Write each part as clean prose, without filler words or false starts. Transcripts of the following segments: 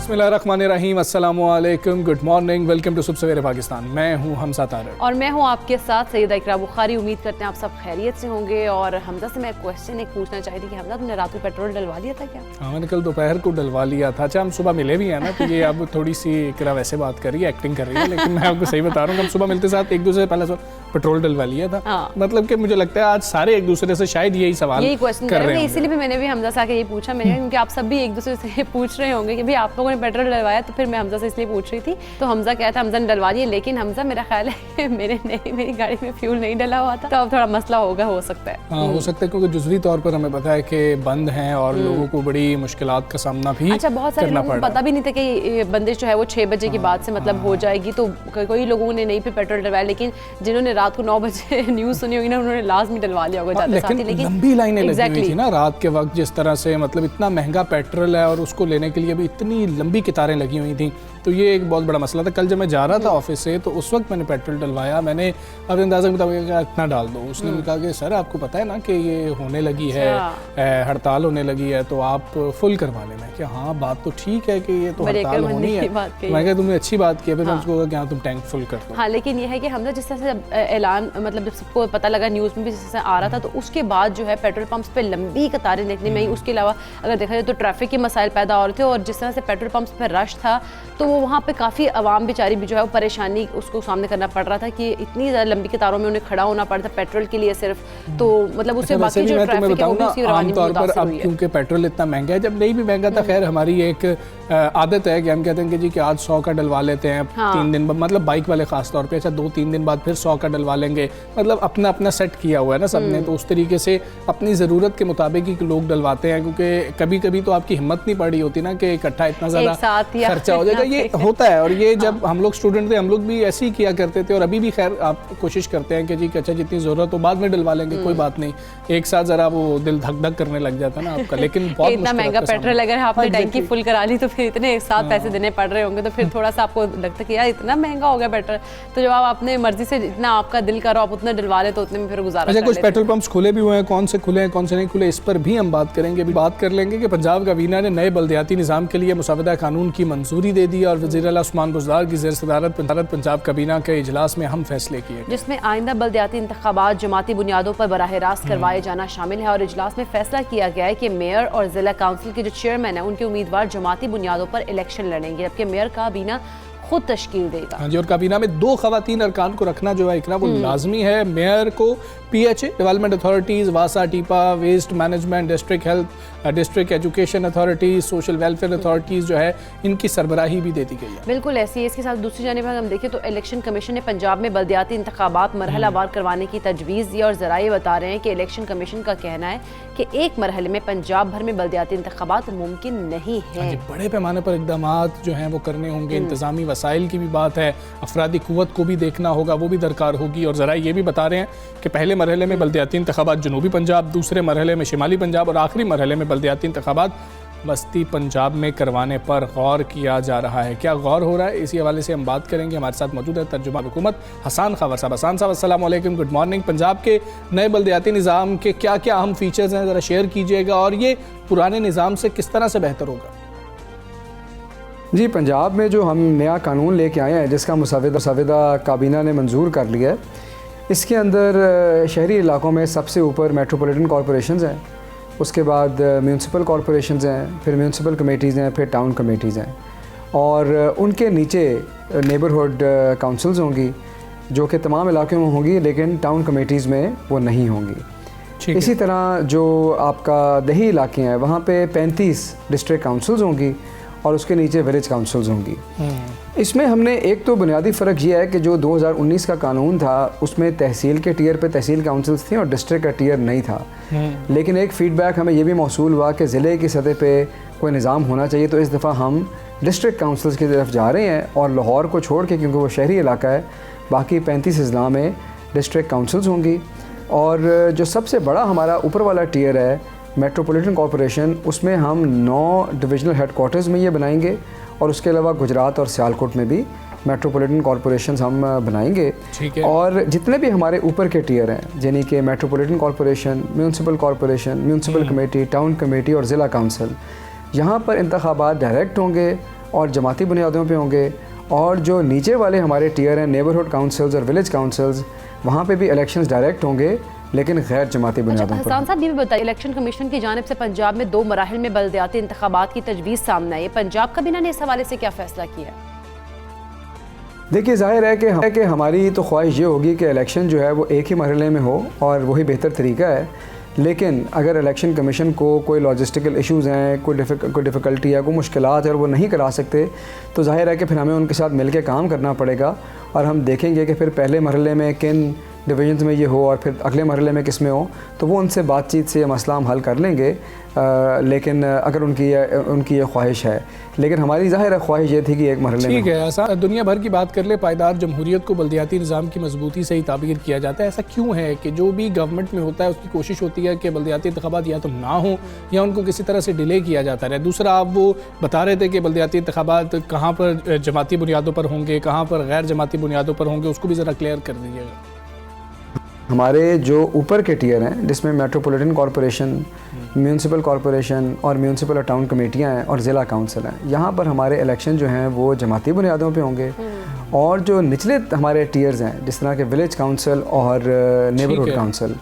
बिस्मिल्लाहिर्रहमानिर्रहीम, अस्सलामुअलैकुम, good morning, welcome to सुबह सवेरे पाकिस्तान। मैं हूँ हमजा तारक और मैं हूँ आपके साथ सईदा इकरा बुखारी। उम्मीद करते हैं आप सब खैरियत से होंगे। और हमजा से मैं क्वेश्चन एक पूछना चाहती थी कि हमजा, तुमने रात को पेट्रोल डलवा लिया था क्या? हाँ, मैंने कल दोपहर को डलवा लिया था। अच्छा, हम सुबह मिले भी हैं ना, तो ये अब थोड़ी सी इकरा वैसे बात कर रही है, एक्टिंग कर रही है, लेकिन मैं आपको सही बता रहा हूँ, हम सुबह मिलते साथ एक दूसरे से पहले पेट्रोल डलवा लिया था। हाँ। मतलब कि मुझे लगता है आज सारे एक दूसरे से शायद यही सवाल यही क्वेश्चन कर रहे हैं, इसीलिए भी मैंने भी हमजा से आके यही पूछा मैंने, क्योंकि आप सब भी एक दूसरे से पूछ रहे होंगे कि भाई आप लोगों ने पेट्रोल डलवाया, तो फिर मैं हमजा से इसलिए पूछ रही थी। तो हमजा क्या था, हमजा ने डलवा दिया, लेकिन हमजा मेरा ख्याल है मेरी गाड़ी में फ्यूल नहीं डला हुआ था, तो अब थोड़ा मसला होगा, हो सकता है। हाँ, हो सकता है, क्योंकि जुज़वी तौर पर हमें पता है कि बंद हैं और लोगों को बड़ी मुश्किलात का सामना भी अच्छा, बहुत सारे लोगों को पता भी नहीं था कि बंदिश जो है वो 6 बजे के बाद से मतलब हो जाएगी, तो कई लोगों ने नहीं फिर पेट्रोल डलवाया, लेकिन जिन्होंने रात को 9 बजे न्यूज़ सुनी होगी ना, उन्होंने लाजमी डलवा लिया होगा। लेकिन लंबी लाइनें लगी हुई थी ना रात के वक्त, जिस तरह से मतलब इतना महंगा पेट्रोल है और उसको लेने के लिए भी इतनी लंबी कतारें लगी हुई थी, तो ये एक बहुत बड़ा मसला था। कल जब मैं जा रहा था ऑफिस से, तो उस वक्त मैंने पेट्रोल डलवाया, मैंने अपने अंदाज़ा के मुताबिक इतना डाल दो। उसने कहा कि सर आपको पता है ना कि ये होने लगी है, हड़ताल होने लगी है, तो आप फुल करवा लेना। कि हाँ, बात तो ठीक है कि ये तो हड़ताल होनी है। मैं कहा तुमने अच्छी बात की है, फिर मैं उसको कहा कि हाँ तुम टैंक फुल कर दो। हाँ, लेकिन ये है कि हमने जिस तरह से ऐलान मतलब जब सबको पता लगा, न्यूज़ में भी जिस तरह आ रहा था, तो उसके बाद जो है पेट्रोल पंप्स पे लंबी कतारें देखने में आई। उसके अलावा अगर देखा जाए तो ट्रैफिक के मसाइल पैदा हो रहे थे, और जिस तरह से पेट्रोल पंप्स पे रश था, तो वो वहाँ पे काफ़ी आवाम बेचारी भी जो है वो परेशानी उसको सामने करना पड़ रहा था कि इतनी ज़्यादा लंबी कतारों में उन्हें खड़ा होना पड़ता पेट्रोल के लिए सिर्फ। तो मतलब उससे बाकी जो ट्रैफिक है वो भी उसकी रवानी में मुतासिर हुई है। क्योंकि पेट्रोल इतना महंगा है, जब नहीं भी महंगा था, खैर हमारी एक आदत है कि हम कहते हैं कि जी कि आज 100 का डलवा लेते हैं, 3 दिन बाद, मतलब बाइक वाले खास तौर पे, अच्छा 2-3 दिन बाद फिर 100 का डलवा लेंगे, मतलब अपना अपना सेट किया हुआ है ना सबने, तो उस तरीके से अपनी ज़रूरत के मुताबिक ही लोग डलवाते हैं। क्योंकि कभी कभी तो आपकी हिम्मत नहीं पड़ी होती ना कि इकट्ठा इतना ज़्यादा खर्चा हो जाएगा, ये होता है। और ये जब हम लोग स्टूडेंट थे, हम लोग भी ऐसे ही किया करते थे, और अभी भी खैर आप कोशिश करते हैं कि जी अच्छा जितनी ज़रूरत हो बाद में डलवा लेंगे, कोई बात नहीं, एक साथ ज़रा वो दिल धक धक करने लग जाता है ना आपका। लेकिन बहुत इतना महंगा पेट्रोल अगर आपने टैंकी फुल करा ली, तो फिर इतने एक साथ पैसे देने पड़ रहे होंगे, तो फिर थोड़ा सा आपको लगता है कि यार इतना महंगा हो गया पेट्रोल। तो जब आप अपने मर्जी से जितना आपका दिल करो आप उतना डलवा ले, तो उतने में फिर गुजारा। अच्छा, कुछ पेट्रोल पंप्स खुले भी हुए हैं, कौन से खुले हैं कौन से नहीं खुले, इस पर भी हम बात करेंगे। अभी बात कर लेंगे कि पंजाब काबीना ने नए बल्दियाती निज़ाम के लिए मुसवदा कानून की मंजूरी दे दी, और वज़ीर आला उस्मान बुज़दार की ज़ेर-ए-सदारत पंजाब काबीना के इजलास में हम फैसले किए, जिसमें आइंदा बल्दियाती इंतखाबात जमाती बुनियादों पर बराह रास्त करवाए जाना शामिल है। और इजलास में फैसला किया गया है कि मेयर और जिला काउंसिल के जो चेयरमैन हैं उनके उम्मीदवार जमाती बुनियादों पर इलेक्शन लड़ेंगे, जबकि मेयर काबीना खुद तश्कील देगा। हाँ जी, और काबीना में 2 ख़वातीन अरकान को रखना जो है इकरा वो लाजमी है। मेयर को PHA, डेवलपमेंट अथॉरिटीज़, वासा, TEPA, waste management, district health, district education authorities, social welfare authorities जो है इनकी सरबराही भी दे दी गई है। बिल्कुल ऐसी है। इसके साथ दूसरी जानिब हम देखें तो इलेक्शन कमीशन ने पंजाब में बल्दियाती इंतखाबात मरहलावार करवाने की तजवीज़ दी, और ज़राए बता रहे हैं कि इलेक्शन कमीशन का कहना है कि एक मरहले में पंजाब भर में बल्दियाती इंतखाबात मुमकिन नहीं है। बड़े पैमाने पर इकदाम जो हैं वो करने होंगे, इंतज़ामी वसाइल की भी बात है, अफरादी कुव्वत को भी देखना होगा, वो भी दरकार होगी। और ज़रा ये भी बता रहे हैं कि पहले मरहले में बल्दियाती इंतखाबात जनूबी पंजाब, दूसरे मरहले में शिमाली पंजाब, और आखिरी मरहले में बल्दियाती इंतखाबात वस्ती पंजाब में करवाने पर गौर किया जा रहा है। क्या गौर हो रहा है, इसी हवाले से हम बात करेंगे। हमारे साथ मौजूद है तर्जुमान हुकूमत हसान खबर साहब। हसान साहब अस्सलाम वालेकुम, गुड मॉर्निंग। पंजाब के नए बल्दियाती निज़ाम के क्या क्या अहम फीचर्स हैं, ज़रा शेयर कीजिएगा, और ये पुराने निज़ाम से किस तरह से बेहतर होगा? जी, पंजाब में जो हम नया कानून लेके आए हैं, जिसका मुसवदा काबीना ने मंजूर कर लिया है, इसके अंदर शहरी इलाकों में सबसे ऊपर मेट्रोपॉलिटन कॉरपोरेशंस हैं, उसके बाद म्यूनसिपल कॉरपोरेशंस हैं, फिर म्यूनसिपल कमेटीज़ हैं, फिर टाउन कमेटीज़ हैं, और उनके नीचे नेबरहुड काउंसिल्स होंगी जो कि तमाम इलाकों में होंगी, लेकिन टाउन कमेटीज़ में वो नहीं होंगी। इसी तरह जो आपका दही इलाके हैं वहाँ पे 35 डिस्ट्रिक्ट काउंसिल्स होंगी, और उसके नीचे विलेज काउंसिल्स होंगी। इसमें हमने एक तो बुनियादी फ़र्क ये है कि जो 2019 का कानून था उसमें तहसील के टियर पे तहसील काउंसिल्स थी और डिस्ट्रिक्ट का टियर नहीं था। लेकिन एक फ़ीडबैक हमें ये भी मौसूल हुआ कि ज़िले की सतह पे कोई निज़ाम होना चाहिए, तो इस दफ़ा हम डिस्ट्रिक्ट काउंसिल्स की तरफ जा रहे हैं, और लाहौर को छोड़ के, क्योंकि वो शहरी इलाका है, बाकी 35 अजला में डिस्ट्रिक्ट काउंसिल्स होंगी। और जो सबसे बड़ा हमारा ऊपर वाला टियर है मेट्रोपॉलिटन कॉरपोरेशन, उसमें हम 9 डिविजनल हेडक्वार्टर्स में ये बनाएंगे और उसके अलावा गुजरात और सियालकोट में भी मेट्रोपॉलिटन कॉरपोरेशन हम बनाएंगे। ठीक है। और जितने भी हमारे ऊपर के टियर हैं यानी कि metropolitan corporation, municipal corporation, municipal committee, town committee और ज़िला काउंसिल, यहाँ पर इंतखाबात डायरेक्ट होंगे और जमाती बुनियादों पे होंगे। और जो नीचे वाले हमारे टियर हैं नेबरहुड काउंसिल्स और विलेज काउंसिल्स, वहाँ पे भी इलेक्शंस डायरेक्ट होंगे लेकिन गैर जमाती बुनियादों पर। हसन साहब ये भी बताइए, इलेक्शन कमीशन की जानिब से पंजाब में 2 मराहिल में बल्दियाती इंतखाबात की तजवीज़ सामने आई है, पंजाब काबीना ने इस हवाले से क्या फ़ैसला किया? देखिए, जाहिर है कि हमारी तो ख्वाहिश ये होगी कि इलेक्शन जो है वो एक ही मरहले में हो और वही बेहतर तरीका है। लेकिन अगर इलेक्शन कमीशन को कोई लॉजिस्टिकल इश्यूज़ हैं, कोई डिफ़िकल्टी है, कोई मुश्किलात है और वो नहीं करा सकते, तो जाहिर है कि फिर हमें उनके साथ मिलकर काम करना पड़ेगा और हम देखेंगे कि फिर पहले मरहले में किन डिवीजन्स में ये हो और फिर अगले मरहले में किस में हो, तो वो उनसे बातचीत से मसला हम हल कर लेंगे। लेकिन अगर उनकी ये ख्वाहिश है, लेकिन हमारी ज़ाहिर है ख्वाहिश ये थी कि एक मरहले में। ठीक है। ऐसा दुनिया भर की बात कर ले, पायदार जमहूरियत को बल्दियाती निज़ाम की मजबूती से ही ताबीर किया जाता है। ऐसा क्यों है कि जो भी गवर्नमेंट में होता है उसकी कोशिश होती है कि बल्दियाती इंतखाबात या तो ना हो या उनको किसी तरह से डिले किया जाता रहे। दूसरा, आप वो बता रहे थे कि बल्दियाती इंतखाबात कहाँ पर जमाती बुनियादों पर होंगे, कहाँ पर गैर जमाती बुनियादों पर होंगे, उसको भी ज़रा क्लियर कर दीजिएगा। हमारे जो ऊपर के टियर हैं जिसमें मेट्रोपॉलिटन कॉरपोरेशन, म्यूनसिपल कॉरपोरेशन और म्यूनसिपल और टाउन कमेटियाँ हैं और ज़िला काउंसिल हैं, यहाँ पर हमारे इलेक्शन जो हैं वो जमाती बुनियादों पे होंगे। और जो निचले हमारे टियर्स हैं जिस तरह के विलेज काउंसिल और नेबरहुड काउंसिल,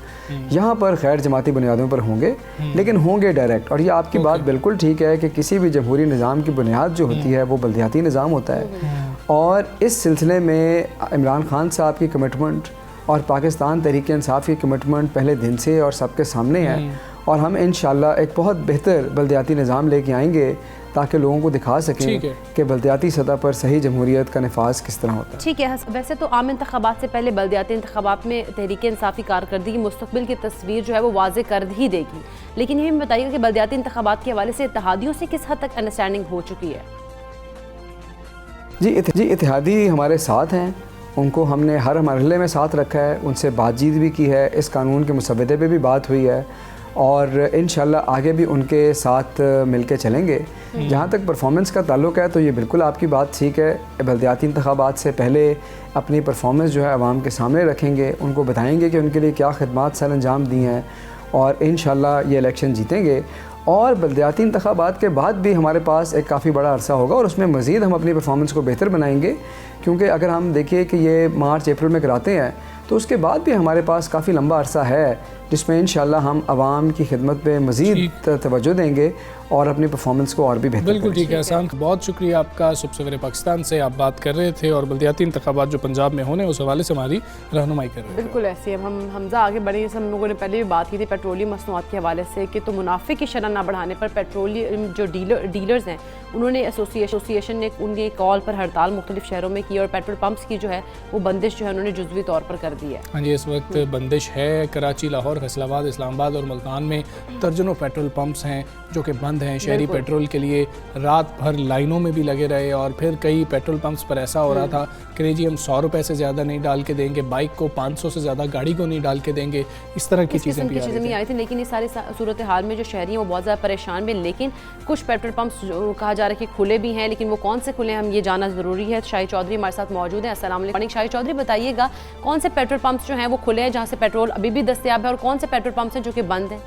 यहाँ पर खैर जमाती बुनियादों पर होंगे लेकिन होंगे डायरेक्ट। और ये आपकी बात बिल्कुल ठीक है कि किसी भी जमहूरी निज़ाम की बुनियाद जो होती है वो बल्दियाती निज़ाम होता है। और इस सिलसिले में इमरान खान साहब की कमिटमेंट और पाकिस्तान तहरीक इंसाफ की कमिटमेंट पहले दिन से और सबके सामने है। और हम इंशाल्लाह एक बहुत बेहतर बल्दियाती निज़ाम लेके आएंगे ताकि लोगों को दिखा सकें कि बल्दियाती सतह पर सही जमहूरियत का नफाज किस तरह होता है। ठीक है। वैसे तो आम इंतखाबात से पहले बल्दियाती इंतखाबात में तहरीक इंसाफ की कारकर्दगी मुस्तकबिल की तस्वीर जो है वो वाज़े कर ही देगी, लेकिन ये भी बताइएगा कि बल्दियाती इंतखाबात के हवाले से इत्तेहादियों से किस हद तक अंडरस्टैंडिंग हो चुकी है? जी, इत्तेहादी हमारे साथ हैं, उनको हमने हर मरहले में साथ रखा है, उनसे बातचीत भी की है, इस कानून के मुसव्वदे पे भी बात हुई है और इंशाल्लाह आगे भी उनके साथ मिलके चलेंगे। जहाँ तक परफॉर्मेंस का ताल्लुक़ है तो ये बिल्कुल आपकी बात ठीक है, बल्दियाती इंतखाबात से पहले अपनी परफॉर्मेंस जो है आवाम के सामने रखेंगे, उनको बताएंगे कि उनके लिए क्या खिदमात सर अंजाम दी हैं और इंशाल्लाह ये इलेक्शन जीतेंगे। और बल्दियाती इंतखाबात के बाद भी हमारे पास एक काफ़ी बड़ा अरसा होगा और उसमें मज़ीद हम अपनी परफॉर्मेंस को बेहतर बनाएंगे, क्योंकि अगर हम देखिए कि ये मार्च अप्रैल में कराते हैं तो उसके बाद भी हमारे पास काफ़ी लंबा अरसा है जिसमें इंशाल्लाह हम आवाम की खिदमत पे मज़ीद तवज्जो देंगे और अपनी परफॉर्मेंस को और भी बेहतर। बिल्कुल ठीक है हसन, बहुत शुक्रिया आपका। सुबह सवेरे पाकिस्तान से आप बात कर रहे थे और बल्दियाती इंतखाबात जो पंजाब में होने उस हवाले से हमारी रहनुमाई कर रहे थे। बिल्कुल ऐसे हम हमजा आगे बढ़े, जैसे हम लोगों ने पहले भी बात की थी पेट्रोलियम मसनूआत के हवाले से कि तो मुनाफे की शरह ना बढ़ाने पर पेट्रोलियम जो डीलर्स हैं उन्होंने एसोसिएशन ने उनकी कॉल पर हड़ताल मुख्तलिफ शहरों में की और पेट्रोल पंप्स की जो है वो बंदिश जो है उन्होंने जुज़वी तौर पर कर दी है। हाँ जी, इस वक्त बंदिश है। कराची, लाहौर, फैसलाबाद, इस्लामाबाद और मुल्तान में दर्जनों पेट्रोल पंप्स हैं जो कि बंद हैं। शहरी पेट्रोल के लिए रात भर लाइनों में भी लगे रहे और फिर कई पेट्रोल पंप्स पर ऐसा हो रहा था कि जी हम 100 रुपये से ज़्यादा नहीं डाल के देंगे, बाइक को 500 से ज़्यादा गाड़ी को नहीं डाल के देंगे, इस तरह की चीज़ें भी आई थी। लेकिन इस सारी सूरत हाल में जो शहरी हैं वो बहुत ज़्यादा परेशान भी, लेकिन कुछ पेट्रोल पंप्स कहा जा रहा है कि खुले भी हैं, लेकिन वो कौन से खुले हैं हम ये जानना ज़रूरी है। शाहिद चौधरी हमारे साथ मौजूद हैं। अस्सलाम वालेकुम शाहिद चौधरी, बताइएगा कौन से पेट्रोल पंप्स जो हैं वो खुले हैं जहाँ से पेट्रोल अभी भी दस्तयाब है और कौन से पेट्रोल पंप्स हैं जो कि बंद हैं?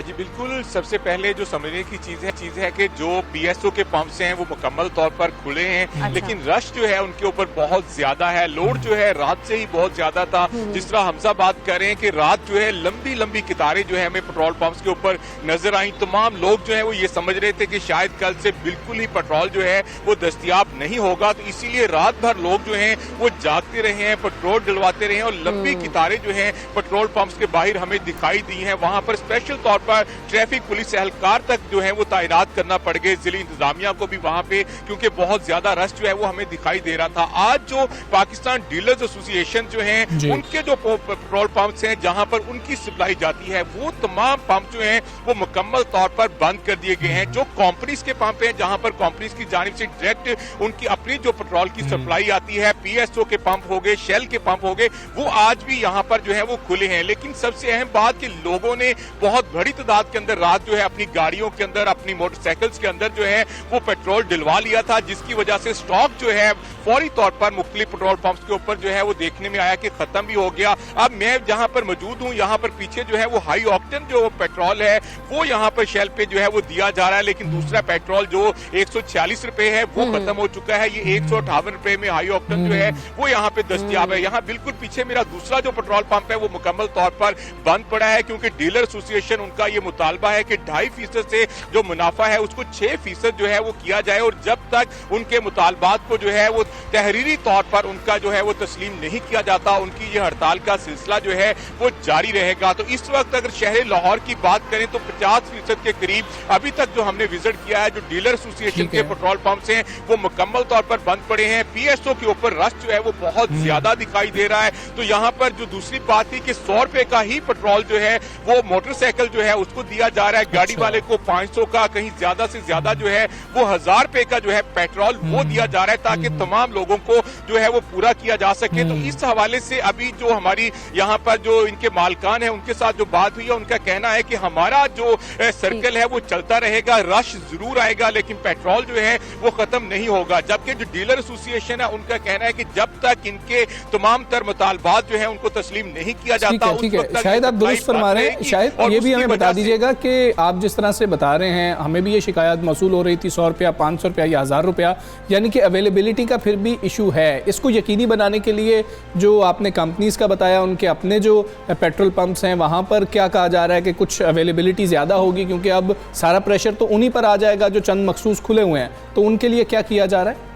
जी बिल्कुल, सबसे पहले जो समझने की चीज है कि जो पीएसओ के पंप्स हैं वो मुकम्मल तौर पर खुले हैं। अच्छा। लेकिन रश जो है उनके ऊपर बहुत ज्यादा है, लोड जो है रात से ही बहुत ज्यादा था। जिस तरह हमसा बात कर रहे हैं कि रात जो है लंबी लंबी कितारें जो है हमें पेट्रोल पंप्स के ऊपर नजर आई। तमाम लोग जो है वो ये समझ रहे थे कि शायद कल से बिल्कुल ही पेट्रोल जो है वो दस्तयाब नहीं होगा, तो इसीलिए रात भर लोग जो है वो जागते रहे हैं, पेट्रोल डलवाते रहे हैं और लंबी कितारें जो है पेट्रोल पंप्स के बाहर हमें दिखाई दी है। वहां पर स्पेशल तौर पर ट्रैफिक पुलिस एहलकार तक जो है वो तैनात करना पड़ गए, जिले इंतजामिया को भी वहां पे, क्योंकि बहुत ज्यादा रश जो है वो हमें दिखाई दे रहा था। आज जो पाकिस्तान डीलर्स एसोसिएशन जो है उनके जो पेट्रोल पंप्स हैं जहां पर उनकी सप्लाई जाती है, वो तमाम पंप जो हैं वो मुकम्मल तौर पर बंद कर दिए गए हैं। जो कंपनीज के पंप हैं जहां पर कंपनीज की जानिब से डायरेक्ट उनकी अपनी जो पेट्रोल की सप्लाई आती है, पीएसओ के पंप हो गए, शेल के पंप हो गए, वो आज भी यहां पर जो है वो खुले हैं। लेकिन सबसे अहम बात कि लोगों ने बहुत बड़ी तादाद के अंदर रात जो है अपनी गाड़ियों के अंदर, अपनी मोटरसाइकिल्स के अंदर जो है वो पेट्रोल डलवा लिया था, जिसकी वजह से स्टॉक जो है फौरी तौर पर मुख्तलिफ पेट्रोल पंप्स के ऊपर जो है वो देखने में आया कि खत्म भी हो गया। अब मैं जहां पर मौजूद हूं, यहाँ पर पीछे जो है वो हाई ऑक्टेन जो पेट्रोल है वो यहाँ पर शेल पे जो है वो दिया जा रहा है, लेकिन दूसरा पेट्रोल जो 146 रुपए है वो खत्म हो चुका है। ये 158 रुपए में हाई ऑक्टेन जो है वो यहाँ पे दस्तयाब है। यहाँ बिल्कुल पीछे मेरा दूसरा जो पेट्रोल पंप है वो मुकम्मल तौर पर बंद पड़ा है, क्योंकि डीलर एसोसिएशन उनका ये मुतालबा है कि 2.5% से जो मुनाफा है उसको 6% जो है वो किया जाए, और जब तक उनके मुतालबात को जो है वो तहरीरी तौर पर उनका जो है वो तस्लीम नहीं किया जाता, उनकी ये हड़ताल का सिलसिला जो है वो जारी रहेगा। तो इस वक्त अगर शहर लाहौर की बात करें तो 50% के करीब अभी तक जो हमने विजिट किया है, जो डीलर एसोसिएशन के पेट्रोल पंप्स हैं वो मुकम्मल तौर पर बंद पड़े हैं। पीएसओ के ऊपर रश जो है वो बहुत ज्यादा दिखाई दे रहा है। तो यहाँ पर जो दूसरी बात थी कि 100 रुपए का ही पेट्रोल जो है वो मोटरसाइकिल जो है उसको दिया जा रहा है, गाड़ी वाले को 500 का, कहीं ज्यादा से ज्यादा जो है वो 1000 रुपए का जो है पेट्रोल वो दिया जा रहा है, ताकि तमाम लोगों को जो है वो पूरा किया जा सके। तो इस हवाले से अभी जो हमारी यहाँ पर जो इनके मालकान है उनके साथ जो बात हुई है, उनका कहना है कि हमारा जो सर्कल है वो चलता रहेगा, रश जरूर आएगा, लेकिन पेट्रोल जो है वो खत्म नहीं होगा। जबकि जो डीलर एसोसिएशन है उनका कहना है कि जब तक इनके तमाम तर मुतालबात जो है उनको तस्लीम नहीं किया जाता, ठीक है। शायद आप दुरुस्त फरमा रहे हैं। शायद ये भी हमें बता दीजिएगा कि आप जिस तरह से बता रहे हैं, हमें भी ये शिकायत मौसूल हो रही थी 100 रुपया, 500 रुपया या 1000 रुपया, यानी कि अवेलेबिलिटी का फिर भी इशू है। इसको यकीनी बनाने के लिए जो आपने कंपनीज का बताया, उनके अपने जो पेट्रोल पंप्स हैं वहाँ पर क्या कहा जा रहा है कि कुछ अवेलेबिलिटी ज़्यादा होगी, क्योंकि अब सारा प्रेशर तो उन्हीं पर आ जाएगा जो चंद मखसूस खुले हुए हैं, तो उनके लिए क्या किया जा रहा है?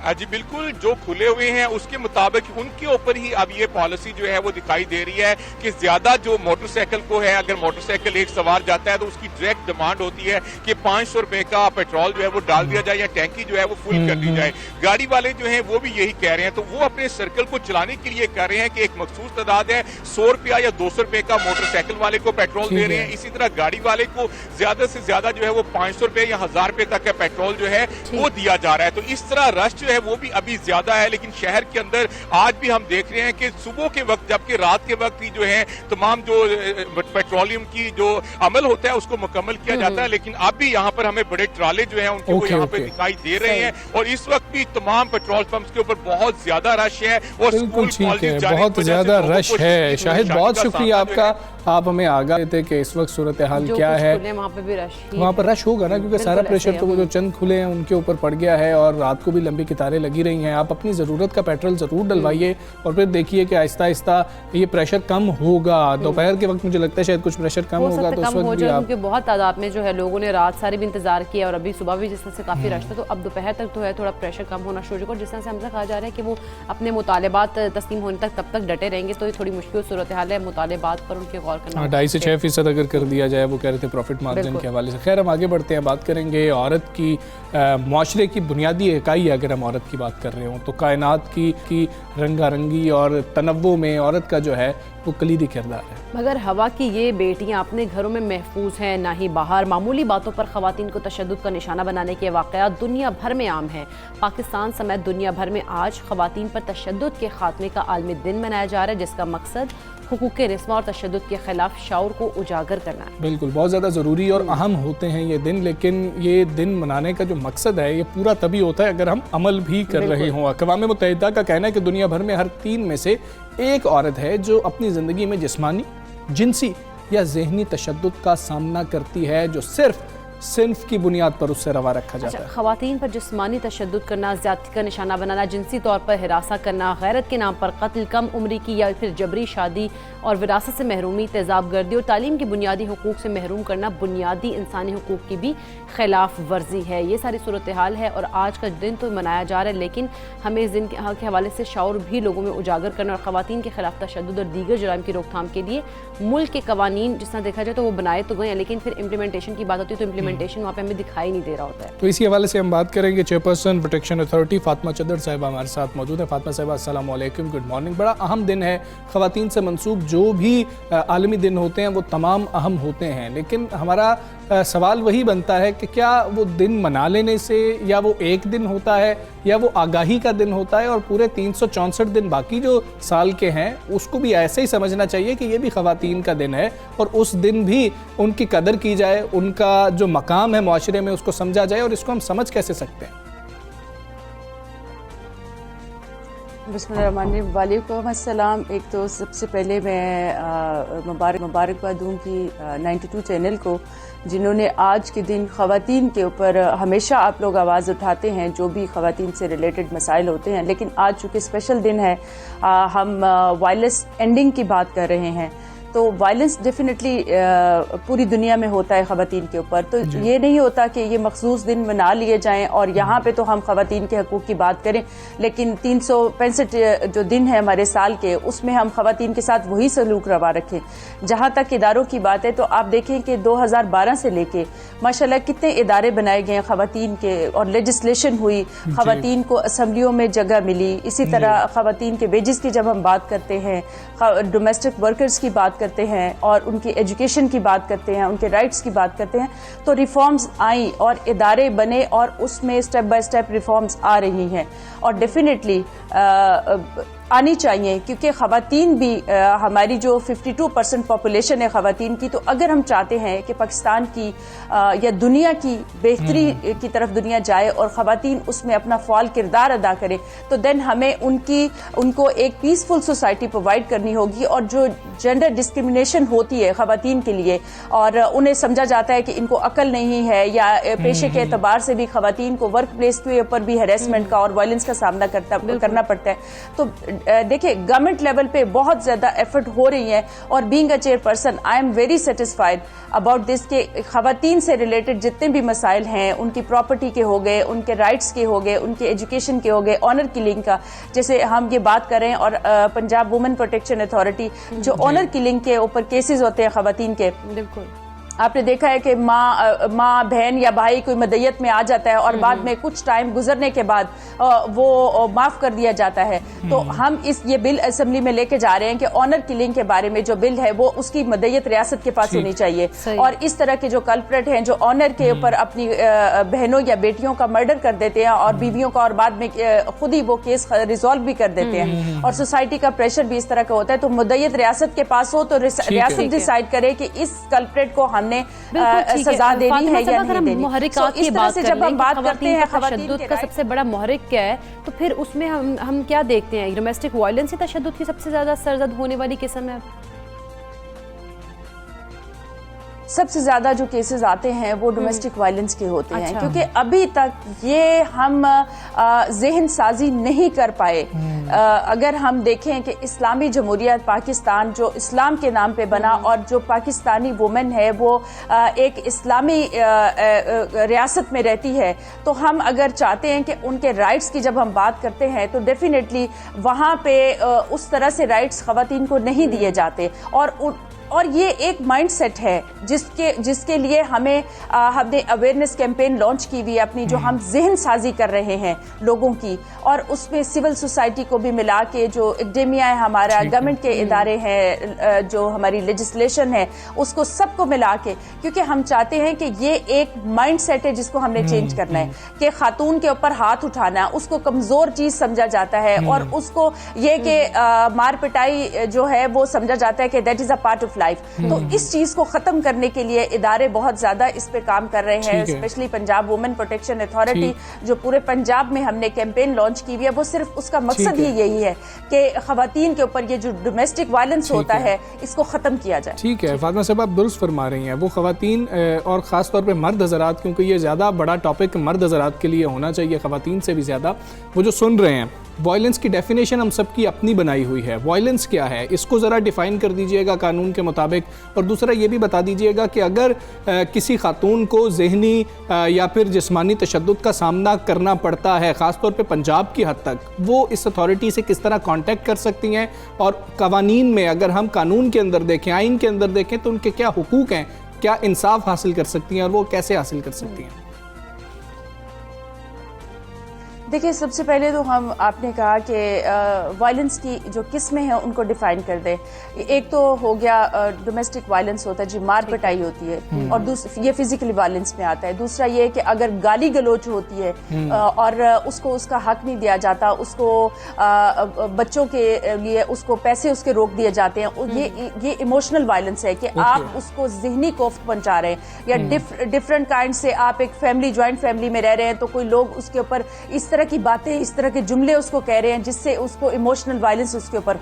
जी बिल्कुल, जो खुले हुए हैं उसके मुताबिक उनके ऊपर ही अब ये पॉलिसी जो है वो दिखाई दे रही है कि ज्यादा जो मोटरसाइकिल को है, अगर मोटरसाइकिल एक सवार जाता है तो उसकी डायरेक्ट डिमांड होती है कि 500 रुपए का पेट्रोल जो है वो डाल दिया जाए या टैंकी जो है वो फुल कर दी जाए। गाड़ी वाले जो है वो भी यही कह रहे हैं, तो वो अपने सर्कल को चलाने के लिए कह रहे हैं कि एक मखसूस तादाद है 100 रुपया या 200 रुपए का मोटरसाइकिल वाले को पेट्रोल दे रहे हैं, इसी तरह गाड़ी वाले को ज्यादा से ज्यादा जो है वो 500 रुपए या 1000 रुपए तक का पेट्रोल जो है वो दिया जा रहा है। तो इस तरह रश जो है वो भी अभी ज्यादा है। लेकिन शहर के अंदर आज भी हम देख रहे हैं कि सुबह के वक्त जबकि रात के वक्त ही जो है तमाम जो पेट्रोलियम की जो अमल होता है उसको मुकम्मल किया जाता है, लेकिन अब भी यहाँ पर हमें बड़े ट्राले जो है उनके वो यहाँ पे दिखाई दे रहे हैं, और इस वक्त भी तमाम पेट्रोल पंप्स के ऊपर बहुत ज्यादा रश है और बिल्कुल ठीक है, बहुत ज्यादा रश है। शाहिद बहुत शुक्रिया आपका, आप हमें आगाह देते कि इस वक्त सूरत हाल क्या है। वहाँ पे भी रश, वहाँ पर रश होगा ना, क्योंकि सारा प्रेशर तो वो जो चंद खुले हैं उनके ऊपर पड़ गया है, और रात को भी लंबी कतारें लगी रही हैं। आप अपनी ज़रूरत का पेट्रोल ज़रूर डलवाइए और फिर देखिए कि आहिस्ता आहिस्ता ये प्रेशर कम होगा। दोपहर के वक्त मुझे लगता है शायद कुछ प्रेशर कम होगा, तो उस वक्त भी आप, क्योंकि बहुत तादाद में जो है लोगों ने रात सारी भी इंतजार किया और अभी सुबह भी जिस तरह से काफ़ी रश था, तो अब दोपहर तक तो है थोड़ा प्रेशर कम होना शुरू हो। जिस तरह से हमसे कहा जा रहा है कि वो अपने मुतालबात तस्लीम होने तक तब तक डटे रहेंगे, तो ये थोड़ी मुश्किल सूरत हाल है, मुतालबात पर उनके गौर करना। 2.5 से 6% अगर कर दिया जाए, वो कह रहे थे प्रॉफिट मार्जिन के हवाले से। खैर हम आगे बढ़ते हैं, बात करेंगे औरत की, माशरे की बुनियादी इकाई अगर हम औरत की बात कर रहे हो तो कायनात की रंगारंगी और तनव्वुर में औरत का जो है वो कलीदी किरदार है। मगर हवा की ये बेटियां अपने घरों में महफूज हैं, ना ही बाहर। मामूली बातों पर खवातीन को तशद्दुद का निशाना बनाने के वाक़यात दुनिया भर में आम है। पाकिस्तान समेत दुनिया भर में आज खवातीन पर तशद्दुद के खात्मे का आलमी दिन मनाया जा रहा है, जिसका मकसद हुकूक़ रिस्मा और तशद्दुद के खिलाफ शऊर को उजागर करना है। बिल्कुल, बहुत ज़्यादा ज़रूरी और अहम होते हैं ये दिन, लेकिन ये दिन मनाने का जो मकसद है ये पूरा तभी होता है अगर हम अमल भी कर रहे हों। अक़वाम मुत्तहिदा का कहना है कि दुनिया भर में हर 3 में से एक औरत है जो अपनी ज़िंदगी में जिस्मानी, जिनसी या ज़हनी तशद्दुद का सामना करती है, जो सिर्फ सिन्फ की बुनियाद पर उससे रवा रखा जाता है। ख़वातीन पर जिस्मानी तशद्दुद करना, ज़्यादती का निशाना बनाना, जिनसी तौर पर हिरासा करना, गैरत के नाम पर कत्ल, कम उम्री की या फिर जबरी शादी और विरासत से महरूमी, तेज़ाब गर्दी और तालीम के बुनियादी हुकूक से महरूम करना बुनियादी इंसानी हुकूक की भी खिलाफ वर्जी है। ये सारी सूरत हाल है और आज का दिन तो मनाया जा रहा है, लेकिन हमें इस दिन के हवाले से शऊर भी लोगों में उजागर करना और ख़वातीन के खिलाफ तशद्दुद और दीगर जुराइम की रोकथाम के लिए मुल्क के कवानीन जिस तरह देखा जाए तो वो बनाए तो गए हैं, लेकिन फिर इम्प्लीमेंटेशन की बात होती है तो इम्प्लीमेंटेशन वहाँ पे हमें दिखाई नहीं दे रहा होता है। तो इसी हवाले से हम बात करेंगे। चेयरपर्सन प्रोटेक्शन अथॉरिटी फातिमा चद्दर साहिबा हमारे साथ मौजूद है। फातिमा साहिबा अस्सलाम वालेकुम, गुड मॉर्निंग। बड़ा अहम दिन है, ख़वातीन से मंसूब जो भी आलमी दिन होते हैं वो तमाम अहम होते हैं, लेकिन हमारा सवाल वही बनता है कि क्या वो दिन मना लेने से या वो एक दिन होता है या वो आगाही का दिन होता है और पूरे 364 दिन बाकी जो साल के हैं उसको भी ऐसे ही समझना चाहिए कि ये भी ख़वातीन का दिन है और उस दिन भी उनकी कदर की जाए, उनका जो मकाम है मुआशरे में उसको समझा जाए, और इसको हम समझ कैसे सकते हैं? बिस्मिल्लाहिर्रहमानिर्रहीम, वालेकुम अस्सलाम। एक तो सबसे पहले मैं मुबारकबाद दूँगी 92 चैनल को, जिन्होंने आज के दिन ख़वातीन के ऊपर हमेशा आप लोग आवाज़ उठाते हैं जो भी ख़वातीन से रिलेटेड मसाइल होते हैं, लेकिन आज चूँकि स्पेशल दिन है, हम वायलेंस एंडिंग की बात कर रहे हैं। तो वायलेंस डेफिनेटली पूरी दुनिया में होता है ख़वातीन के ऊपर, तो ये नहीं होता कि ये मखसूस दिन मना लिए जाएं और यहाँ पे तो हम ख़वातीन के हकूक़ की बात करें, लेकिन 365 जो दिन है हमारे साल के, उसमें हम ख़वातीन के साथ वही सलूक रवा रखें। जहाँ तक इदारों की बात है तो आप देखें कि 2012 से लेके माशाल्लाह कितने इदारे बनाए गए हैं ख़वातीन के, और लेजिस्लेशन हुई, ख़वातीन को असम्बलियों में जगह मिली। इसी तरह ख़वातीन के वेजेस की जब हम बात करते हैं, डोमेस्टिक वर्कर्स की बात करते हैं और उनकी एजुकेशन की बात करते हैं, उनके राइट्स की बात करते हैं, तो रिफॉर्म्स आई और इदारे बने और उसमें स्टेप बाय स्टेप रिफॉर्म्स आ रही हैं और डेफिनेटली आनी चाहिए, क्योंकि ख़वातीन भी हमारी जो 52% पॉपुलेशन है ख़वातीन की, तो अगर हम चाहते हैं कि पाकिस्तान की या दुनिया की बेहतरी की तरफ दुनिया जाए और ख़वातीन उसमें अपना फ़ाल किरदार अदा करें, तो देन हमें उनको एक पीसफुल सोसाइटी प्रोवाइड करनी होगी। और जो जेंडर डिस्क्रिमिनेशन होती है ख़वातीन के लिए और उन्हें समझा जाता है कि इनको अकल नहीं है या पेशे के एतबार से भी ख़वातीन को वर्क प्लेस के ऊपर भी हैरेसमेंट का और वायलेंस का सामना करना पड़ता है, तो देखिए गवर्नमेंट लेवल पे बहुत ज़्यादा एफर्ट हो रही है। और being a chairperson I am very satisfied about this के ख़वातीन से रिलेटेड जितने भी मसाइल हैं, उनकी प्रॉपर्टी के हो गए, उनके राइट्स के हो गए, उनके एजुकेशन के हो गए, ऑनर किलिंग का जैसे हम ये बात कर रहे हैं, और पंजाब वुमेन प्रोटेक्शन अथॉरिटी जो ऑनर किलिंग के ऊपर केसेस होते हैं ख़वातीन के, बिल्कुल आपने देखा है कि माँ बहन या भाई कोई मदयत में आ जाता है और बाद में कुछ टाइम गुजरने के बाद वो माफ़ कर दिया जाता है। तो हम ये बिल असेंबली में लेके जा रहे हैं कि ऑनर किलिंग के बारे में जो बिल है वो उसकी मदयत रियासत के पास होनी चाहिए, और इस तरह के जो कल्प्रेट हैं जो ऑनर के ऊपर अपनी बहनों या बेटियों का मर्डर कर देते हैं और बीवियों का, और बाद में खुद ही वो केस रिजॉल्व भी कर देते हैं, और सोसाइटी का प्रेशर भी इस तरह का होता है, तो मदयत रियासत के पास हो तो रियासत डिसाइड करे कि इस कल्प्रेट को हमने सजा देनी है या नहीं देनी। इस तरह से जब हम बात करते हैं तशद्दुद का सबसे बड़ा मुहर्रिक क्या है, तो फिर उसमें हम क्या देखते हैं? डोमेस्टिक वायलेंस ही तशद्दुद की सबसे ज्यादा सरजद होने वाली किस्म है। सबसे ज़्यादा जो केसेस आते हैं वो डोमेस्टिक वायलेंस के होते हैं, क्योंकि अभी तक ये हम जहन साजी नहीं कर पाए। अगर हम देखें कि इस्लामी जमहूरिया पाकिस्तान जो इस्लाम के नाम पे बना और जो पाकिस्तानी वुमेन है वो एक इस्लामी रियासत में रहती है, तो हम अगर चाहते हैं कि उनके राइट्स की जब हम बात करते हैं तो डेफिनेटली वहाँ पे उस तरह से राइट्स ख़वातीन को नहीं दिए जाते, और ये एक माइंडसेट है जिसके लिए हमने अवेयरनेस कैंपेन लॉन्च की हुई है अपनी, जो हम जहन साजी कर रहे हैं लोगों की, और उसमें सिविल सोसाइटी को भी मिला के, जो एकेडेमिया है हमारा, गवर्नमेंट के इदारे हैं, जो हमारी लेजिस्लेशन है, उसको सबको मिला के, क्योंकि हम चाहते हैं कि ये एक माइंडसेट है जिसको हमने चेंज करना है कि खातून के ऊपर हाथ उठाना उसको कमज़ोर चीज़ समझा जाता है, और उसको ये कि मार पिटाई जो है वो समझा जाता है कि that is a part of life. तो इस चीज को खत्म करने के लिए इदारे बहुत ज्यादा इस पे काम कर रहे हैं, specially Punjab women protection authority जो पूरे पंजाब में हमने कैंपेन लॉन्च की हुई है, वो सिर्फ उसका मकसद ही यही है कि खवातीन के ऊपर ये जो डोमेस्टिक वायलेंस होता है इसको खत्म किया जाए। ठीक है फातिमा साहब, आप दुरुस्त फरमा रही हैं। वो खवातीन और ख़ास तौर पे मर्द हज़रात, क्योंकि ये ज़्यादा बड़ा टॉपिक मर्द हज़रात के लिए होना चाहिए खवातीन से भी ज़्यादा, वो जो सुन रहे हैं, वायलेंस की डेफिनेशन हम सबकी अपनी बनाई हुई है। वायलेंस क्या है, इसको ज़रा डिफ़ाइन कर दीजिएगा कानून के मुताबिक। और दूसरा ये भी बता दीजिएगा कि अगर किसी खातून को ज़हनी या फिर जिस्मानी तशद्दुद का सामना करना पड़ता है, ख़ास तौर पे पंजाब की हद तक, वो इस अथॉरिटी से किस तरह कांटेक्ट कर सकती हैं, और कवानीन में अगर हम कानून के अंदर देखें, आइन के अंदर देखें, तो उनके क्या हुकूक हैं, क्या इंसाफ हासिल कर सकती हैं और वो कैसे हासिल कर सकती हैं? देखिए, सबसे पहले तो हम आपने कहा कि वायलेंस की जो किस्में हैं उनको डिफाइन कर दें। एक तो हो गया डोमेस्टिक वायलेंस होता है जी, मार पिटाई होती है, और ये फिजिकली वायलेंस में आता है। दूसरा ये कि अगर गाली गलोच होती है और उसको उसका हक नहीं दिया जाता, उसको बच्चों के लिए उसको पैसे उसके रोक दिए जाते हैं, ये इमोशनल वायलेंस है कि आप उसको ज़हनी कोफ्त पहुंचा रहे हैं, या डिफरेंट काइंड से आप एक फैमिली, ज्वाइंट फैमिली में रह रहे हैं, तो कोई लोग उसके ऊपर इस तरह की बातें, इस तरह के जुमले उसको कह रहे हैं जिससे उसको इमोशनल वायलेंस उसके ऊपर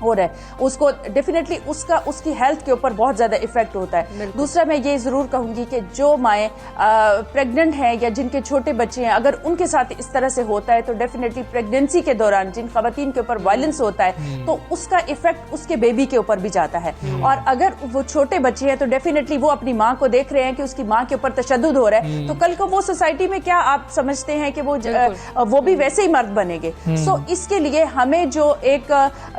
हो रहा है, उसको डेफिनेटली उसकी हेल्थ के ऊपर बहुत ज्यादा इफेक्ट होता है। दूसरा मैं ये जरूर कहूंगी कि जो माएँ प्रेग्नेंट हैं या जिनके छोटे बच्चे हैं, अगर उनके साथ इस तरह से होता है तो डेफिनेटली प्रेगनेंसी के दौरान जिन खवातीन के ऊपर वायलेंस होता है तो उसका इफेक्ट उसके बेबी के ऊपर भी जाता है। और अगर वो छोटे बच्चे हैं तो डेफिनेटली वो अपनी माँ को देख रहे हैं कि उसकी माँ के ऊपर तशद्दुद हो रहा है, तो कल को वो सोसाइटी में क्या आप समझते हैं कि वो भी वैसे ही मर्द बनेंगे। सो इसके लिए हमें जो एक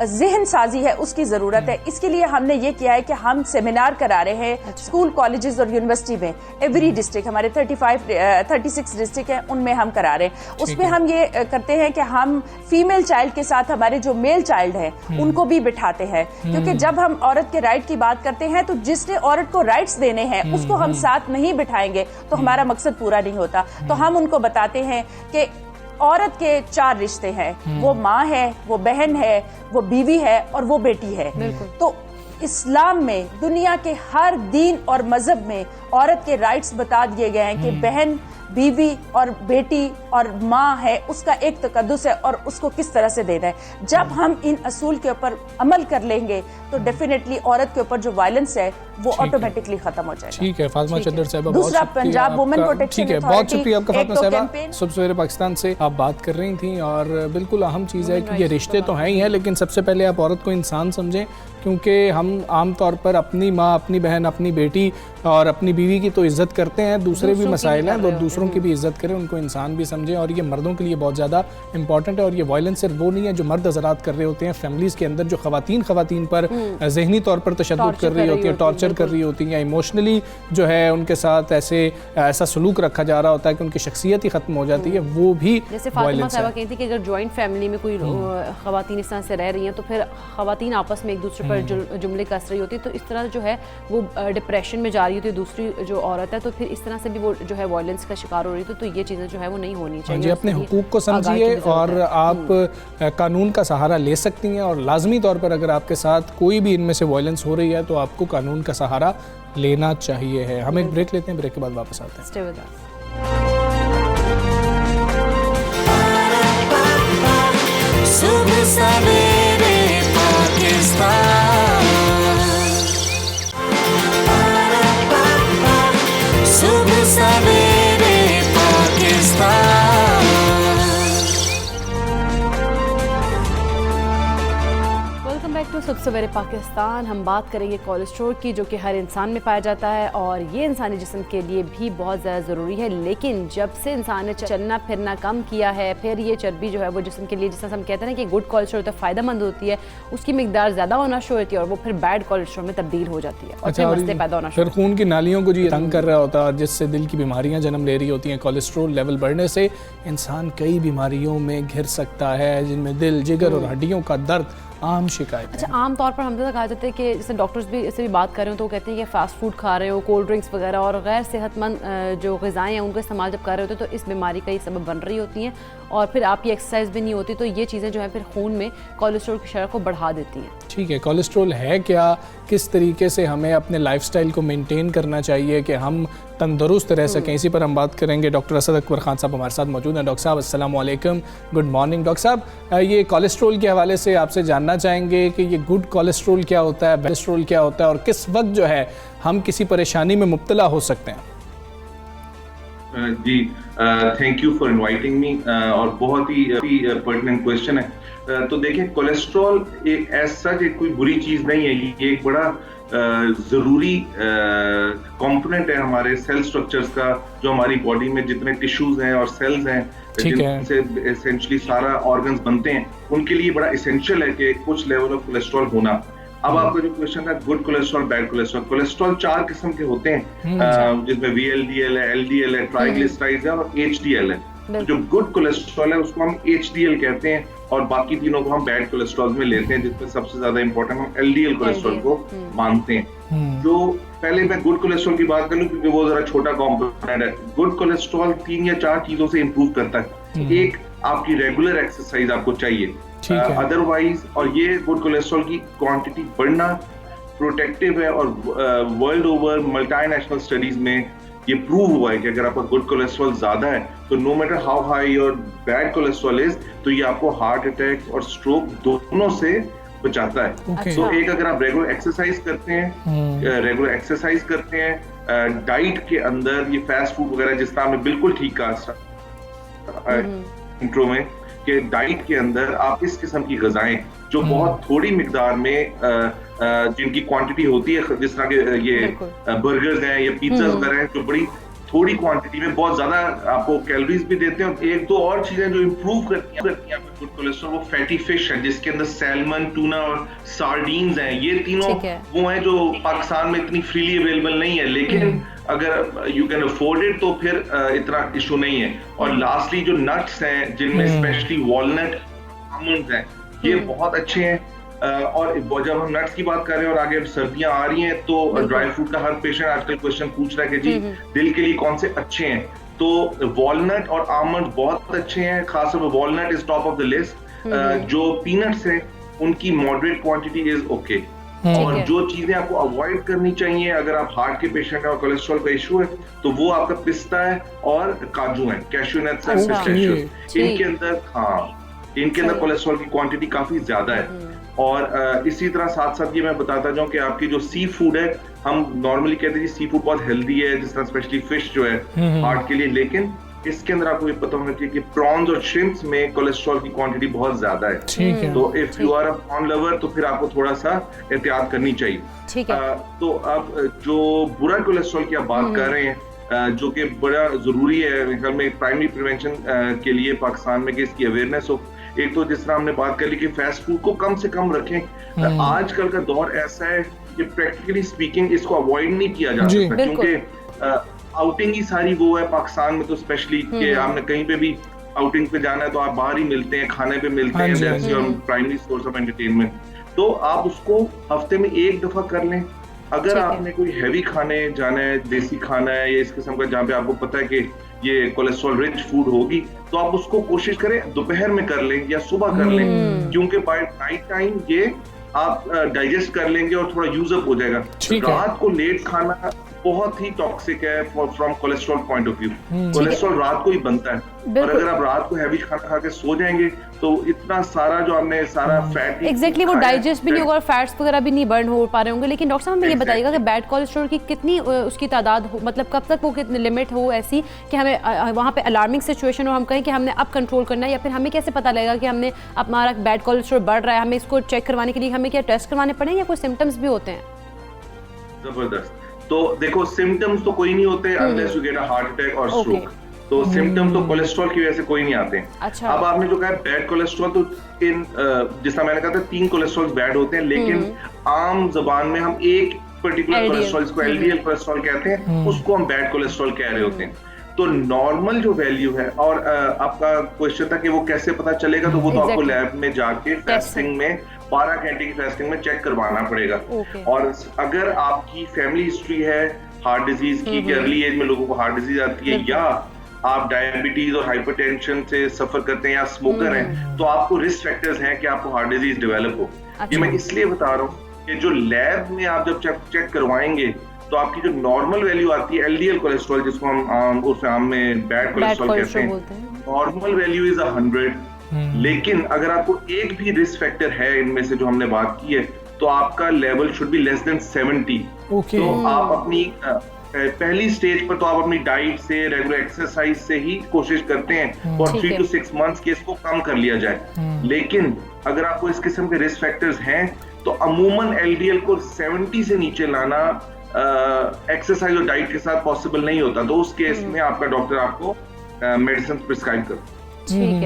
ज़हन साजी है उसकी जरूरत है। इसके लिए हमने ये किया है कि हम सेमिनार करा रहे हैं स्कूल, कॉलेजेस और यूनिवर्सिटी में, एवरी डिस्ट्रिक्ट, हमारे 36 डिस्ट्रिक्ट हैं उनमें हम करा रहे हैं। उसमें हम ये करते हैं कि हम फीमेल चाइल्ड के साथ हमारे जो मेल चाइल्ड है उनको भी बिठाते हैं, क्योंकि जब हम औरत के राइट की बात करते हैं तो जिसने औरत को राइट्स देने हैं उसको हम साथ नहीं बिठाएंगे तो हमारा मकसद पूरा नहीं होता। तो हम उनको बताते हैं कि औरत के 4 रिश्ते हैं, वो माँ है, वो बहन है, वो बीवी है और वो बेटी है। तो इस्लाम में, दुनिया के हर दीन और मजहब में औरत के राइट्स बता दिए गए हैं कि बहन, बीवी और बेटी और माँ है, उसका एक तकद्दुस है और उसको किस तरह से देना है। जब हम इन असूल के ऊपर अमल कर लेंगे तो डेफिनेटली औरत के ऊपर जो वायलेंस है वो ऑटोमेटिकली खत्म हो जाएगा। ठीक है फातिमा चद्दर साहिबा, दूसरा पंजाब वुमेन प्रोटेक्शन, ठीक है, बहुत शुक्रिया आपका फातिमा साहिबा। सुबह सवेरे पाकिस्तान से आप बात कर रही थी और बिल्कुल अहम चीज़ है कि ये रिश्ते तो हैं ही हैं, लेकिन सबसे पहले आप औरत को इंसान समझें, क्योंकि हम आम तौर पर अपनी माँ, अपनी बहन, अपनी बेटी और अपनी बीवी की तो इज्जत करते हैं, दूसरे भी मसाइल हैं, तो दूसरों की भी इज्जत करें, उनको इंसान भी समझें। और ये मर्दों के लिए बहुत ज़्यादा इंपॉर्टेंट है। और ये वायलेंस सिर्फ वो नहीं है जो मर्द हज़रात कर रहे होते हैं फैमिलीज़ के अंदर, जो खवातीन पर ज़हनी तौर पर तशद्दुद कर रही होती है, टॉर्चर कर रही होती हैं, इमोशनली जो है उनके साथ ऐसा सलूक रखा जा रहा होता है कि उनकी शख्सियत ही ख़त्म हो जाती है, वो भी जैसे फातिमा साहिबा कहती थी कि अगर जॉइंट फैमिली में कोई खवातीन इस तरह से रह रही हैं तो फिर खवातीन आपस में एक दूसरे पर जुमले कस रही होती है, तो इस तरह जो है वो डिप्रेशन में जा रही होती है दूसरी जो औरत है, तो फिर इस तरह से भी वो जो है वायलेंस का शिकार हो रही है। तो ये चीज़ें जो है वो नहीं होनी चाहिए। अपने हुकूक को समझिए और आप कानून का सहारा ले सकती हैं, और लाजमी तौर पर अगर आपके साथ कोई भी इनमें से वायलेंस हो रही है तो आपको कानून का सहारा लेना चाहिए है। हम एक ब्रेक लेते हैं, ब्रेक के बाद वापस आते हैं। Stay with us. सुबह सवेरे पाकिस्तान, सुबह सवेरे पाकिस्तान। वेलकम बैक टू सुबह सवेरे पाकिस्तान। हम बात करेंगे कोलेस्ट्रॉल की, जो कि हर इंसान में पाया जाता है और ये इंसानी जिस्म के लिए भी बहुत ज़्यादा ज़रूरी है। लेकिन जब से इंसान ने चलना फिरना कम किया है, फिर ये चर्बी जो है वो जिस्म के लिए, जिस हम कहते हैं ना कि गुड कोलेस्ट्रॉल होता है, फ़ायदेमंद होती है, उसकी मिकदार ज़्यादा होना शुरू होती है और वो फिर बैड कोलेस्ट्रॉल में तब्दील हो जाती है और फिर मसले पैदा होना फिर खून की नालियों को जी तंग कर रहा होता है, जिससे दिल की बीमारियां जन्म ले रही होती हैं। कोलेस्ट्रॉल लेवल बढ़ने से इंसान कई बीमारियों में घिर सकता है, जिनमें दिल, जिगर और हड्डियों का दर्द आम शिकायत? अच्छा, आम तौर पर हम लोग कहा जाता है कि जैसे डॉक्टर्स भी इससे भी बात कर रहे हो तो वो कहते हैं कि फास्ट फूड खा रहे हो, कोल्ड ड्रिंक्स वगैरह और गैर सेहतमंद जो ग़िज़ाएँ हैं उनको इस्तेमाल जब कर रहे होते हैं तो इस बीमारी का ये सबब बन रही होती हैं, और फिर आपकी एक्सरसाइज भी नहीं होती तो ये चीज़ें जो है फिर खून में कोलेस्ट्रॉल की शरह को बढ़ा देती हैं। ठीक है, कोलेस्ट्रॉल है क्या, किस तरीके से हमें अपने लाइफस्टाइल को मेंटेन करना चाहिए कि हम तंदुरुस्त रह सकें, इसी पर हम बात करेंगे। डॉक्टर असद अकबर खान साहब हमारे साथ मौजूद हैं। डॉक्टर साहब अस्सलाम वालेकुम, गुड मॉर्निंग। डॉक्टर साहब, ये कोलेस्ट्रॉल के हवाले से आपसे जानना चाहेंगे कि ये गुड कोलेस्ट्रॉल क्या होता है, बैड कोलेस्ट्रॉल क्या होता है, और किस वक्त जो है हम किसी परेशानी में मुब्तला हो सकते हैं? जी, thank you for inviting me, और बहुत ही पर्टिनेंट क्वेश्चन है। तो देखिए, कोलेस्ट्रॉल एक एज सच एक कोई बुरी चीज नहीं है, ये एक बड़ा ज़रूरी कंपोनेंट है हमारे सेल स्ट्रक्चर्स का, जो हमारी बॉडी में जितने टिश्यूज हैं और सेल्स हैं जिनसे एसेंशियली सारा ऑर्गन्स बनते हैं, उनके लिए बड़ा इसेंशियल है कि कुछ लेवल ऑफ कोलेस्ट्रॉल होना। अब आपका जो क्वेश्चन था good cholesterol, bad cholesterol, cholesterol 4 किस्म के होते हैं, जिसमें VLDL है, LDL है, ट्राइग्लिसराइड्स है और HDL है। तो जो गुड कोलेस्ट्रॉल है उसको हम HDL कहते हैं, और बाकी तीनों को हम बैड कोलेस्ट्रॉल में लेते हैं, जिसमें सबसे ज्यादा इंपॉर्टेंट हम LDL कोलेस्ट्रॉल को मानते हैं। जो पहले मैं गुड कोलेस्ट्रॉल की बात कर लूं क्योंकि वो जरा छोटा कॉम्पोनेंट है। गुड कोलेस्ट्रॉल 3 या 4 चीजों से इंप्रूव करता है। एक, आपकी रेगुलर एक्सरसाइज आपको चाहिए, अदरवाइज, और ये गुड कोलेस्ट्रॉल की क्वांटिटी बढ़ना प्रोटेक्टिव है, और वर्ल्ड ओवर मल्टीनेशनल स्टडीज में ये प्रूव हुआ है कि अगर आपका गुड कोलेस्ट्रॉल ज्यादा है तो no matter how high your bad cholesterol is, तो ये आपको हार्ट अटैक और स्ट्रोक दोनों से बचाता है। तो एक, अगर आप रेगुलर एक्सरसाइज करते हैं, डाइट के अंदर ये फास्ट फूड वगैरह, जिस तरह आपने बिल्कुल ठीक कहा इंट्रो में, कि डाइट के अंदर आप इस किस्म की ग़िज़ाएं जो बहुत थोड़ी मिकदार में जिनकी क्वांटिटी होती है, जिस तरह के ये बर्गर्स हैं या पिज्जा वगैरह हैं, जो बड़ी थोड़ी क्वांटिटी में बहुत ज्यादा आपको कैलोरीज भी देते हैं। और एक दो और चीजें जो इंप्रूव करती हैं गुड कोलेस्ट्रॉल, वो फैटी फिश है, जिसके अंदर सैल्मन, टूना और सार्डीन्स हैं। ये तीनों वो हैं जो पाकिस्तान में इतनी फ्रीली अवेलेबल नहीं है, लेकिन अगर यू कैन अफोर्ड इट तो फिर इतना इशू नहीं है। और लास्टली जो नट्स हैं, जिनमें स्पेशली वॉलनट, आमंड्स हैं, ये बहुत अच्छे हैं। और जब हम नट्स की बात कर रहे हैं और आगे सर्दियां आ रही हैं, तो ड्राई फ्रूट का हर पेशेंट आजकल क्वेश्चन पूछ रहा है कि जी दिल के लिए कौन से अच्छे हैं, तो वॉलनट और आमंड बहुत अच्छे हैं। खासतौर पर walnut is top of the list. जो पीनट्स हैं उनकी मॉडरेट क्वांटिटी इज ओके। और जो चीजें आपको अवॉइड करनी चाहिए अगर आप हार्ट के पेशेंट हैं और कोलेस्ट्रॉल का इशू है, तो वो आपका पिस्ता है और काजू है, कैश्यू नट्स एंड पिस्ताशियोस। इनके अंदर कोलेस्ट्रॉल की क्वांटिटी काफी ज्यादा है। और इसी तरह साथ साथ ये मैं बताता जाऊं कि आपकी जो सी फूड है, हम नॉर्मली कहते हैं सी फूड बहुत हेल्दी है, जिस तरह स्पेशली फिश जो है हार्ट के लिए, लेकिन इसके अंदर आपको ये पता होना चाहिए कि प्रॉन्स और श्रिम्प्स में कोलेस्ट्रॉल की क्वांटिटी बहुत ज्यादा है। तो if you are a prawn lover तो फिर आपको थोड़ा सा एहतियात करनी चाहिए। तो अब जो बुरा कोलेस्ट्रॉल की आप बात कर रहे हैं, जो कि बड़ा जरूरी है घर में प्राइमरी प्रिवेंशन के लिए पाकिस्तान में, कि इसकी अवेयरनेस हो। एक तो जिस तरह हमने बात कर ली कि फास्ट फूड को कम से कम रखें। आजकल का दौर ऐसा है कि प्रैक्टिकली स्पीकिंग इसको अवॉइड नहीं किया जा सकता, क्योंकि आउटिंग ही सारी वो है पाकिस्तान में, तो स्पेशली कि आपने कहीं पे भी आउटिंग पे जाना है तो आप बाहर ही मिलते हैं, खाने पे मिलते हैं, that's your primary source of entertainment. तो आप उसको हफ्ते में एक दफा कर लें। अगर आपने कोई हैवी खाने जाना है, देसी खाना है या इस किस्म का, जहाँ पे आपको पता है कि ये कोलेस्ट्रॉल रिच फूड होगी, तो आप उसको कोशिश करें दोपहर में कर लें या सुबह कर लें, क्योंकि बाय नाइट टाइम ये आप डाइजेस्ट कर लेंगे और थोड़ा यूज अप हो जाएगा। रात को लेट खाना बहुत ही टॉक्सिक है from cholesterol point of view. Cholesterol रात को ही बनता है, और अगर आप रात को हैवी खाना खा के सो जाएंगे तो इतना सारा जो हमने सारा फैट एग्जैक्टली वो डाइजेस्ट भी नहीं होगा और फैट्स वगैरह भी नहीं बर्न हो पा रहे होंगे। लेकिन डॉक्टर साहब हमें ये बताइएगा कि बैड कोलेस्ट्रॉल की कितनी उसकी तादाद हो, मतलब कब तक वो कितनी लिमिट हो ऐसी कि हमें वहाँ पे अलार्मिंग सिचुएशन हो, हम कहें कि हमने अब कंट्रोल करना है, या फिर हमें कैसे पता लगेगा कि हमने हमारा बैड कोलेस्ट्रॉल बढ़ रहा है? हमें इसको चेक करवाने के लिए हमें क्या टेस्ट करवाने पड़े या कोई सिम्टम्स भी होते हैं? जबरदस्त। तो देखो, सिम्टम्स तो कोई नहीं होते unless you get a heart attack और स्ट्रोक। तो सिम्टम तो कोलेस्ट्रॉल की वजह से कोई नहीं आते हैं। अच्छा। अब आपने जो कहा बैड कोलेस्ट्रॉल, तो जिस तरह मैंने कहा था 3 कोलेस्ट्रॉल बैड होते हैं, लेकिन आम जबान में हम एक पर्टिकुलर कोलेस्ट्रॉल, इसको LDL कोलेस्ट्रॉल कहते हैं, उसको हम बैड कोलेस्ट्रॉल कह रहे होते हैं। तो नॉर्मल जो वैल्यू है, और आपका क्वेश्चन था कि वो कैसे पता चलेगा, तो वो तो आपको लैब में जाके टेस्टिंग में 12 घंटे की फास्टिंग में चेक करवाना पड़ेगा। Okay. और अगर आपकी फैमिली हिस्ट्री है हार्ट डिजीज की, कि अर्ली एज में लोगों को हार्ट डिजीज आती है, या आप डायबिटीज और हाइपरटेंशन से सफर करते हैं या स्मोकर हैं, तो आपको रिस्क फैक्टर्स हैं कि आपको हार्ट डिजीज डेवलप हो। ये मैं इसलिए बता रहा हूँ कि जो लैब में आप जब चेक करवाएंगे तो आपकी जो नॉर्मल वैल्यू आती है एलडीएल कोलेस्ट्रॉल, जिसको हम उर्फ आम में बैड कोलेस्ट्रॉल कहते हैं, नॉर्मल वैल्यू इज 100। लेकिन अगर आपको एक भी रिस्क फैक्टर है इनमें से जो हमने बात की है, तो आपका level should be less than 70। तो आप अपनी पहली स्टेज पर तो आप अपनी डाइट से, रेगुलर एक्सरसाइज से ही कोशिश करते हैं और 3 to 6 मंथ्स के इसको कम कर लिया जाए। लेकिन अगर आपको इस किस्म के रिस्क फैक्टर्स हैं तो अमूमन एलडीएल को 70 से नीचे लाना एक्सरसाइज और डाइट के साथ पॉसिबल नहीं होता। तो उस केस में आपका डॉक्टर आपको मेडिसिन प्रिस्क्राइब करता है।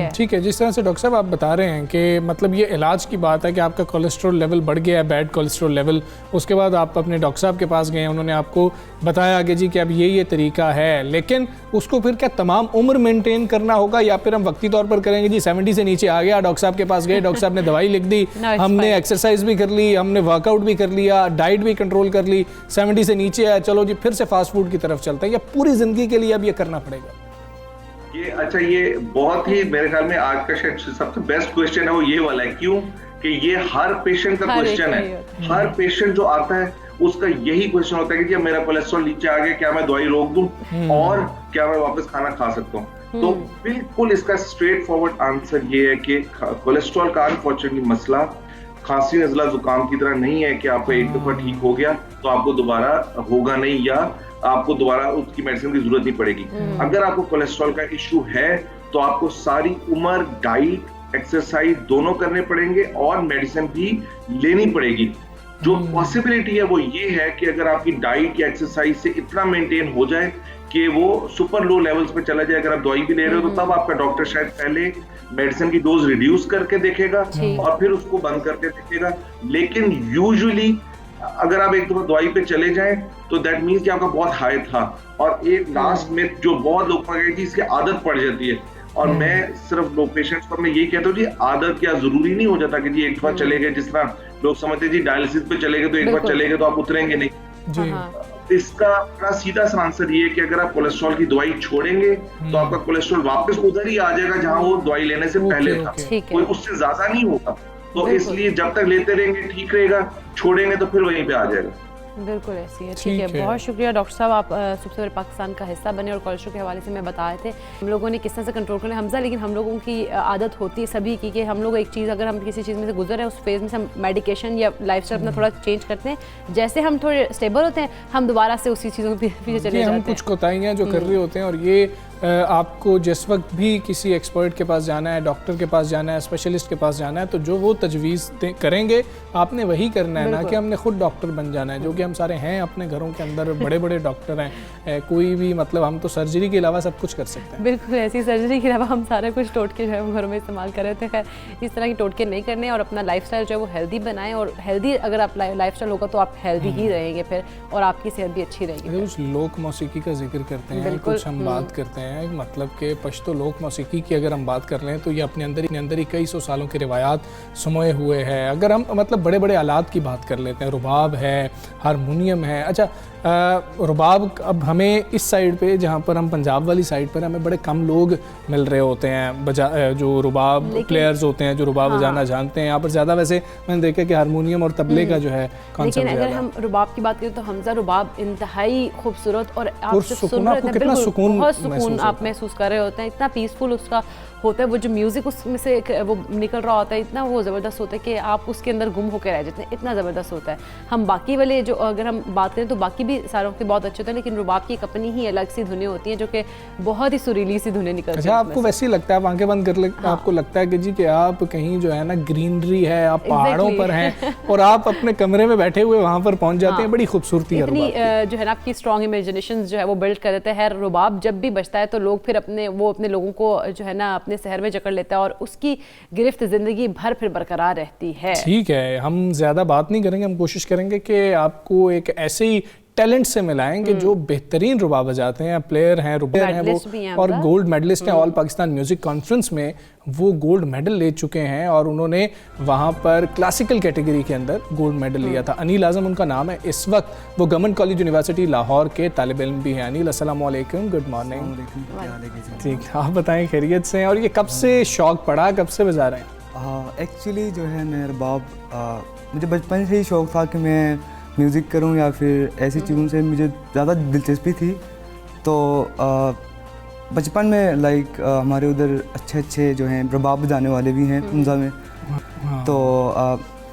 ठीक है। जिस तरह से डॉक्टर साहब आप बता रहे हैं कि मतलब ये इलाज की बात है कि आपका कोलेस्ट्रॉल लेवल बढ़ गया है, बैड कोलेस्ट्रॉल लेवल, उसके बाद आप अपने डॉक्टर साहब के पास गए, उन्होंने आपको बताया कि जी कि अब ये तरीका है, लेकिन उसको फिर क्या तमाम उम्र मेंटेन करना होगा या फिर हम वक्ती तौर पर करेंगे? जी 70 से नीचे आ गया, डॉक्टर साहब के पास गए, डॉक्टर साहब ने दवाई लिख दी, हमने एक्सरसाइज भी कर ली, हमने वर्कआउट भी कर लिया, डाइट भी कंट्रोल कर ली, 70 से नीचे आया, चलो जी फिर से फास्ट फूड की तरफ चलते हैं, या पूरी जिंदगी के लिए अब ये करना पड़ेगा? ये अच्छा, ये बहुत ही मेरे ख्याल में आज का शायद सबसे बेस्ट क्वेश्चन है वो ये वाला है। क्यों कि ये हर पेशेंट का क्वेश्चन है। हर पेशेंट जो आता है उसका यही क्वेश्चन होता है कि मेरा कोलेस्ट्रॉल नीचे आ गया, क्या मैं दवाई रोक दूं और क्या मैं वापस खाना खा सकता हूं? तो बिल्कुल इसका स्ट्रेट फॉरवर्ड आंसर ये है कि कोलेस्ट्रॉल का अनफॉर्चुनेटली मसला खांसी नजला जुकाम की तरह नहीं है कि आपको एक दफा ठीक हो गया तो आपको दोबारा होगा नहीं, या आपको दोबारा उसकी मेडिसिन की जरूरत नहीं पड़ेगी। अगर आपको कोलेस्ट्रॉल का इश्यू है तो आपको सारी उम्र डाइट, एक्सरसाइज दोनों करने पड़ेंगे और मेडिसिन भी लेनी पड़ेगी। जो पॉसिबिलिटी है वो ये है कि अगर आपकी डाइट या एक्सरसाइज से इतना मेंटेन हो जाए कि वो सुपर लो लेवल्स पे चला जाए, अगर आप दवाई भी ले रहे हो तो तब आपका डॉक्टर शायद पहले मेडिसिन की डोज रिड्यूस करके देखेगा और फिर उसको बंद करके देखेगा। लेकिन यूजुअली अगर आप एक दफा दवाई पे चले जाएं तो दैट मीन्स कि आपका बहुत हाई था। और एक लास्ट में जो बहुत लोग पकड़े कि इसकी आदत पड़ जाती है, और मैं सिर्फ लोग पेशेंट्स को मैं यही कहता हूँ जी आदत क्या जरूरी नहीं हो जाता कि जी एक बार चले गए, जिस तरह लोग समझते हैं जी डायलिसिस पे चले गए तो एक बार चले गए तो आप उतरेंगे नहीं जी। इसका बड़ा सीधा सा आंसर ये है कि अगर आप कोलेस्ट्रॉल की दवाई छोड़ेंगे तो आपका कोलेस्ट्रॉल वापस उधर ही आ जाएगा जहां वो दवाई लेने से पहले था, कोई उससे ज्यादा नहीं होगा। तो इसलिए जब तक लेते रहेंगे ठीक रहेगा, छोड़ेंगे तो फिर वहीं पे आ जाएगा। बिल्कुल ऐसी है। ठीक है, बहुत शुक्रिया डॉक्टर साहब, आप सबसे बड़े पाकिस्तान का हिस्सा बने और कोलेस्ट्रॉल के हवाले से मैं बता रहे थे हम लोगों ने किस तरह से कंट्रोल करना है हमजा। लेकिन हम लोगों की आदत होती है सभी की कि हम लोग एक चीज़ अगर हम किसी चीज़ में से गुजर रहे हैं उस फेज़ में से हम मेडिकेशन या लाइफस्टाइल अपना थोड़ा चेंज करते हैं, जैसे हम थोड़े स्टेबल होते हैं हम दोबारा से उसी चीज़ों के पीछे चले जाते हैं। कुछ कोताहियाँ जो कर रहे होते हैं, और ये आपको जिस वक्त भी किसी एक्सपर्ट के पास जाना है, डॉक्टर के पास जाना है, स्पेशलिस्ट के पास जाना है, तो जो वो तजवीज़ करेंगे आपने वही करना है, ना कि हमने खुद डॉक्टर बन जाना है, जो कि हम सारे हैं अपने घरों के अंदर बड़े बड़े डॉक्टर हैं। कोई भी मतलब हम तो सर्जरी के अलावा सब कुछ कर सकते हैं। बिल्कुल ऐसी सर्जरी के अलावा हम सारा कुछ टोटके जो है घरों में इस्तेमाल कर रहे थे। खैर इस तरह की टोटके नहीं करने और अपना लाइफस्टाइल जो है वो हेल्दी बनाएं, और हेल्दी अगर आप लाइफस्टाइल होगा तो आप हेल्दी ही रहेंगे फिर, और आपकी सेहत भी अच्छी रहेगी। कुछ लोक मौसीकी का जिक्र करते हैं, कुछ हम बात करते हैं, मतलब कि पश्तो लोक मौसीकी की अगर हम बात कर लें तो ये अपने अंदर ही कई सौ सालों के रिवायात समोए हुए हैं। अगर हम मतलब बड़े बड़े आलात की बात कर लेते हैं, रुबाब है, हारमोनियम है। अच्छा, रुबाब अब हमें इस साइड पे जहाँ पर हम पंजाब वाली साइड पर हमें बड़े कम लोग मिल रहे होते हैं जो रुबाब प्लेयर्स होते हैं, जो रुबाब बजाना जानते हैं। यहाँ पर ज़्यादा वैसे मैंने देखा कि हारमोनियम और तबले का जो है कॉन्सेप्ट। लेकिन अगर हम रुबाब की बात करें तो हमजा रुबाब इंतहाई खूबसूरत और आप जब सुन रहे हैं कितना सुकून बहुत सुकून आप महसूस कर रहे होते हैं, इतना पीसफुल उसका होता है, वो जो म्यूज़िक उसमें से वो निकल रहा होता है इतना वो ज़बरदस्त होता है कि आप उसके अंदर गुम होकर रह जाते हैं, इतना ज़बरदस्त होता है। हम बाकी वाले जो अगर हम बात करें तो बाकी भी सारों के बहुत अच्छे होते हैं, लेकिन रुबाब की एक अपनी ही अलग सी धुनें होती हैं जो कि बहुत ही सुरीली सी धुनें निकलती हैं। अच्छा, आपको वैसे ही लगता है, आंखें बंद कर ले आपको लगता है कि जी कि आप कहीं जो है ना ग्रीनरी है, आप पहाड़ों पर हैं और आप अपने कमरे में बैठे हुए वहाँ पर पहुँच जाते हैं। बड़ी खूबसूरती है इतनी जो है ना आपकी स्ट्रॉन्ग इमेजिनेशन जो है वो बिल्ड कर देते हैं। रुबाब जब भी बजता है तो लोग फिर अपने लोगों को जो है ना अपने शहर में जकड़ लेते हैं और उसकी गिरफ्त जिंदगी भर फिर बरकरार रहती है। ठीक है, हम ज़्यादा बात नहीं करेंगे, हम कोशिश करेंगे कि आपको एक ऐसे ही टैलेंट से मिलाएं कि जो बेहतरीन रुबाब बजाते हैं, प्लेयर हैं, रुबाब हैं मेडलिस्ट भी हैं वो, और मतलब। गोल्ड मेडलिस्ट हैं ऑल पाकिस्तान म्यूजिक कॉन्फ्रेंस में, वो गोल्ड मेडल ले चुके हैं और उन्होंने वहाँ पर क्लासिकल कैटेगरी के अंदर गोल्ड मेडल लिया था। अनील आज़म उनका नाम है। इस वक्त वो गवर्नमेंट कॉलेज यूनिवर्सिटी लाहौर के तालिब इल्म भी हैं। अनील, अस्सलाम वालेकुम, गुड मॉर्निंग। ठीक, आप बताएं खैरियत से हैं, और ये कब से शौक पड़ा, कब से बजा रहे हैं? एक्चुअली जो है मैं रबाब मुझे बचपन से ही शौक़ था कि मैं म्यूज़िक करूं या फिर ऐसी चीज़ों से मुझे ज़्यादा दिलचस्पी थी। तो बचपन में लाइक हमारे उधर अच्छे जो हैं रबाब बजाने वाले भी हैं हुंजा में। तो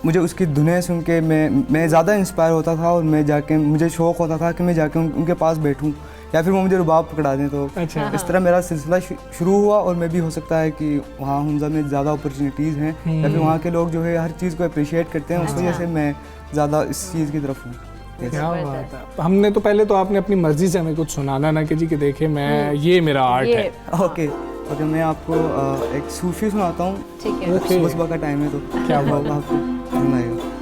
मुझे उसकी धुनें सुन के मैं ज़्यादा इंस्पायर होता था और मैं जाके मुझे शौक़ होता था कि मैं जाके उनके पास बैठूं या फिर वो मुझे रुबाब पकड़ा दें। तो अच्छा। इस तरह मेरा सिलसिला शुरू हुआ और मैं भी हो सकता है कि वहाँ हुंजा में ज़्यादा अपॉर्चुनिटीज़ हैं या फिर वहाँ के लोग जो है हर चीज़ को अप्रिशिएट करते हैं, उस वजह से मैं ज़्यादा इस चीज़ की तरफ हूँ। क्या बात है। हमने तो पहले तो आपने अपनी मर्जी से हमें कुछ सुनाना ना कि जी कि देखे मैं ये मेरा आर्ट है। ओके मैं आपको एक सूफी सुनाता हूँ। ठीक है। सुबह सुबह का टाइम है तो क्या बात है। आपको सुनाएगा।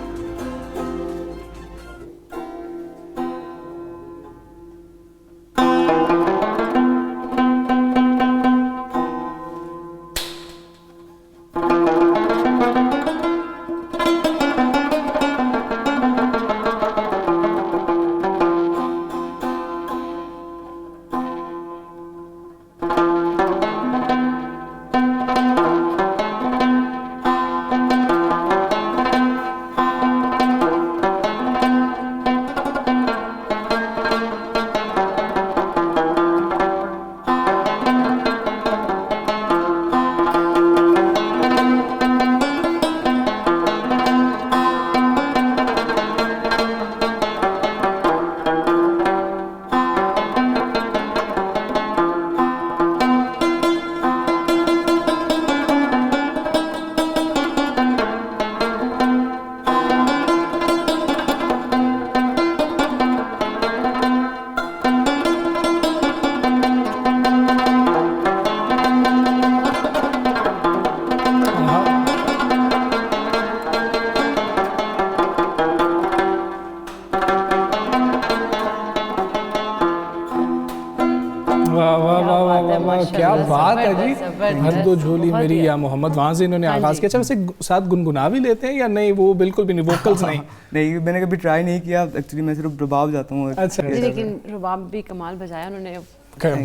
वाह वाह वाह वाह वाह वाह, क्या बात है जी। जबरदस्त, भर दो झोली बहुत मेरी ही- या मोहम्मद, वहाँ से इन्होंने हाँ आगाज़ जी। किया। अच्छा, वैसे साथ गुनगुना भी लेते हैं या नहीं? वो बिल्कुल भी नहीं, वोकल्स नहीं। नहीं, मैंने कभी ट्राई नहीं किया। एक्चुअली मैं सिर्फ रबाब जाता हूँ। अच्छा, जी, लेकिन रुबाब भी कमाल बजाया उन्होंने।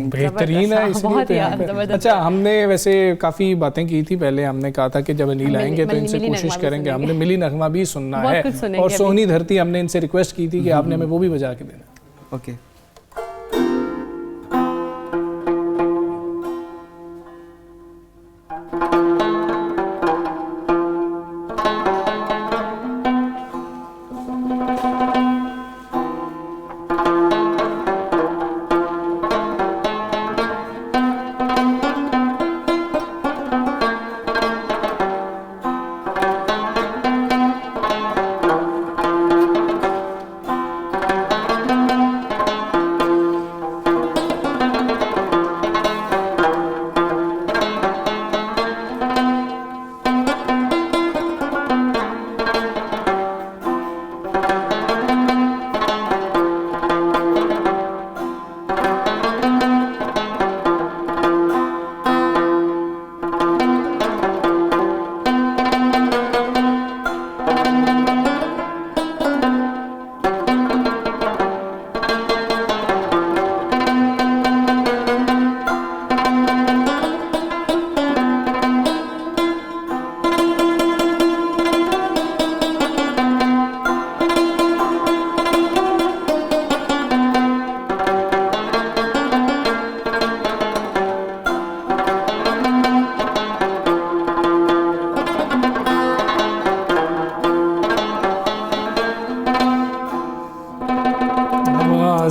बेहतरीन है, इसलिए बहुत तो ही यहाँ पे। जबरदस्त। अच्छा, हमने वैसे काफ़ी बातें की थी पहले। हमने कहा था कि जब अनील मिली- आएंगे तो मिली- इनसे मिली कोशिश नगमा भी करेंगे। सुनेंगे। हमने मिली नगमा भी सुनना बहुत है, कुछ सुनेंगे और अभी। सोहनी धरती हमने इनसे रिक्वेस्ट की थी कि आपने हमें वो भी बजा के देना। ओके।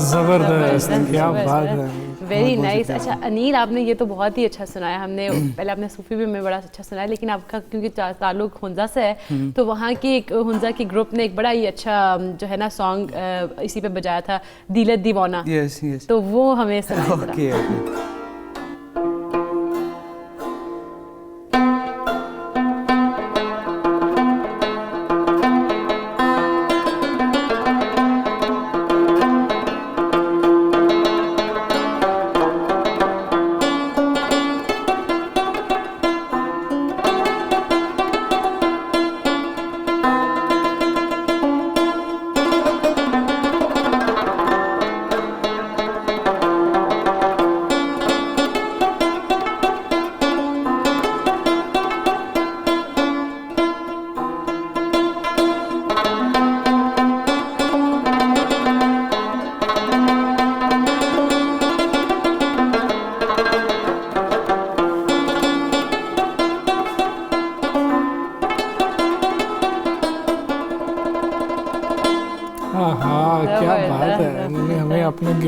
जबरदस्त, क्या बात है। Very nice. अच्छा अनील, आपने ये तो बहुत ही अच्छा सुनाया। हमने पहले आपने सूफी भी में बड़ा अच्छा सुनाया, लेकिन आपका क्योंकि ताल्लुक हुंजा से है तो वहाँ की एक हुंजा की ग्रुप ने एक बड़ा ही अच्छा जो है ना सॉन्ग इसी पे बजाया था, दिलत दीवाना। Yes yes. तो वो हमें सुनाइए जरा। Okay okay.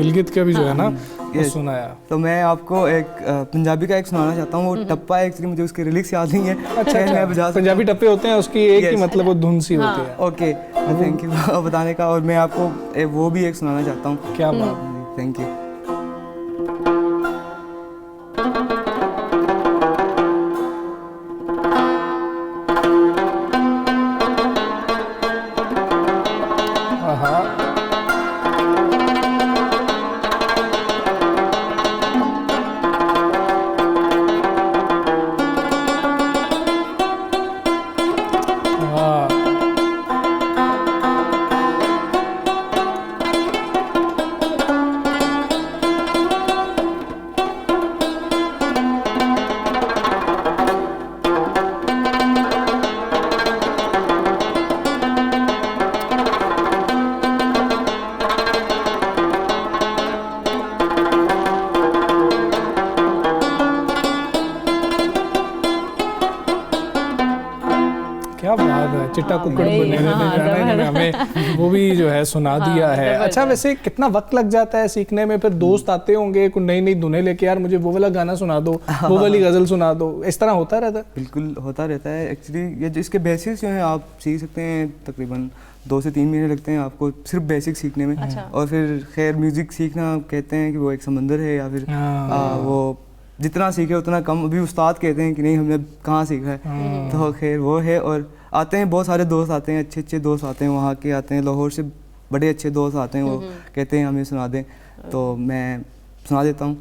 गिलगित का भी जो है ना वो Yes. सुनाया। तो मैं आपको एक पंजाबी का एक सुनाना चाहता हूँ। वो टप्पा है, एक्चुअली मुझे उसके लिरिक्स याद नहीं है। अच्छा मैं बजा सकता पंजाबी टप्पे होते हैं, उसकी एक ही Yes. मतलब वो धुन सी होती है। ओके, थैंक यू बताने का। और मैं आपको वो भी एक सुनाना चाहता हूँ। क्या बात। Thank you. हाँ हाँ क्या बात है। चिट्टा कुक्कड़ वही, बने हाँ, गाने में हमें वो भी जो है सुना दिया है। अच्छा वैसे कितना वक्त लग जाता है सीखने में? फिर दोस्त आते होंगे कुछ नई नई धुनें लेके, यार मुझे वो वाला गाना सुना दो, वो वाली गजल सुना दो, इस तरह होता रहता है? बिल्कुल होता रहता है। एक्चुअली ये जो इसके बेसिक्स जो हैं आप सीख सकते हैं, तकरीबन 2 से 3 महीने लगते हैं आपको सिर्फ बेसिक सीखने में। और फिर खैर म्यूज़िक सीखना कहते हैं कि वो एक समंदर है, या फिर वो जितना सीखे उतना कम। अभी उस्ताद कहते हैं कि नहीं हमने कहाँ सीखा है, तो खैर वो है। और आते हैं बहुत सारे दोस्त आते हैं, अच्छे अच्छे दोस्त आते हैं, वहाँ के आते हैं, लाहौर से बड़े अच्छे दोस्त आते हैं, वो कहते हैं हमें सुना दें, तो मैं सुना देता हूँ।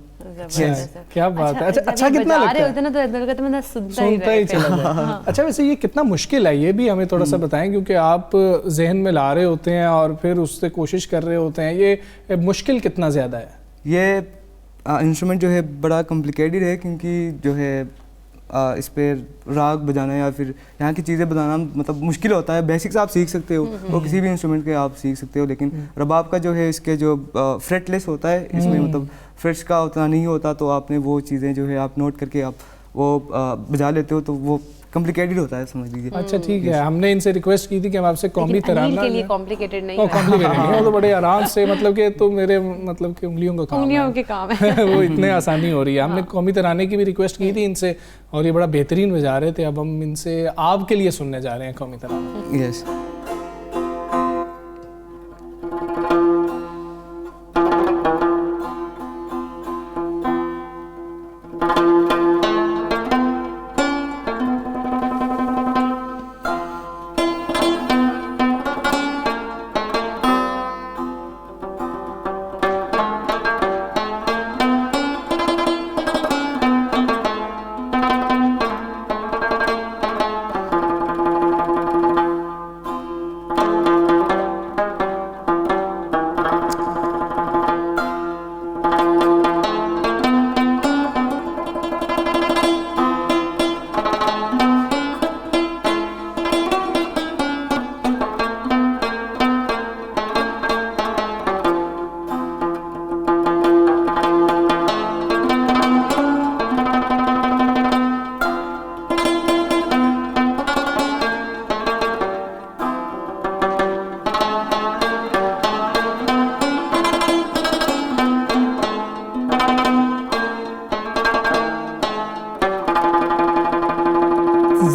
क्या बात है। अच्छा कितना लगता है? होते ना तो दिल करता है मैं सुनता ही चला जाए। अच्छा वैसे ये कितना मुश्किल है, ये भी हमें थोड़ा सा बताएं, क्योंकि आप जहन में ला रहे होते हैं और फिर उससे कोशिश कर रहे होते हैं, ये मुश्किल कितना ज़्यादा है? ये इंस्ट्रूमेंट जो है बड़ा कॉम्प्लिकेटेड है, क्योंकि जो है इस पे राग बजाना या फिर यहाँ की चीज़ें बताना मतलब मुश्किल होता है। बेसिक्स आप सीख सकते हो, वो किसी भी इंस्ट्रूमेंट के आप सीख सकते हो, लेकिन रबाब का जो है इसके जो फ्रेटलेस होता है, इसमें मतलब फ्रेट्स का उतना नहीं होता, तो आपने वो चीज़ें जो है आप नोट करके आप वो बजा लेते हो, तो वो कॉम्प्लिकेटेड होता है, समझ लीजिए। अच्छा ठीक है। हमने इनसे रिक्वेस्ट की थी कि हम आपसे कौमी तराना के लिए कॉम्प्लिकेटेड नहीं है। कॉम्प्लिकेटेड नहीं, वो तो बड़े आराम से मतलब कि तो मेरे मतलब कि उंगलियों का काम है, उंगलियों के काम है वो इतने आसानी हो रही है। हमने कौमी तराने की भी रिक्वेस्ट की थी इनसे और ये बड़ा बेहतरीन बजा रहे थे। अब हम इनसे आपके लिए सुनने जा रहे हैं कौमी तराना। यस।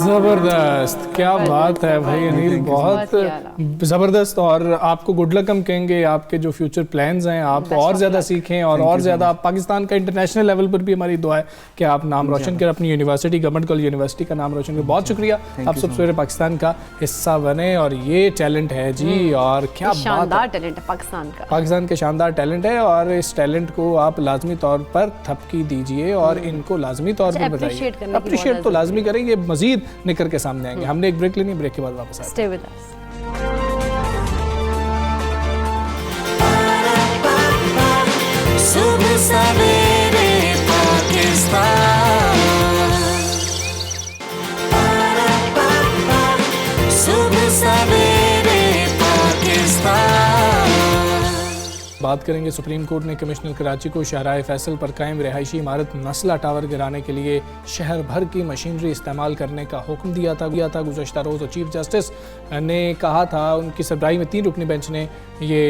ज़बरदस्त, क्या बात है भाई अनिल, बहुत ज़बरदस्त। और आपको गुड लक हम कहेंगे, आपके जो फ्यूचर प्लान्स हैं आप और ज़्यादा सीखें और ज़्यादा आप पाकिस्तान का इंटरनेशनल लेवल पर भी हमारी दुआ है कि आप नाम रोशन करें, अपनी यूनिवर्सिटी गवर्नमेंट कॉलेज यूनिवर्सिटी का नाम रोशन करें। बहुत शुक्रिया, आप सब सवेरे पाकिस्तान का हिस्सा बने। और ये टैलेंट है जी, और क्या शानदार टैलेंट है पाकिस्तान का, पाकिस्तान के शानदार टैलेंट है, और इस टैलेंट को आप लाजमी तौर पर थपकी दीजिए और इनको लाजमी तौर पर बताइए, अप्रिशिएट तो लाजमी करें, ये मजीद निकल के सामने आएंगे। हमने एक ब्रेक लेनी है, ब्रेक के बाद वापस आएंगे। Stay with us. सुबह सवेरे पाकिस्तान, सुबह सवेरे पाकिस्तान। बात करेंगे। सुप्रीम कोर्ट ने कमिश्नर कराची को शाहराह फैसल पर कायम रिहायशी इमारत नस्ला टावर गिराने के लिए शहर भर की मशीनरी इस्तेमाल करने का हुक्म दिया था। गुज़श्ता रोज़ चीफ जस्टिस ने कहा था, उनकी सरबराही में 3 रुकनी बेंच ने ये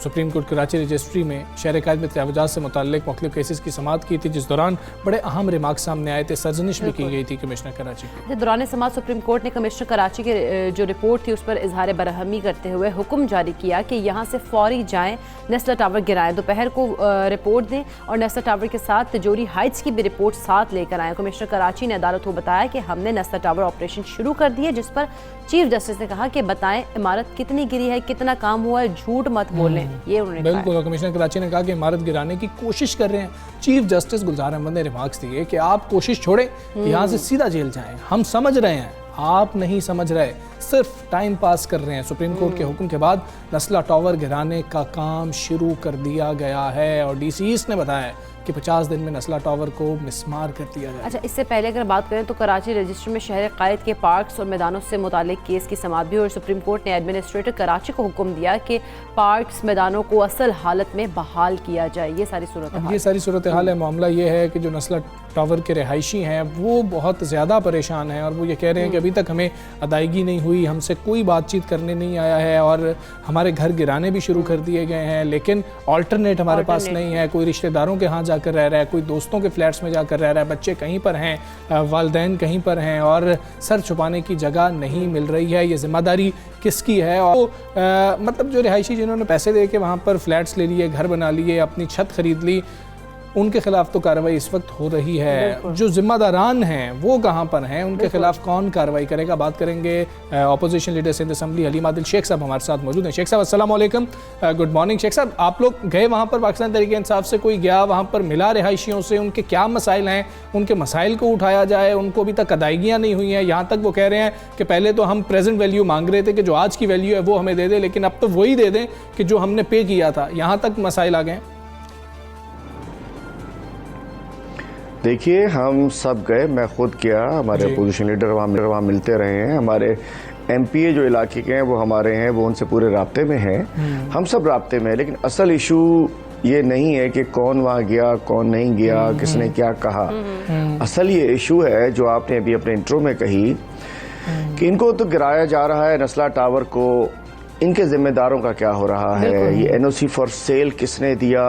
सुप्रीम कोर्ट कराची रजिस्ट्री में शहर कायद में तजावुज़ात से मुताल्लिक मुख्तलिफ केसेस की समाअत की थी, जिस दौरान बड़े अहम रिमार्क सामने आए थे। सरजनिश भी की गई थी कमिश्नर कराची की। दौरान समाअत सुप्रीम कोर्ट ने कमिश्नर कराची की जो रिपोर्ट थी उस पर इजहार बरहमी करते हुए हुक्म जारी किया कि यहाँ से फौरी जाएं, नेस्ला टावर गिराएं, दोपहर को रिपोर्ट दें और नेस्ला टावर के साथ तिजोरी हाइट्स की भी रिपोर्ट साथ लेकर आएं। कमिश्नर कराची ने अदालत को बताया कि हमने नेस्ला टावर ऑपरेशन शुरू कर दिया, जिस पर चीफ जस्टिस ने कहा कि बताएं इमारत कितनी गिरी है, कितना काम हुआ है, झूठ मत बोलें। ये उन्होंने कहा। बिल्कुल, कमिश्नर कराची ने कहा कि इमारत गिराने की कोशिश कर रहे हैं। चीफ जस्टिस गुलजार अहमद ने रिमार्क्स दिए कि आप कोशिश छोड़ें, यहाँ से सीधा जेल जाएं। हम समझ रहे हैं, आप नहीं समझ रहे, सिर्फ टाइम पास कर रहे हैं। सुप्रीम कोर्ट के हुक्म के बाद नस्ला टावर गिराने का काम शुरू कर दिया गया है और डीसी ईस्ट ने बताया कि 50 दिन में नस्ला टावर को मिसमार कर दिया जाए। अच्छा, इससे पहले अगर बात करें तो कराची रजिस्टर में शहर कायद के पार्क्स और मैदानों से मुतालिक केस की समाअत भी और सुप्रीम कोर्ट ने एडमिनिस्ट्रेटर कराची को हुक्म दिया कि पार्क्स मैदानों को असल हालत में बहाल किया जाए। ये सारी सूरत हाल है। मामला ये है कि जो नस्ला टावर के रिहायशी हैं वो बहुत ज़्यादा परेशान हैं और वो ये कह रहे हैं कि अभी तक हमें अदायगी नहीं हुई, हमसे कोई बातचीत करने नहीं आया है और हमारे घर गिराने भी शुरू कर दिए गए हैं, लेकिन ऑल्टरनेट हमारे पास नहीं है। कोई रिश्तेदारों के यहाँ जाकर रह रहा है, कोई दोस्तों के फ्लैट्स में जाकर रह रहा है, बच्चे कहीं पर हैं, वालिदैन कहीं पर हैं और सर छुपाने की जगह नहीं मिल रही है। ये जिम्मेदारी किसकी है? और मतलब जो रिहायशी जिन्होंने पैसे दे के वहाँ पर फ्लैट्स ले लिए, घर बना लिए, अपनी छत खरीद ली, उनके खिलाफ तो कार्रवाई इस वक्त हो रही है। जो जिम्मेदारान हैं वो कहाँ पर हैं, उनके खिलाफ कौन कार्रवाई करेगा? बात करेंगे opposition leader Sindh assembly Haleem Adil Sheikh साहब हमारे साथ मौजूद हैं। शेख साहब अस्सलाम वालेकुम, गुड मॉर्निंग। शेख साहब, आप लोग गए वहाँ पर, पाकिस्तान तहरीक इंसाफ से कोई गया वहाँ पर, मिला रिहायशियों से, उनके क्या मसाइल हैं, उनके मसाइल को उठाया जाए? उनको अभी तक अदायगियाँ नहीं हुई हैं। यहाँ तक वो कह रहे हैं कि पहले तो हम प्रेजेंट वैल्यू मांग रहे थे कि जो आज की वैल्यू है वो हमें दे दें, लेकिन अब तो वही दे दें कि जो हमने पे किया था। यहाँ तक मसाइल आ गए। देखिए, हम सब गए, मैं खुद गया, हमारे अपोजिशन लीडर वहाँ मिलते रहे हैं, हमारे एमपीए जो इलाके के हैं वो हमारे हैं, वो उनसे पूरे राब्ते में हैं, हम सब राब्ते में हैं। लेकिन असल इशू ये नहीं है कि कौन वहाँ गया, कौन नहीं गया, किसने क्या कहा। असल ये इशू है जो आपने अभी अपने इंट्रो में कही कि इनको तो गिराया जा रहा है नस्ला टावर को, इनके जिम्मेदारों का क्या हो रहा है? ये एनओसी फॉर सेल किसने दिया?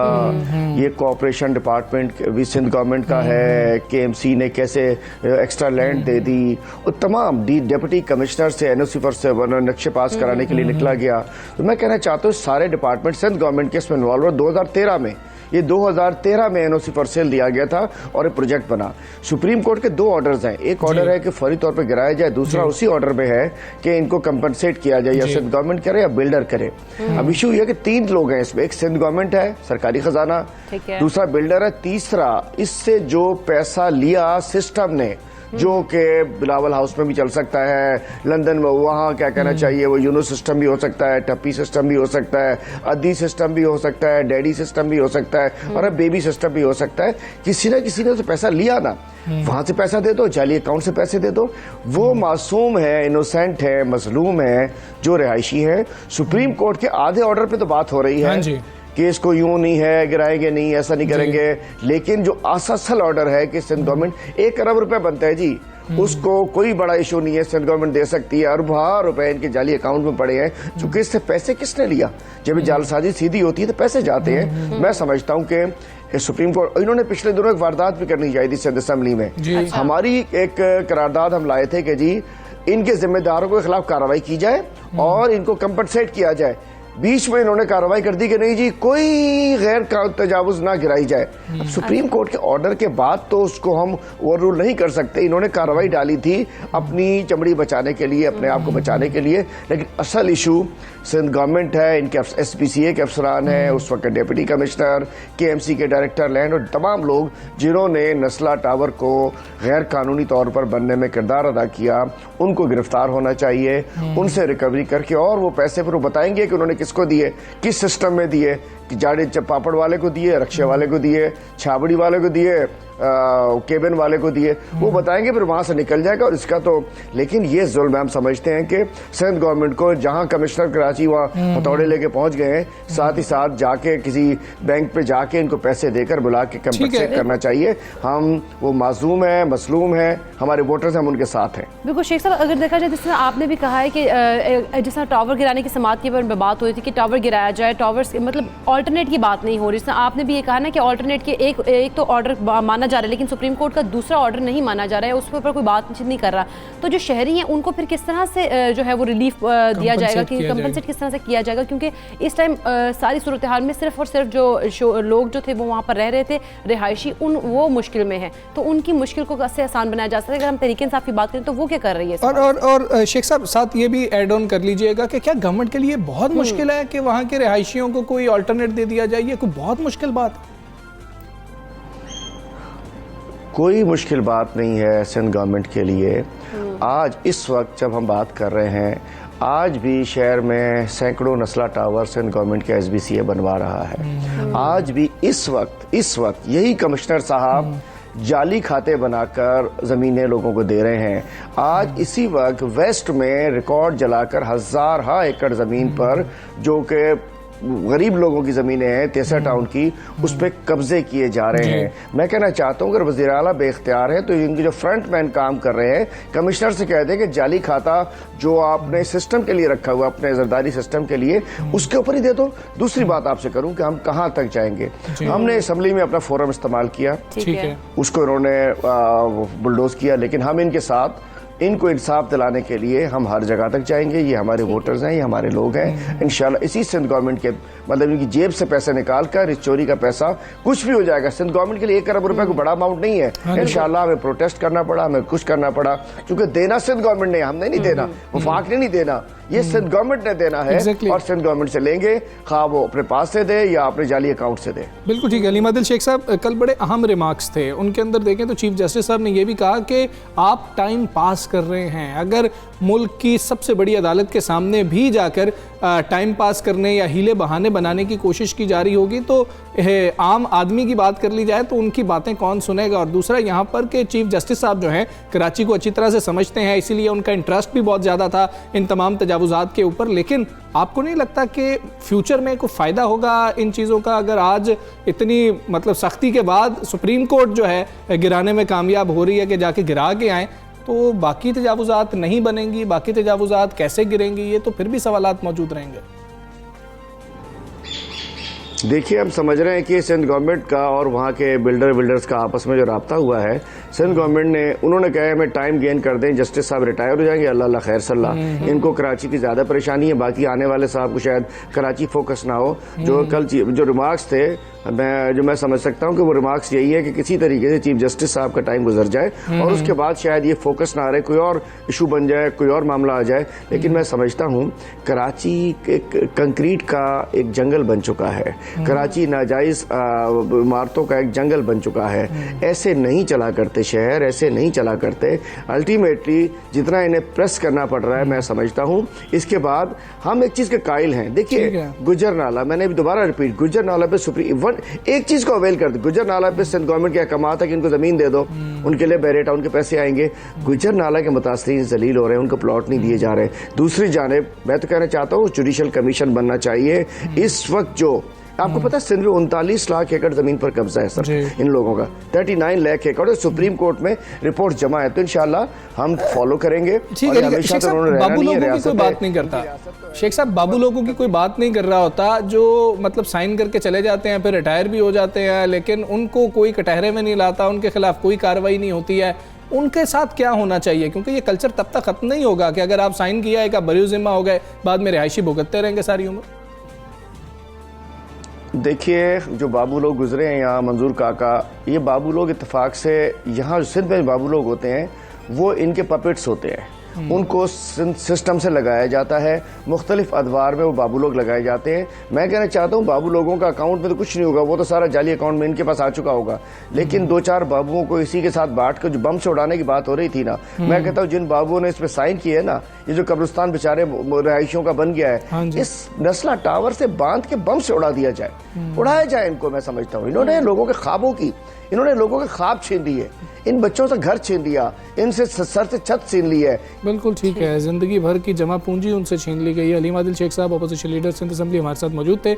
ये कोऑपरेशन डिपार्टमेंट भी सिंध गवर्नमेंट का है, केएमसी ने कैसे एक्स्ट्रा लैंड दे दी? और तमाम डिप्टी कमिश्नर से एनओसी फॉर सेल नक्शे पास कराने के लिए निकला गया। तो मैं कहना चाहता हूँ सारे डिपार्टमेंट सिंध गवर्नमेंट के इसमें इन्वॉल्व। 2013 में ये 2013 में एनओसी फॉर सेल दिया गया था और एक प्रोजेक्ट बना। सुप्रीम कोर्ट के 2 ऑर्डर्स हैं, एक ऑर्डर है कि फौरी तौर पर गिराया जाए, दूसरा उसी ऑर्डर में है कि इनको कंपनसेट किया जाए, या सिंध गवर्नमेंट करे या बिल्डर करे। अब इशू ये कि 3 लोग हैं इसमें, एक सिंध गवर्नमेंट है, सरकारी खजाना, दूसरा बिल्डर है, तीसरा इससे जो पैसा लिया सिस्टम ने, जो कि बिलावल हाउस में भी चल सकता है, लंदन में वहाँ क्या कहना चाहिए, वो यूनो सिस्टम भी हो सकता है, टप्पी सिस्टम भी हो सकता है, अद्दी सिस्टम भी हो सकता है, डैडी सिस्टम भी हो सकता है और अब बेबी सिस्टम भी हो सकता है। किसी न किसी ने तो पैसा लिया ना, वहां से पैसा दे दो, जाली अकाउंट से पैसे दे दो। वो मासूम है, इनोसेंट है, मजलूम है, जो रिहायशी है। सुप्रीम कोर्ट के आधे ऑर्डर पे तो बात हो रही है कि इसको यूं नहीं है, गिराएंगे नहीं, ऐसा नहीं करेंगे, लेकिन जो असल ऑर्डर है कि सिंध गवर्नमेंट 1 अरब रुपए बनता है जी, उसको कोई बड़ा इशू नहीं है, सिंध गवर्नमेंट दे सकती है। अरबों रुपए इनके जाली अकाउंट में पड़े हैं, चूंकि इससे पैसे किसने लिया? जब जालसाजी सीधी होती है तो पैसे जाते हैं। मैं समझता हूँ कि सुप्रीम कोर्ट, इन्होंने पिछले दिनों एक वारदात भी करनी चाहिए थी सिंध असेंबली में। हमारी एक करारदाद हम लाए थे कि जी इनके जिम्मेदारों के खिलाफ कार्रवाई की जाए और इनको कंपनसेट किया जाए। बीच में इन्होंने कार्रवाई कर दी कि नहीं जी, कोई गैर तजावुज ना गिराई जाए। अब सुप्रीम कोर्ट के ऑर्डर के बाद तो उसको हम ओवर रूल नहीं कर सकते। इन्होंने कार्रवाई डाली थी अपनी चमड़ी बचाने के लिए, अपने आप को बचाने के लिए, लेकिन असल इशू सिंध गवर्नमेंट है, इनके SPCA के अफसरान हैं, उस वक्त डिप्टी कमिश्नर, KMC के डायरेक्टर लैंड और तमाम लोग जिन्होंने नस्ला टावर को गैर कानूनी तौर पर बनने में किरदार अदा किया, उनको गिरफ्तार होना चाहिए, उनसे रिकवरी करके और वो पैसे फिर वो बताएंगे कि उन्होंने किसको दिए, किस सिस्टम में दिए, जाड़े पापड़ वाले को दिए, रक्षे वाले को दिए, छाबड़ी वाले को दिए, केबिन वाले को दिए, वो बताएंगे फिर वहां से निकल जाएगा। और इसका तो लेकिन ये जुल्म हम समझते हैं कि सिंध गवर्नमेंट को, जहां कमिश्नर कराची वहां हथौड़े लेके पहुंच गए हैं, साथ ही साथ जाके किसी बैंक पे जाके इनको पैसे देकर बुला के कंपनसेट करना चाहिए। हम वो मासूम है, मसलूम है, हमारे वोटर्स हम उनके साथ हैं। बिल्कुल शेख साहब, अगर देखा जाए जिस तरह आपने भी कहा है कि जिस तरह टावर गिराने की समात की बात हुई थी कि टावर गिराया जाए, टावर्स मतलब ऑल्टरनेट की बात नहीं हो रही, जिस तरह आपने भी ये कहा ना कि ऑल्टरनेट के एक तो ऑर्डर माना जा रहा है लेकिन सुप्रीम कोर्ट का दूसरा ऑर्डर नहीं माना जा रहा है, उसके ऊपर कोई बातचीत नहीं कर रहा, तो जो शहरी हैं उनको फिर किस तरह से जो है वो रिलीफ दिया जाएगा, कि कंपनसेट किस तरह से किया जाएगा? क्योंकि इस टाइम सारी सूरत हाल में सिर्फ और सिर्फ जो लोग जो थे वो वहाँ पर रह रहे थे, रिहायशी, वो मुश्किल में है, तो उनकी मुश्किल को कैसे आसान बनाया जा सकता है? अगर हम तरीके इंसाफ की बात करें तो वो क्या कर रही है? और शेख साहब साथ ये भी ऐड ऑन कर लीजिएगा कि क्या गवर्नमेंट के लिए बहुत मुश्किल है कि वहाँ के रिहायशियों को कोई अल्टरनेट दे दिया जाए? ये कोई बहुत मुश्किल बात है? कोई मुश्किल बात नहीं है सिंध गवर्नमेंट के लिए। आज इस वक्त जब हम बात कर रहे हैं, आज भी शहर में सैकड़ों नस्ला टावर सिंध गवर्नमेंट के SBCA बनवा रहा है। आज भी इस वक्त यही कमिश्नर साहब जाली खाते बनाकर ज़मीनें लोगों को दे रहे हैं। आज इसी वक्त वेस्ट में रिकॉर्ड जलाकर 1000 एकड़ ज़मीन पर, जो कि गरीब लोगों की ज़मीनें हैं, तेसा टाउन की, उस पर कब्जे किए जा रहे हैं। मैं कहना चाहता हूँ अगर वज़ीर आला बेख्तियार है तो इनके जो फ्रंट मैन काम कर रहे हैं, कमिश्नर से कह दें कि जाली खाता जो आपने सिस्टम के लिए रखा हुआ, अपने जरदारी सिस्टम के लिए, उसके ऊपर ही दे दो। दूसरी बात आपसे करूँ कि हम कहाँ तक जाएंगे। हमने असम्बली में अपना फोरम इस्तेमाल किया, ठीक है, उसको इन्होंने बुलडोज किया, लेकिन हम इनके साथ इनको इंसाफ दिलाने के लिए हम हर जगह तक जाएंगे। ये हमारे वोटर्स हैं, ये हमारे लोग हैं। इंशाल्लाह इसी सिंध गवर्नमेंट के मतलब इनकी जेब से पैसे निकाल कर इस चोरी का पैसा कुछ भी हो जाएगा। सिंध गवर्नमेंट के लिए 1 अरब रुपए को बड़ा अमाउंट नहीं है। इंशाल्लाह हमें प्रोटेस्ट करना पड़ा, हमें कुछ करना पड़ा, क्योंकि देना सिंध गवर्नमेंट ने, हमने नहीं देना, वफाक ने नहीं देना, ये सिंध गवर्नमेंट ने देना है। और सिंध गवर्नमेंट से लेंगे, खा वो अपने पास से दे या अपने जाली अकाउंट से दे। बिल्कुल ठीक है। अलीम आदिल शेख साहब कल बड़े अहम रिमार्क्स थे, उनके अंदर देखें तो चीफ जस्टिस साहब ने यह भी कहा कि आप टाइम पास कर रहे हैं। अगर मुल्क की सबसे बड़ी अदालत के सामने भी जाकर टाइम पास करने या हीले बहाने बनाने की कोशिश की जा रही होगी तो आम आदमी की बात कर ली जाए तो उनकी बातें कौन सुनेगा? और दूसरा यहाँ पर कि चीफ जस्टिस साहब जो हैं कराची को अच्छी तरह से समझते हैं, इसीलिए उनका इंटरेस्ट भी बहुत ज़्यादा था इन तमाम तजावुज़ात के ऊपर। लेकिन आपको नहीं लगता कि फ्यूचर में कोई फ़ायदा होगा इन चीज़ों का, अगर आज इतनी मतलब सख्ती के बाद सुप्रीम कोर्ट जो है गिराने में कामयाब हो रही है कि जाके गिरा के आएँ, तो बाकी तजावुज़ात नहीं बनेंगी, बाकी तजावुज़ात कैसे गिरेंगी? ये तो फिर भी सवालात मौजूद रहेंगे। देखिए, हम समझ रहे हैं कि सिंध गवर्नमेंट का और वहाँ के बिल्डर्स का आपस में जो राब्ता हुआ है, सिंध गवर्नमेंट ने, उन्होंने कहा है हमें टाइम गेन कर दें, जस्टिस साहब रिटायर हो जाएंगे, अल्लाह खैर सल्लाह। इनको कराची की ज़्यादा परेशानी है, बाकी आने वाले साहब को शायद कराची फोकस ना हो। जो कल जो रिमार्क्स थे, मैं समझ सकता हूँ कि वो रिमार्क्स यही है कि किसी तरीके से चीफ जस्टिस साहब का टाइम गुजर जाए और उसके बाद शायद ये फोकस ना रहे, कोई और इशू बन जाए, कोई और मामला आ जाए। लेकिन मैं समझता हूँ कराची एक कंक्रीट का एक जंगल बन चुका है, कराची नाजायज इमारतों का एक जंगल बन चुका है। ऐसे नहीं चला करते शहर, ऐसे नहीं चला करते। अल्टीमेटली जितना इन्हें प्रेस करना पड़ रहा है, मैं समझता हूँ इसके बाद हम एक चीज के कायल हैं। देखिए गुजर नाला, मैंने अभी दोबारा रिपीट, गुजर नाला पे सुप्रीम एक चीज को अवेल कर दे, गुजर नाला पे सिंध गवर्नमेंट क्या कमा था कि इनको जमीन दे दो, उनके लिए बैरेटा उनके पैसे आएंगे। गुजर नाला के मुतासरीन जलील हो रहे हैं, उनको प्लॉट नहीं दिए जा रहे। दूसरी जानिब मैं तो कहना चाहता हूँ जुडिशल कमीशन बनना चाहिए। इस वक्त जो आपको पता है सिंध में 39 लाख एकड़ जमीन पर कब्जा है सर इन लोगों का, 39 लाख एकड़, सुप्रीम कोर्ट में रिपोर्ट जमा है, तो इंशाल्लाह हम फॉलो करेंगे। ठीक है, शेख साहब बाबू लोगों की कोई बात नहीं करता, शेख साहब बाबू लोगों की कोई बात नहीं कर रहा होता, जो मतलब साइन करके चले जाते हैं, फिर रिटायर भी हो जाते हैं, लेकिन उनको कोई कटहरे में नहीं लाता, उनके खिलाफ कोई कार्रवाई नहीं होती है। उनके साथ क्या होना चाहिए? क्योंकि ये कल्चर तब तक खत्म नहीं होगा कि अगर आप साइन किया है, बरी जिम्मा हो गए, बाद में रिहायशी भुगतते रहेंगे सारी उम्र। देखिए, जो बाबू लोग गुजरे हैं यहाँ, मंजूर काका, ये बाबू लोग इत्तेफाक से यहाँ सिंध में बाबू लोग होते हैं, वो इनके पपेट्स होते हैं। उनको सिस्टम से लगाया जाता है, मुख्तलिफ अदवार में वो बाबू लोग लगाए जाते हैं। मैं कहना चाहता हूँ बाबू लोगों का अकाउंट में तो कुछ नहीं होगा, वो तो सारा जाली अकाउंट में इनके पास आ चुका होगा, लेकिन 2-4 बाबुओं को इसी के साथ बांट कर जो बम से उड़ाने की बात हो रही थी ना, मैं कहता हूँ जिन बाबुओं ने इस पे साइन किए ना, ये जो कब्रिस्तान बेचारे रहायशियों का बन गया है, इस नस्ला टावर से बांध के बम से उड़ा दिया जाए, उड़ाया जाए इनको। मैं समझता हूँ इन्होंने लोगों के ख्वाबों की, इन्होंने लोगों के ख्वाब छीन लिए, इन बच्चों से घर छीन लिया, इनसे सर से छत छीन ली है। बिल्कुल ठीक है, जिंदगी भर की जमा पूंजी उनसे छीन ली गई है। अलीम आदिल शेख साहब अपोजिशन लीडर सिंध असेंबली हमारे साथ मौजूद थे,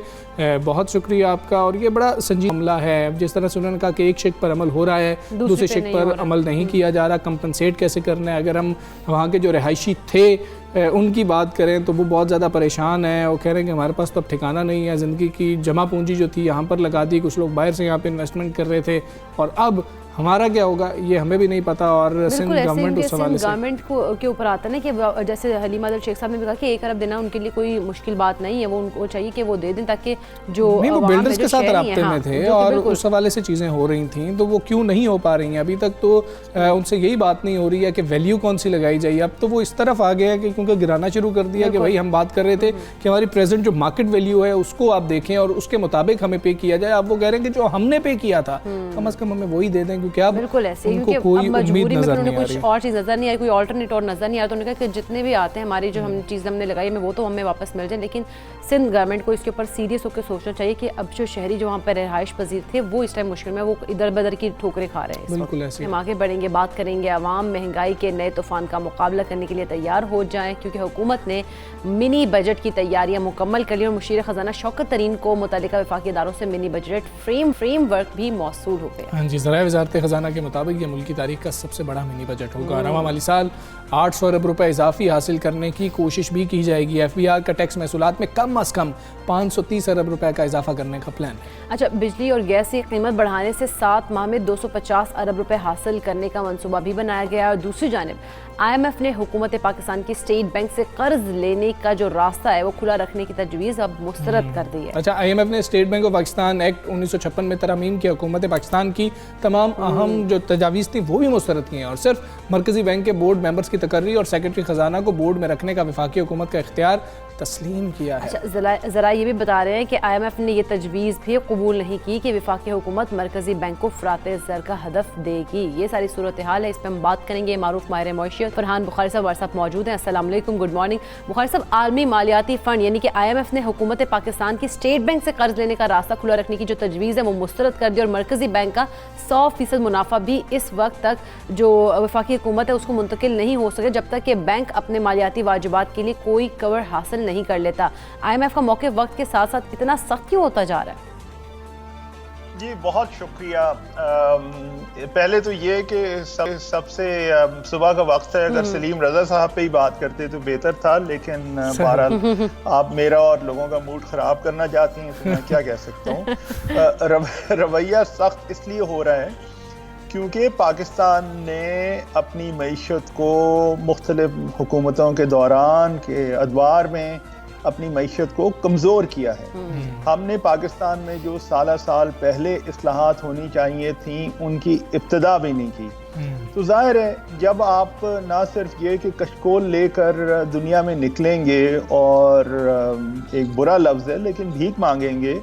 बहुत शुक्रिया आपका। और ये बड़ा संजीदा मामला है, जिस तरह से उन्होंने कहा कि एक शिक पर अमल हो रहा है, दूसरे शिक पर अमल नहीं किया जा रहा, कंपनसेट कैसे करना है। अगर हम वहाँ के जो रहायशी थे उनकी बात करें तो वो बहुत ज़्यादा परेशान हैं, वो कह रहे हैं कि हमारे पास तो अब ठिकाना नहीं है, ज़िंदगी की जमा पूंजी जो थी यहाँ पर लगा दी, कुछ लोग बाहर से यहाँ पे इन्वेस्टमेंट कर रहे थे, और अब हमारा क्या होगा ये हमें भी नहीं पता। और सिंध गवर्नमेंट उस हवाले से गवर्नमेंट के ऊपर आता है ना कि जैसे हलीम आदिल शेख साहब ने भी कहा कि 1 अरब देना उनके लिए कोई मुश्किल बात नहीं है, वो उनको चाहिए कि वो दे दें, ताकि जो नहीं, वो बिल्डर्स के साथ राब्ते में थे और उस हवाले से चीज़ें हो रही थी, तो वो क्यों नहीं हो पा रही हैं अभी तक। तो उनसे यही बात नहीं हो रही है कि वैल्यू कौन सी लगाई जाए। अब तो वो इस तरफ आ गया है कि क्योंकि गिराना शुरू कर दिया कि भाई हम बात कर रहे थे कि हमारी प्रेजेंट जो मार्केट वैल्यू है उसको आप देखें और उसके मुताबिक हमें पे किया जाए। अब वो कह रहे हैं कि जो हमने पे किया था कम अज़ कम हमें वही दे दें, क्योंकि अब क्योंकि अब मजबूरी में उन्हें कुछ और चीज़ नजर नहीं आई, कोई ऑल्टरनेट और नजर नहीं आया, तो उन्होंने कहा कि जितने भी आते हैं हमारी जो हम चीज़ हमने लगाई हमें वो तो हमें वापस मिल जाए। लेकिन सिंध गवर्नमेंट को इसके ऊपर सीरियस होकर सोचना चाहिए कि अब जो शहरी जो वहाँ पर रिहाइश पजीर थे वो इस टाइम मुश्किल में, वो इधर बदर की ठोकरें खा रहे हैं। बिल्कुल ऐसे हम आगे बढ़ेंगे, बात करेंगे अवाम महंगाई के नए तूफान का मुकाबला करने के लिए तैयार हो जाएं, क्योंकि हुकूमत ने मिनी बजट की तैयारियां मुकम्मल कर ली और मुशीर खजाना शौकत तरीन को मुतल्लिका वफाकी इदारों से मिनी बजट फ्रेमवर्क भी मौसूल हो गया। हाँ जी, ज़राए वज़ारत खजाना के मुताबिक ये मुल्क की तारीख का सबसे बड़ा मिनी बजट होगा। रवां माली साल 800 अरब रुपए इजाफी हासिल करने की कोशिश भी की जाएगी। FBR का टैक्स महसूलात में कम अज़ कम 530 अरब रुपए का इजाफा करने का प्लान है। अच्छा, बिजली और गैस की कीमत बढ़ाने से 7 माह में 250 अरब रुपए हासिल करने का मंसूबा भी बनाया गया है। और दूसरी जानिब IMF ने हुकूमत पाकिस्तान की स्टेट बैंक से कर्ज लेने का जो रास्ता है वो खुला रखने की तजवीज़ अब मुस्तरद कर दी है। अच्छा, IMF ने state bank of Pakistan act 1956 में तरमीम की हुकूमत पाकिस्तान की तमाम अहम जो तजावीज़ थी वो भी मुस्तरद की हैं, और सिर्फ मरकजी बैंक के बोर्ड मेंबर्स की तकर्री और सेक्रेटरी खजाना को बोर्ड में रखने का वफाकी हुकूमत का इख्तियार तस्लीम किया है। अच्छा, ज़रा ये भी बता रहे हैं कि IMF ने यह तजवीज़ भी कबूल नहीं की कि वफाकी हुकूमत मरकजी बैंक को फ़राते ज़र का हदफ देगी। ये सारी सूरत हाल है, इस पर हम बात करेंगे। मारूफ माहिर मईशत फरहान बुखारी साहब हमारे साथ मौजूद हैं। अस्सलाम वालेकुम, गुड मॉर्निंग। बुखारी साहब, आलमी मालियाती फ़ंड यानी कि IMF ने हुकूमत पाकिस्तान की स्टेट बैंक से कर्ज लेने का रास्ता खुला रखने की जो तजवीज़ है वो मुस्तरद कर दी, और मरकजी बैंक का 100% मुनाफा भी इस वक्त तक जो वफाकी हुकूमत है उसको मुंतकिल नहीं हो सके जब तक कि बैंक अपने मालियाती वाजिबात के लिए कोई कवर हासिल नहीं कर लेता। IMF का मौके वक्त के साथ साथ इतना सख्त क्यों होता जा रहा है? जी बहुत शुक्रिया। पहले तो ये कि सबसे सुबह का वक्त है, अगर सलीम रजा साहब पे ही बात करते तो बेहतर था, लेकिन बहरहाल आप मेरा और लोगों का मूड ख़राब करना चाहती हैं तो मैं क्या कह सकता हूँ। रवैया सख्त इसलिए हो रहा है क्योंकि पाकिस्तान ने अपनी मईशत को मुख्तलिफ हुकूमतों के दौरान के अदवार में अपनी मईशत को कमज़ोर किया है। हमने पाकिस्तान में जो साल पहले इस्लाहात होनी चाहिए थी उनकी इब्तिदा भी नहीं की। तो जाहिर है जब आप ना सिर्फ ये कि कशकोल लेकर दुनिया में निकलेंगे और एक बुरा लफ्ज़ है लेकिन भीख मांगेंगे,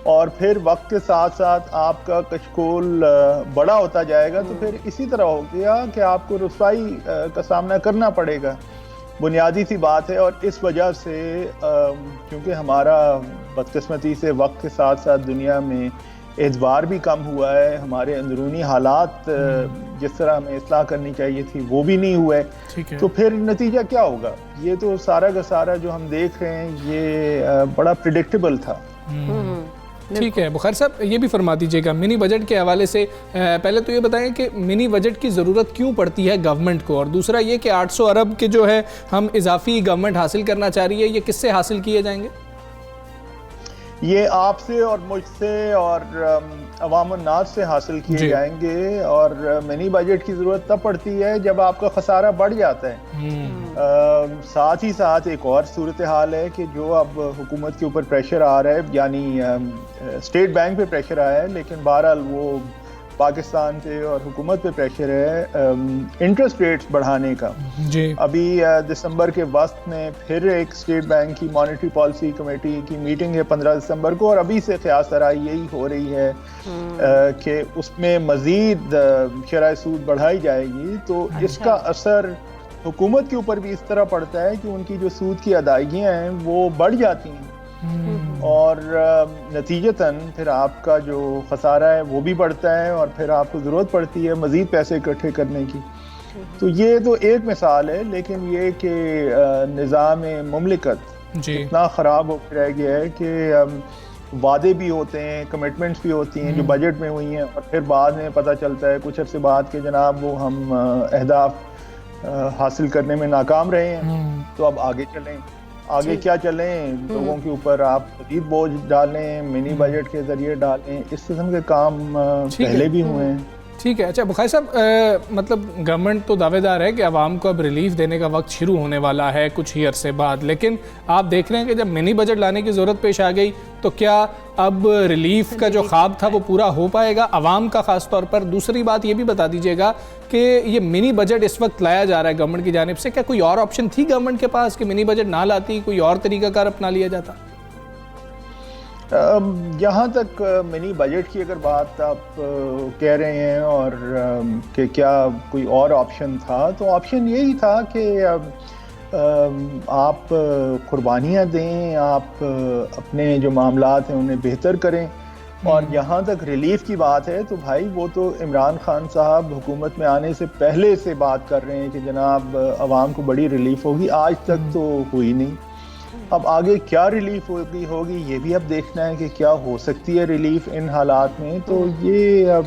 और फिर वक्त के साथ साथ आपका कशकोल बड़ा होता जाएगा, तो फिर इसी तरह हो गया कि आपको रुसवाई का सामना करना पड़ेगा। बुनियादी सी बात है, और इस वजह से क्योंकि हमारा बदकिस्मती से वक्त के साथ साथ दुनिया में एतबार भी कम हुआ है, हमारे अंदरूनी हालात जिस तरह हमें इस्लाह करनी चाहिए थी वो भी नहीं हुए, तो फिर नतीजा क्या होगा? ये तो सारा का सारा जो हम देख रहे हैं ये बड़ा प्रिडिक्टेबल था। ठीक है बुखारी साहब, ये भी फरमा दीजिएगा मिनी बजट के हवाले से, पहले तो ये बताएं कि मिनी बजट की ज़रूरत क्यों पड़ती है गवर्नमेंट को, और दूसरा ये कि 800 अरब के जो है हम इजाफी गवर्नमेंट हासिल करना चाह रही है, ये किससे हासिल किए जाएंगे? ये आपसे और मुझसे और अवाम नास से हासिल किए जाएंगे, और मिनी बजट की ज़रूरत तब पड़ती है जब आपका खसारा बढ़ जाता है। साथ ही साथ एक और सूरत हाल है कि जो अब हुकूमत के ऊपर प्रेशर आ रहा है, यानी स्टेट बैंक पे प्रेशर आया है, लेकिन बहरहाल वो पाकिस्तान पे और हुकूमत पे प्रेशर है इंटरेस्ट रेट्स बढ़ाने का। जी अभी दिसंबर के वक्त में फिर एक स्टेट बैंक की मॉनेटरी पॉलिसी कमेटी की मीटिंग है 15 दिसंबर को, और अभी से क़यास आराई यही हो रही है कि उसमें मज़ीद शरह सूद बढ़ाई जाएगी। तो इसका असर हुकूमत के ऊपर भी इस तरह पड़ता है कि उनकी जो सूद की अदायगियाँ हैं वो बढ़ जाती हैं और नतीजतन फिर आपका जो खसारा है वो भी बढ़ता है और फिर आपको ज़रूरत पड़ती है मज़ीद पैसे इकट्ठे करने की। तो ये तो एक मिसाल है, लेकिन ये कि निज़ाम मुमलिकत इतना ख़राब हो रह गया है कि वादे भी होते हैं, कमिटमेंट्स भी होती हैं जो बजट में हुई हैं, और फिर बाद में पता चलता है कुछ अर्से बाद के जनाब वो हम अहदाफ हासिल करने में नाकाम रहे हैं, तो अब आगे चलें। आगे क्या चलें, लोगों के ऊपर आप मज़ीद बोझ डालें, मिनी बजट के ज़रिए डालें, इस किस्म के काम पहले भी हुए हैं। ठीक है। अच्छा बुखारी साहब, मतलब गवर्नमेंट तो दावेदार है कि आवाम को अब रिलीफ देने का वक्त शुरू होने वाला है कुछ ही अरसे बाद, लेकिन आप देख रहे हैं कि जब मिनी बजट लाने की ज़रूरत पेश आ गई तो क्या अब रिलीफ का जो ख्वाब था वो पूरा हो पाएगा आवाम का ख़ास तौर पर? दूसरी बात ये भी बता दीजिएगा कि ये मिनी बजट इस वक्त लाया जा रहा है गवर्नमेंट की जानिब से, क्या कोई और ऑप्शन थी गवर्नमेंट के पास कि मिनी बजट ना लाती, कोई और तरीकाकार अपना लिया जाता? यहाँ तक मिनी बजट की अगर बात आप कह रहे हैं और कि क्या कोई और ऑप्शन था, तो ऑप्शन यही था कि आप कुर्बानियाँ दें, आप अपने जो मामलात हैं उन्हें बेहतर करें। और यहाँ तक रिलीफ की बात है तो भाई वो तो इमरान खान साहब हुकूमत में आने से पहले से बात कर रहे हैं कि जनाब आवाम को बड़ी रिलीफ होगी, आज तक तो हुई नहीं। अब आगे क्या रिलीफ होगी ये भी अब देखना है कि क्या हो सकती है रिलीफ इन हालात में। तो ये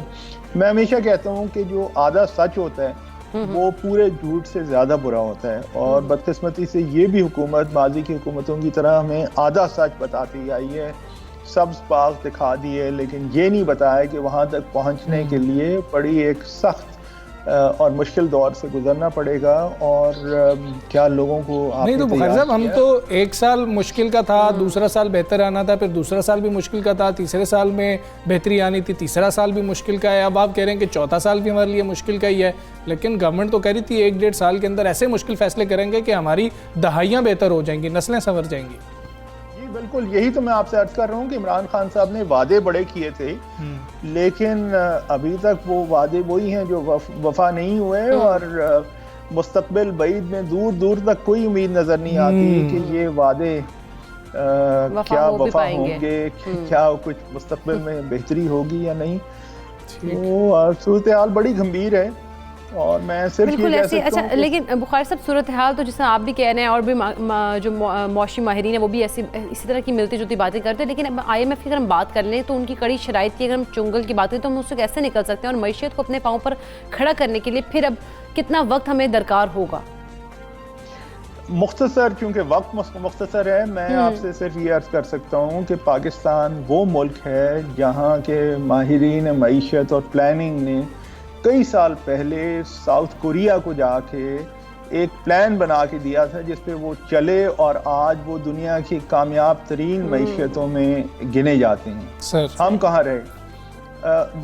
मैं हमेशा कहता हूँ कि जो आधा सच होता है वो पूरे झूठ से ज़्यादा बुरा होता है, और बदकिस्मती से ये भी हुकूमत माजी की हुकूमतों की तरह हमें आधा सच बताती आई है, सब्ज़ बाग दिखा दिए, लेकिन ये नहीं बताया कि वहाँ तक पहुँचने के लिए बड़ी एक सख्त और मुश्किल दौर से गुजरना पड़ेगा। और क्या लोगों को नहीं, तो बुखारी साहब हम तो एक साल मुश्किल का था, दूसरा साल बेहतर आना था, फिर दूसरा साल भी मुश्किल का था, तीसरे साल में बेहतरी आनी थी, तीसरा साल भी मुश्किल का है, अब आप कह रहे हैं कि चौथा साल भी हमारे लिए मुश्किल का ही है। लेकिन गवर्नमेंट तो कह रही थी 1-1.5 साल के अंदर ऐसे मुश्किल फैसले करेंगे कि हमारी दहाइयाँ बेहतर हो जाएंगी, नस्लें संवर जाएंगी। बिल्कुल, यही तो मैं आपसे अर्ज कर रहा हूँ कि इमरान खान साहब ने वादे बड़े किए थे, लेकिन अभी तक वो वादे वही हैं जो वफा नहीं हुए, और मुस्तकबिल बईद में दूर दूर तक कोई उम्मीद नजर नहीं आती कि ये वादे क्या वफा होंगे, क्या कुछ मुस्तकबिल में बेहतरी होगी या नहीं। तो सूरत हाल बड़ी गंभीर है और मैं सिर्फ बिल्कुल ऐसी। अच्छा, लेकिन बुखारी साहब सूरत हाल तो जिससे आप भी कह रहे हैं और भी जो मौशी माहिरीन है वो भी इसी तरह की मिलती जुलती बातें करते हैं, लेकिन IMF की अगर हम बात कर लें तो उनकी कड़ी शराइत की अगर हम चुंगल की बात करें तो हम उससे कैसे निकल सकते हैं, और मईशत को अपने पाँव पर खड़ा करने के लिए फिर अब कितना वक्त हमें दरकार होगा? मुख्तसर, क्योंकि वक्त मुख्तसर है, मैं आपसे सिर्फ ये अर्ज कर सकता हूँ कि पाकिस्तान वो मुल्क है जहाँ के माहिरीन मईशत और प्लानिंग ने कई साल पहले साउथ कोरिया को जाके एक प्लान बना के दिया था जिस पे वो चले, और आज वो दुनिया की कामयाब तरीन मईशतों में गिने जाते हैं। हम कहाँ रहे?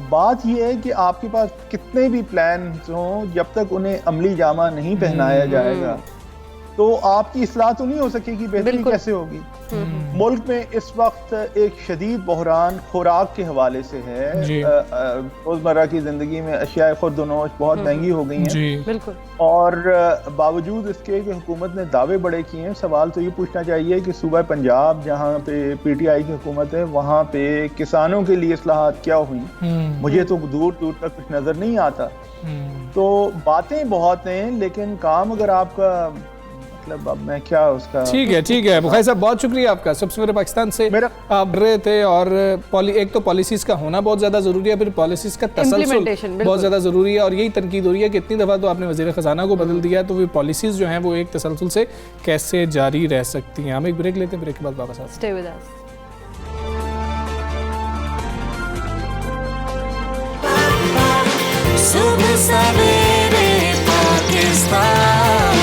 बात यह है कि आपके पास कितने भी प्लान हों, जब तक उन्हें अमली जामा नहीं पहनाया जाएगा तो आपकी इस्लाह तो नहीं हो सकेगी, बेहतरी कैसे होगी? मुल्क में इस वक्त एक शदीद बहरान खुराक के हवाले से है। रोजमर्रा की जिंदगी में अशिया खुर्दनोश बहुत महंगी हो गई हैं, बिल्कुल, और बावजूद इसके कि हुकूमत ने दावे बड़े किए हैं, सवाल तो ये पूछना चाहिए कि सूबा पंजाब जहाँ पे PTI की हुकूमत है वहाँ पे किसानों के लिए इस्लाहात क्या हुई? मुझे तो दूर दूर तक कुछ नजर नहीं आता। तो बातें बहुत हैं, लेकिन काम अगर आपका मतलब अब मैं क्या उसका। ठीक है बुखारी साहब, बहुत शुक्रिया आपका। सबसे पहले पाकिस्तान से आप बढ़ रहे थे, और एक तो पॉलिसीज का होना बहुत ज़्यादा ज़रूरी है, फिर पॉलिसीज का तसलसल बहुत ज़्यादा ज़रूरी है, और यही तनकीद हो रही है कि इतनी दफ़ा तो आपने वज़ीर ख़जाना को बदल दिया है, तो वो पॉलिसीज़ जो हैं वो एक तसलसल से कैसे जारी रह सकती हैं। हम एक ब्रेक लेते हैं, ब्रेक के बाद वापस आते हैं। Stay with us. सुबह सवेरे पाकिस्तान,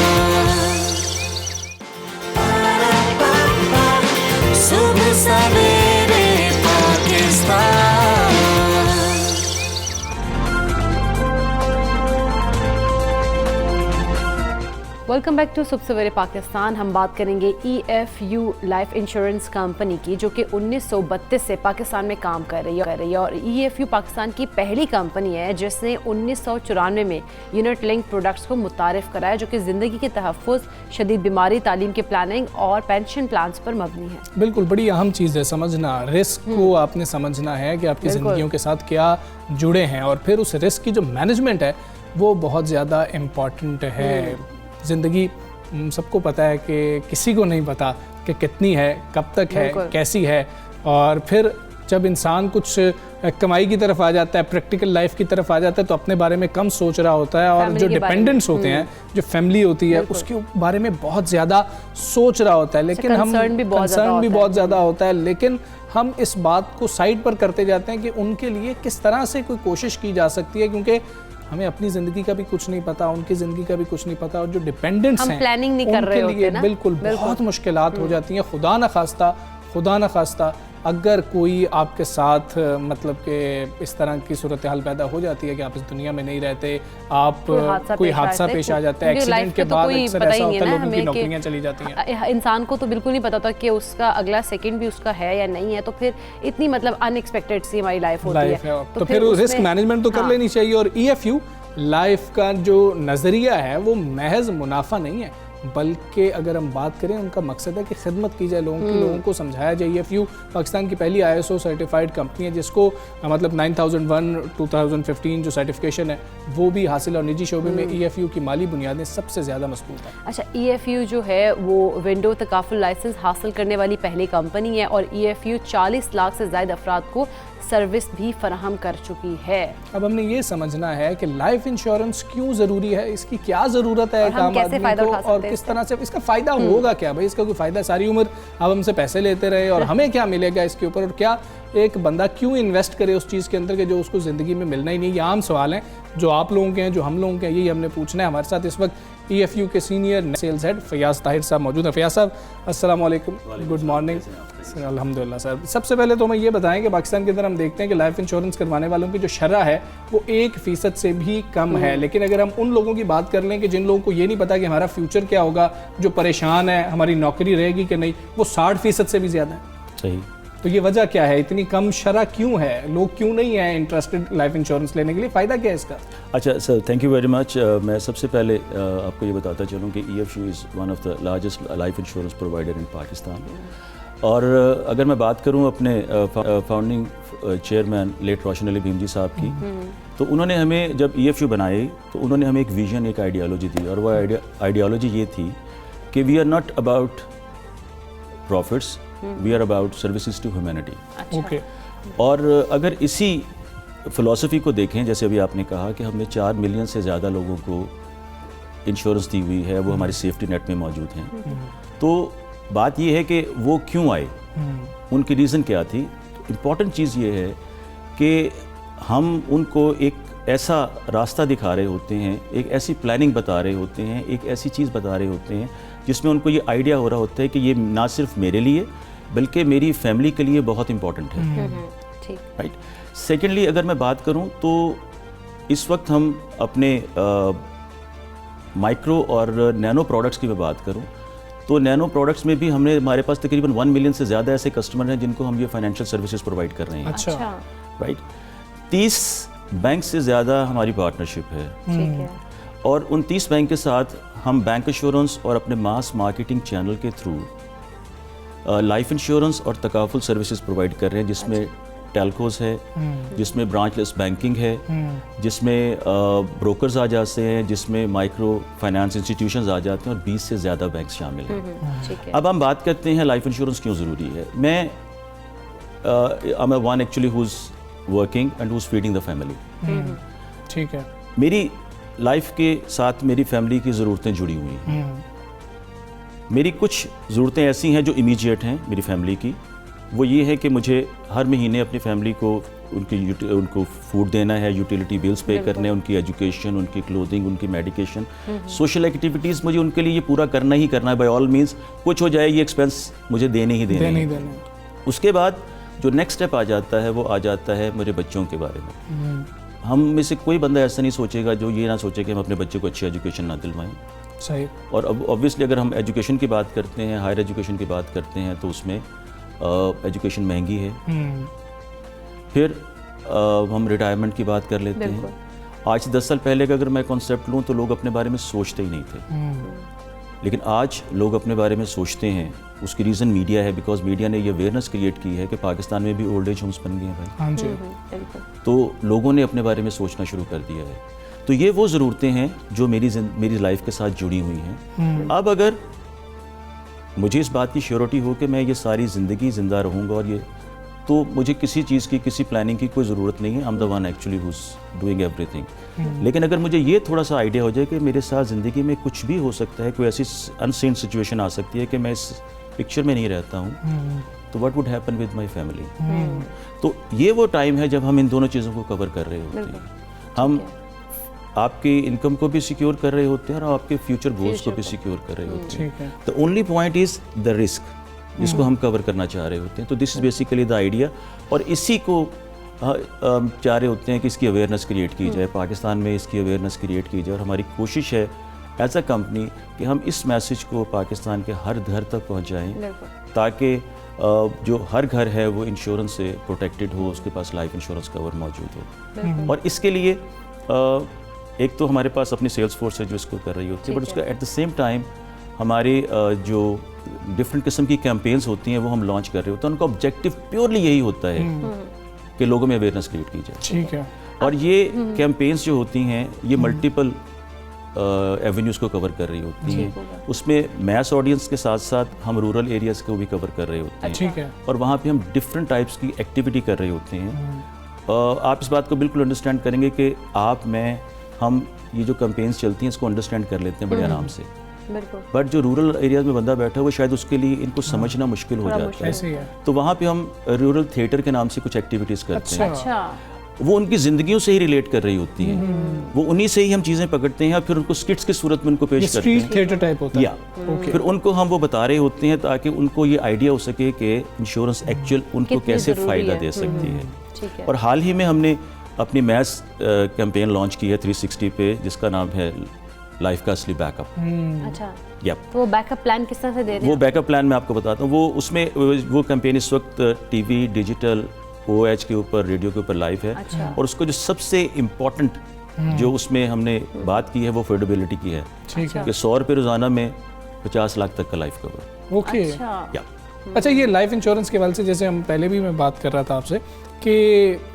सुबह सवेरे पाकिस्तान। वेलकम बैक टू सुबह सवेरे पाकिस्तान। हम बात करेंगे EFU लाइफ इंश्योरेंस कंपनी की, जो कि 1932 से पाकिस्तान में काम कर रही है और EFU पाकिस्तान की पहली कंपनी है जिसने 1994 में यूनिट लिंक प्रोडक्ट्स को मुतारिफ कराया, जो कि ज़िंदगी के तहफ़्फ़ुज़, शदीद बीमारी, तालीम की प्लानिंग और पेंशन प्लान्स पर मबनी है। बिल्कुल, बड़ी अहम चीज़ है समझना। रिस्क को आपने समझना है कि आपकी ज़िंदगियों के साथ क्या जुड़े हैं, और फिर उस रिस्क की जो मैनेजमेंट है वो बहुत ज़्यादा इम्पॉर्टेंट है। ज़िंदगी सबको पता है कि किसी को नहीं पता कि कितनी है, कब तक है, कैसी है, और फिर जब इंसान कुछ कमाई की तरफ आ जाता है, प्रैक्टिकल लाइफ की तरफ आ जाता है, तो अपने बारे में कम सोच रहा होता है, और जो डिपेंडेंट्स होते हैं, जो फैमिली होती है, उसके बारे में बहुत ज़्यादा सोच रहा होता है, लेकिन हम कंसर्न भी बहुत ज़्यादा होता है, लेकिन हम इस बात को साइड पर करते जाते हैं कि उनके लिए किस तरह से कोई कोशिश की जा सकती है, क्योंकि हमें अपनी ज़िंदगी का भी कुछ नहीं पता, उनकी ज़िंदगी का भी कुछ नहीं पता, और जो डिपेंडेंट्स हैं प्लानिंग नहीं कर रहे होते ना, बिल्कुल बहुत मुश्किलात हो जाती हैं। खुदा न खास्ता अगर कोई आपके साथ मतलब कि इस तरह की सूरत हाल पैदा हो जाती है कि आप इस दुनिया में नहीं रहते, आप कोई हादसा पेश आ जाता है, एक्सीडेंट के बाद अक्सर ऐसा होता है लोगों की नौकरियां चली जाती हैं। इंसान को तो बिल्कुल नहीं पता था कि उसका अगला सेकंड भी उसका है या नहीं है, तो फिर इतनी मतलब अनएक्सपेक्टेड सी हमारी लाइफ होती है, तो फिर रिस्क मैनेजमेंट तो कर लेनी चाहिए। और EFU लाइफ का जो नज़रिया है वो महज मुनाफा नहीं है, बल्कि अगर हम बात करें उनका मकसद है कि खिदमत की जाए लोगों को समझाया जाए। EFU पाकिस्तान की पहली ISO सर्टिफाइड कंपनी है, जिसको मतलब 9001 2015 जो सर्टिफिकेशन है वो भी हासिल, और निजी शोबे में EFU की माली बुनियादें सबसे ज़्यादा मजबूत है। अच्छा, EFU जो है वो विंडो तकाफुल लाइसेंस हासिल करने वाली पहली कंपनी है, और EFU 40 लाख से ज़्यादा अफराद को सर्विस भी फराहम कर चुकी है। अब हमने ये समझना है कि लाइफ इंश्योरेंस क्यों ज़रूरी है, इसकी क्या ज़रूरत है आम आदमी को, और किस तरह से इसका फ़ायदा होगा क्या। भाई इसका कोई फ़ायदा, सारी उम्र आप हमसे पैसे लेते रहे और हमें क्या मिलेगा इसके ऊपर, और क्या एक बंदा क्यों इन्वेस्ट करे उस चीज़ के अंदर के जो उसको ज़िंदगी में मिलना ही नहीं। ये आम सवाल हैं जो आप लोगों के हैं, जो हम लोगों के हैं, यही हमने पूछना है। हमारे साथ इस वक्त EFU के senior sales head Fayaz Tahir साहब मौजूद हैं। फयाज साहब अस्सलाम वालेकुम, गुड मॉर्निंग। अल्हम्दुलिल्लाह सर, सबसे पहले तो हमें ये बताएं कि पाकिस्तान के अंदर हम देखते हैं कि लाइफ इंश्योरेंस करवाने वालों की जो शरह है वो 1% से भी कम है, लेकिन अगर हम उन लोगों की बात कर लें कि जिन लोगों को ये नहीं पता कि हमारा फ्यूचर क्या होगा, जो परेशान है हमारी नौकरी रहेगी कि नहीं, वो 60% से भी ज़्यादा है। सही, तो ये वजह क्या है, इतनी कम शरह क्यों है, लोग क्यों नहीं हैं इंटरेस्टेड लाइफ इंश्योरेंस लेने के लिए, फ़ायदा क्या है इसका? अच्छा sir, thank you very much. मैं सबसे पहले आपको ये बताता चलूँ कि EFU is one of the largest life insurance provider in Pakistan. और अगर मैं बात करूँ अपने फाउंडिंग चेयरमैन लेट रोशन अली भीम जी साहब की, तो उन्होंने हमें जब EFU बनाई तो उन्होंने हमें एक विजन, एक आइडियालॉजी दी, और वह आइडियालॉजी ये थी कि we are not about profits, we are about services to humanity. Okay. और अगर इसी फ़िलॉसफी को देखें, जैसे अभी आपने कहा कि हमने 4 मिलियन से ज़्यादा लोगों को इंश्योरेंस दी हुई है, वो हमारे सेफ्टी नेट में मौजूद हैं, तो बात ये है कि वो क्यों आए, उनकी रीज़न क्या थी। इम्पॉर्टेंट चीज़ ये है कि हम उनको एक ऐसा रास्ता दिखा रहे होते हैं, एक ऐसी प्लानिंग बता रहे होते हैं, एक ऐसी चीज़ बता रहे होते हैं जिसमें उनको ये आइडिया हो रहा होता है कि ये ना सिर्फ मेरे लिए बल्कि मेरी फैमिली के लिए बहुत इम्पॉर्टेंट है। राइट। सेकेंडली, अगर मैं बात करूं तो इस वक्त हम अपने माइक्रो और नैनो प्रोडक्ट्स की मैं बात करूं तो नैनो प्रोडक्ट्स में भी हमारे पास तकरीबन 1 मिलियन से ज़्यादा ऐसे कस्टमर हैं जिनको हम ये फाइनेंशियल सर्विसेज प्रोवाइड कर रहे हैं। अच्छा। राइट। 30 बैंक से ज़्यादा हमारी पार्टनरशिप है। ठीक है। और उन 30 बैंक के साथ हम बैंक इंश्योरेंस और अपने मास मार्केटिंग चैनल के थ्रू लाइफ इंश्योरेंस और तकाफुल सर्विसेज प्रोवाइड कर रहे हैं, जिसमें टेलकोज है, जिसमें ब्रांचलेस बैंकिंग है, जिसमें ब्रोकर्स आ जाते हैं, जिसमें माइक्रो फाइनेंस इंस्टीट्यूशंस आ जाते हैं, और 20 से ज़्यादा बैंक शामिल हैं। अब हम बात करते हैं लाइफ इंश्योरेंस क्यों ज़रूरी है। मैं I am one actually who is working and who is feeding the family. ठीक है। मेरी लाइफ के साथ मेरी फैमिली की ज़रूरतें जुड़ी हुई हैं। मेरी कुछ ज़रूरतें ऐसी हैं जो इमीडिएट हैं मेरी फैमिली की, वो ये है कि मुझे हर महीने अपनी फैमिली को उनको फूड देना है, यूटिलिटी बिल्स पे करने हैं, उनकी एजुकेशन, उनकी क्लोथिंग, उनकी मेडिकेशन, सोशल एक्टिविटीज़ मुझे उनके लिए ये पूरा करना ही करना है। बाय ऑल मीन्स कुछ हो जाए ये एक्सपेंस मुझे देने ही देने। उसके बाद जो नेक्स्ट स्टेप आ जाता है वो आ जाता है मेरे बच्चों के बारे में। हम में से कोई बंदा ऐसा नहीं सोचेगा जो ये ना सोचे कि हम अपने बच्चे को अच्छी एजुकेशन ना दिलवाएं, सही। और अब ऑब्वियसली अगर हम एजुकेशन की बात करते हैं, हायर एजुकेशन की बात करते हैं, तो उसमें एजुकेशन महंगी है। फिर हम रिटायरमेंट की बात कर लेते हैं। आज से 10 साल पहले का अगर मैं कॉन्सेप्ट लूँ तो लोग अपने बारे में सोचते ही नहीं थे, लेकिन आज लोग अपने बारे में सोचते हैं। उसकी रीज़न मीडिया है, बिकॉज मीडिया ने ये अवेयरनेस क्रिएट की है कि पाकिस्तान में भी ओल्ड एज होम्स बन गए हैं भाई। हाँ जी। तो लोगों ने अपने बारे में सोचना शुरू कर दिया है। तो ये वो ज़रूरतें हैं जो मेरी लाइफ के साथ जुड़ी हुई हैं। अब अगर मुझे इस बात की श्योरिटी हो कि मैं ये सारी ज़िंदगी ज़िंदा रहूँगा और ये, तो मुझे किसी चीज़ की, किसी प्लानिंग की कोई ज़रूरत नहीं है। I am the one actually who's doing everything. लेकिन अगर मुझे ये थोड़ा सा आइडिया हो जाए कि मेरे साथ ज़िंदगी में कुछ भी हो सकता है, कोई ऐसी अनसीन सिचुएशन आ सकती है कि मैं इस पिक्चर में नहीं रहता हूँ, तो what would happen with my family. तो ये वो टाइम है जब हम इन दोनों चीज़ों को कवर कर रहे होते हैं। हम आपकी इनकम को भी सिक्योर कर रहे होते हैं और आपके फ्यूचर गोल्स को भी सिक्योर कर रहे होते हैं। The only point is the risk, जिसको हम कवर करना चाह रहे होते हैं। तो this is basically the idea, और इसी को चाह रहे होते हैं कि इसकी अवेयरनेस क्रिएट की जाए, पाकिस्तान में इसकी अवेयरनेस क्रिएट की जाए। और हमारी कोशिश है एज अ कंपनी कि हम इस मैसेज को पाकिस्तान के हर घर तक पहुंचाएं, ताकि जो हर घर है वो इंश्योरेंस से प्रोटेक्टेड हो, उसके पास लाइफ इंश्योरेंस कवर मौजूद हो। और इसके लिए एक तो हमारे पास अपनी सेल्स फोर्स है जो इसको कर रही होती है, बट उसका एट द सेम टाइम हमारी जो डिफरेंट किस्म की कैंपेन्स होती हैं वो हम लॉन्च कर रहे होते हैं। उनका ऑब्जेक्टिव प्योरली यही होता है कि लोगों में अवेयरनेस क्रिएट की जाए। ठीक है। और ये कैंपेन्स जो होती हैं ये मल्टीपल एवेन्यूज़ को कवर कर रही होती हैं। उसमें मैस ऑडियंस के साथ साथ हम रूरल एरियाज़ को भी कवर कर रहे होते हैं। ठीक है। और वहाँ पे हम डिफरेंट टाइप्स की एक्टिविटी कर रहे होते हैं। आप इस बात को बिल्कुल अंडरस्टैंड करेंगे कि आप, मैं, हम ये जो कैंपेन्स चलती हैं इसको अंडरस्टैंड कर लेते हैं बड़े आराम से। बट जो रूरल एरियाज में बंदा बैठा हुआ शायद उसके लिए इनको समझना मुश्किल हो जाता है। तो वहाँ पे हम रूरल थिएटर के नाम से कुछ एक्टिविटीज़ करते हैं। वो उनकी ज़िंदगियों से ही रिलेट कर रही होती हैं। वो उन्हीं से ही हम चीज़ें पकड़ते हैं और फिर उनको स्किट्स की सूरत में उनको पेश करते हैं। स्ट्रीट थिएटर टाइप होता है। फिर उनको हम वो बता रहे होते हैं ताकि उनको ये आइडिया हो सके कि इंश्योरेंस एक्चुअल उनको कैसे फ़ायदा दे सकती है। और हाल ही में हमने अपनी मैस कैंपेन लॉन्च की है 360 पे, जिसका नाम है लाइफ का असली बैकअप। अच्छा। तो वो बैकअप प्लान किस तरह से दे रहे हैं? वो बैकअप प्लान मैं आपको बताता हूँ। वो उसमें वो कैंपेन इस वक्त टीवी, डिजिटल, OH के ऊपर, रेडियो के ऊपर लाइव है। और उसको जो सबसे इम्पोर्टेंट जो उसमें हमने बात की है वो अफोर्डेबिलिटी की है कि 100 रुपये रोज़ाना में 50 लाख तक का लाइफ कवर। ओके। अच्छा, ये लाइफ इंश्योरेंस के हवाले से जैसे हम पहले भी मैं बात कर रहा था आपसे कि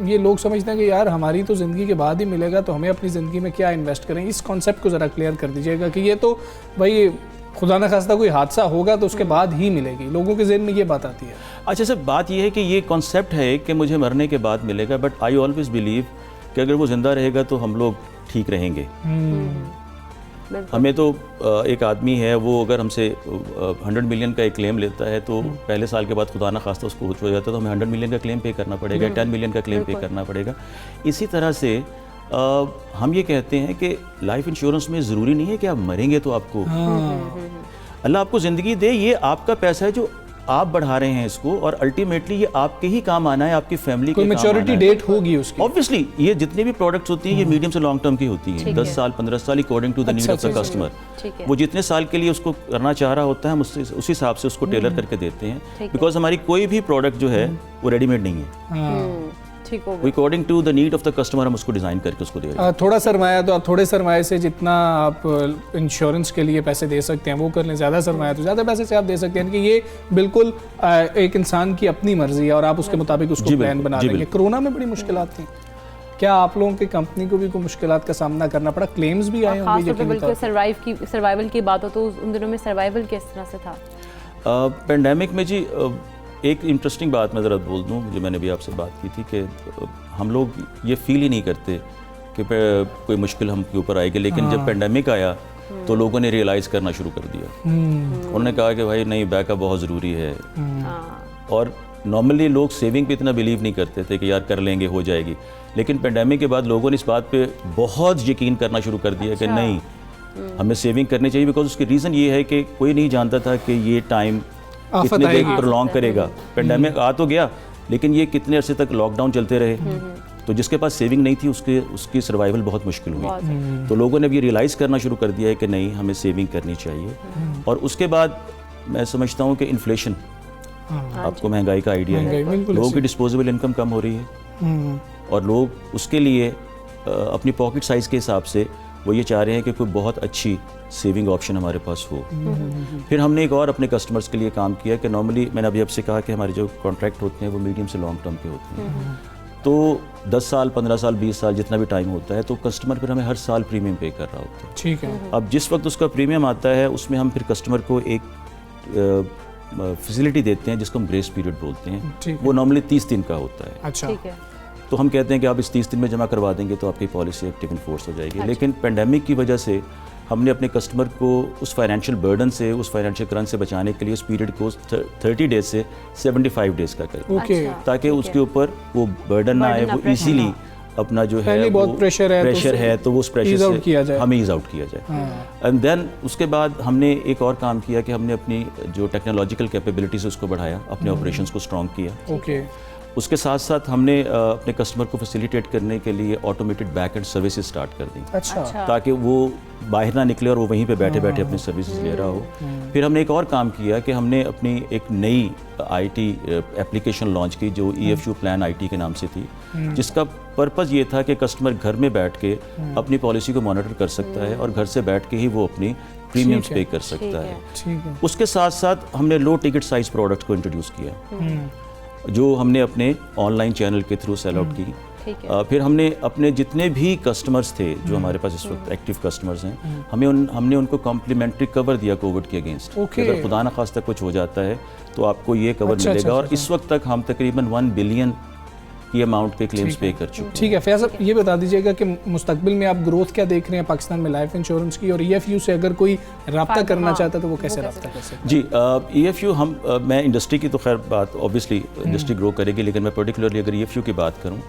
ये लोग समझते हैं कि यार हमारी तो ज़िंदगी के बाद ही मिलेगा, तो हमें अपनी ज़िंदगी में क्या इन्वेस्ट करें। इस कॉन्सेप्ट को ज़रा क्लियर कर दीजिएगा कि ये तो भाई खुदा न खास्ता कोई हादसा होगा तो उसके बाद ही मिलेगी। लोगों के ज़हन में ये बात आती है। अच्छा सर, बात ये है कि ये कॉन्सेप्ट है कि मुझे मरने के बाद मिलेगा, बट आई ऑलवेज बिलीव कि अगर वो ज़िंदा रहेगा तो हम लोग ठीक रहेंगे। हमें तो एक आदमी है, वो अगर हमसे 100 मिलियन का एक क्लेम लेता है तो पहले साल के बाद खुदा न खास्ता उसको हो जाता है तो हमें 100 मिलियन का क्लेम पे करना पड़ेगा, 10 मिलियन का क्लेम पे करना पड़ेगा। इसी तरह से हम ये कहते हैं कि लाइफ इंश्योरेंस में ज़रूरी नहीं है कि आप मरेंगे तो आपको अल्लाह आपको ज़िंदगी दे। ये आपका पैसा है जो आप बढ़ा रहे हैं इसको, और अल्टीमेटली ये आपके ही काम आना है, आपकी फैमिली के काम आना है। मैच्योरिटी डेट होगी उसकी। ऑब्वियसली ये जितने भी प्रोडक्ट्स होती हैं ये मीडियम से लॉन्ग टर्म की होती हैं, 10 साल 15 साल according to the need of the customer. वो जितने साल के लिए उसको करना चाह रहा होता है हम उस हिसाब से उसको टेलर करके देते हैं, बिकॉज हमारी कोई भी प्रोडक्ट जो है वो रेडीमेड नहीं है। According to the need of the customer हम उसको डिज़ाइन करके उसको दे रहे हैं। थोड़ा सरमाया तो आप थोड़े सरमाए से जितना आप इंश्योरेंस के लिए पैसे दे सकते हैं वो कर लें, ज़्यादा सरमाया तो ज़्यादा पैसे से आप दे सकते हैं कि ये बिल्कुल एक इंसान की अपनी मर्जी है और आप उसके मुताबिक उसको प्लान बना देंगे। कोरोना में बड़ी मुश्किलात थी, क्या आप लोगों की कंपनी को भी कोई मुश्किलात का सामना करना पड़ा? क्लेम्स भी आए होंगे। सर्वाइवल की बात हो तो उन दिनों में सर्वाइवल किस तरह से था? पेंडेमिक में जी एक इंटरेस्टिंग बात मैं ज़रा बोल दूँ, जो मैंने भी आपसे बात की थी कि हम लोग ये फील ही नहीं करते कि कोई मुश्किल हम के ऊपर आएगी, लेकिन जब पेंडेमिक आया तो लोगों ने रियलाइज़ करना शुरू कर दिया। उन्होंने कहा कि भाई नहीं, बैकअप बहुत ज़रूरी है। और नॉर्मली लोग सेविंग पे इतना बिलीव नहीं करते थे कि यार कर लेंगे, हो जाएगी, लेकिन पेंडेमिक के बाद लोगों ने इस बात पे बहुत यकीन करना शुरू कर दिया कि नहीं, हमें सेविंग करनी चाहिए। बिकॉज उसकी रीज़न ये है कि कोई नहीं जानता था कि ये टाइम कितने देर प्रोलॉन्ग करेगा। पेंडेमिक आ तो गया, लेकिन ये कितने अरसे तक लॉकडाउन चलते रहे, तो जिसके पास सेविंग नहीं थी उसकी सर्वाइवल बहुत मुश्किल हुई। तो लोगों ने अब ये रियलाइज़ करना शुरू कर दिया है कि नहीं, हमें सेविंग करनी चाहिए। और उसके बाद मैं समझता हूँ कि इन्फ्लेशन, आपको महंगाई का आइडिया है, लोगों की डिस्पोजेबल इनकम कम हो रही है और लोग उसके लिए अपनी पॉकेट साइज़ के हिसाब से वो ये चाह रहे हैं कि कोई बहुत अच्छी सेविंग ऑप्शन हमारे पास हो। फिर हमने एक और अपने कस्टमर्स के लिए काम किया कि नॉर्मली मैंने अभी आपसे कहा कि हमारे जो कॉन्ट्रैक्ट होते हैं वो मीडियम से लॉन्ग टर्म के होते हैं। तो 10 साल, 15 साल, 20 साल जितना भी टाइम होता है तो कस्टमर फिर हमें हर साल प्रीमियम पे कर रहा होता है। ठीक है। अब जिस वक्त उसका प्रीमियम आता है उसमें हम फिर कस्टमर को एक फैसिलिटी देते हैं जिसको हम ग्रेस पीरियड बोलते हैं। वो नॉर्मली 30 दिन का होता है। अच्छा। तो हम कहते हैं कि आप इस 30 दिन में जमा करवा देंगे तो आपकी पॉलिसी एक्टिव इन फोर्स हो जाएगी। लेकिन पेंडेमिक की वजह से हमने अपने कस्टमर को उस फाइनेंशियल बर्डन से, उस फाइनेंशियल क्रंच से बचाने के लिए उस पीरियड को 30 डेज से 75 डेज का कर दिया, ताकि उसके ऊपर वो बर्डन ना आए, वो इजीली अपना जो है बहुत प्रेशर है तो वो उस प्रेशर से हमें ईज आउट किया जाए। एंड देन उसके बाद हमने एक और काम किया कि हमने अपनी जो टेक्नोलॉजिकल कैपेबिलिटीज उसको बढ़ाया, अपने ऑपरेशंस को स्ट्रॉन्ग किया। उसके साथ साथ हमने अपने कस्टमर को फैसिलिटेट करने के लिए automated back and services start कर दी। अच्छा। ताकि वो बाहर ना निकले और वो वहीं पे बैठे बैठे अपनी सर्विसेज ले रहा हो। फिर हमने एक और काम किया कि हमने अपनी एक नई आईटी एप्लीकेशन लॉन्च की जो EFU प्लान IT के नाम से थी, जिसका पर्पज़ ये था कि कस्टमर घर में बैठ के अपनी पॉलिसी को मॉनिटर कर सकता है और घर से बैठ के ही वो अपनी प्रीमियम्स पे कर सकता है। उसके साथ साथ हमने लो टिकट साइज प्रोडक्ट को इंट्रोड्यूस किया जो हमने अपने ऑनलाइन चैनल के थ्रू सेल आउट की। फिर हमने अपने जितने भी कस्टमर्स थे जो हमारे पास इस वक्त एक्टिव कस्टमर्स हैं, हमने उनको कॉम्प्लीमेंट्री कवर दिया कोविड के अगेंस्ट। अगर खुदा न खास्ता कुछ हो जाता है तो आपको ये कवर मिलेगा। और इस वक्त तक हम तकरीबन 1 बिलियन की अमाउंट के क्लेम्स पे कर चुके हैं। ठीक है फैयाज साहब, ये बता दीजिएगा कि मुस्तकबिल में आप ग्रोथ क्या देख रहे हैं पाकिस्तान में लाइफ इंश्योरेंस की, और EFU से अगर कोई रब्ता करना चाहता है तो वो कैसे रब्ता कर सकता है? जी, EFU मैं इंडस्ट्री की तो खैर बात ऑब्वियसली इंडस्ट्री ग्रो करेगी, लेकिन मैं पर्टिकुलरली अगर EFU की बात करूं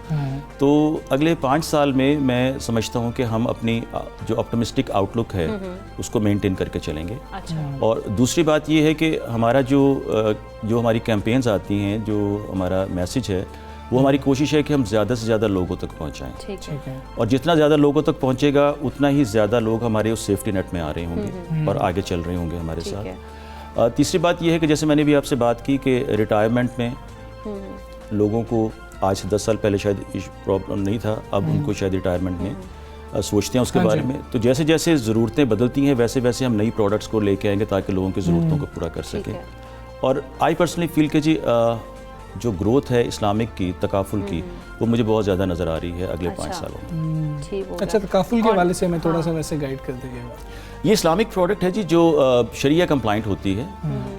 तो अगले 5 साल में मैं समझता हूं कि हम अपनी जो ऑप्टिमिस्टिक आउटलुक है उसको मेंटेन करके चलेंगे। और दूसरी बात ये है कि हमारा जो हमारी कैंपेन्स आती हैं, जो हमारा मैसेज है, वो हमारी कोशिश है कि हम ज़्यादा से ज़्यादा लोगों तक पहुंचाएं। ठीक है। और जितना ज़्यादा लोगों तक पहुंचेगा उतना ही ज़्यादा लोग हमारे उस सेफ्टी नेट में आ रहे होंगे और आगे चल रहे होंगे हमारे साथ। तीसरी बात ये है कि जैसे मैंने भी आपसे बात की कि रिटायरमेंट में लोगों को आज से 10 साल पहले शायद प्रॉब्लम नहीं था, अब उनको शायद रिटायरमेंट में सोचते हैं उसके बारे में। तो जैसे जैसे ज़रूरतें बदलती हैं वैसे वैसे हम नई प्रोडक्ट्स को लेके आएंगे ताकि लोगों की ज़रूरतों को पूरा कर सकें। और आई पर्सनली फील कि जी जो ग्रोथ है इस्लामिक की, तकाफुल की, वो मुझे बहुत ज़्यादा नज़र आ रही है अगले 5 सालों में। अच्छा, तकाफुल के हवाले से हमें थोड़ा सा वैसे गाइड कर दीजिएगा। ये इस्लामिक प्रोडक्ट है जी जो शरिया कंप्लाइंट होती है।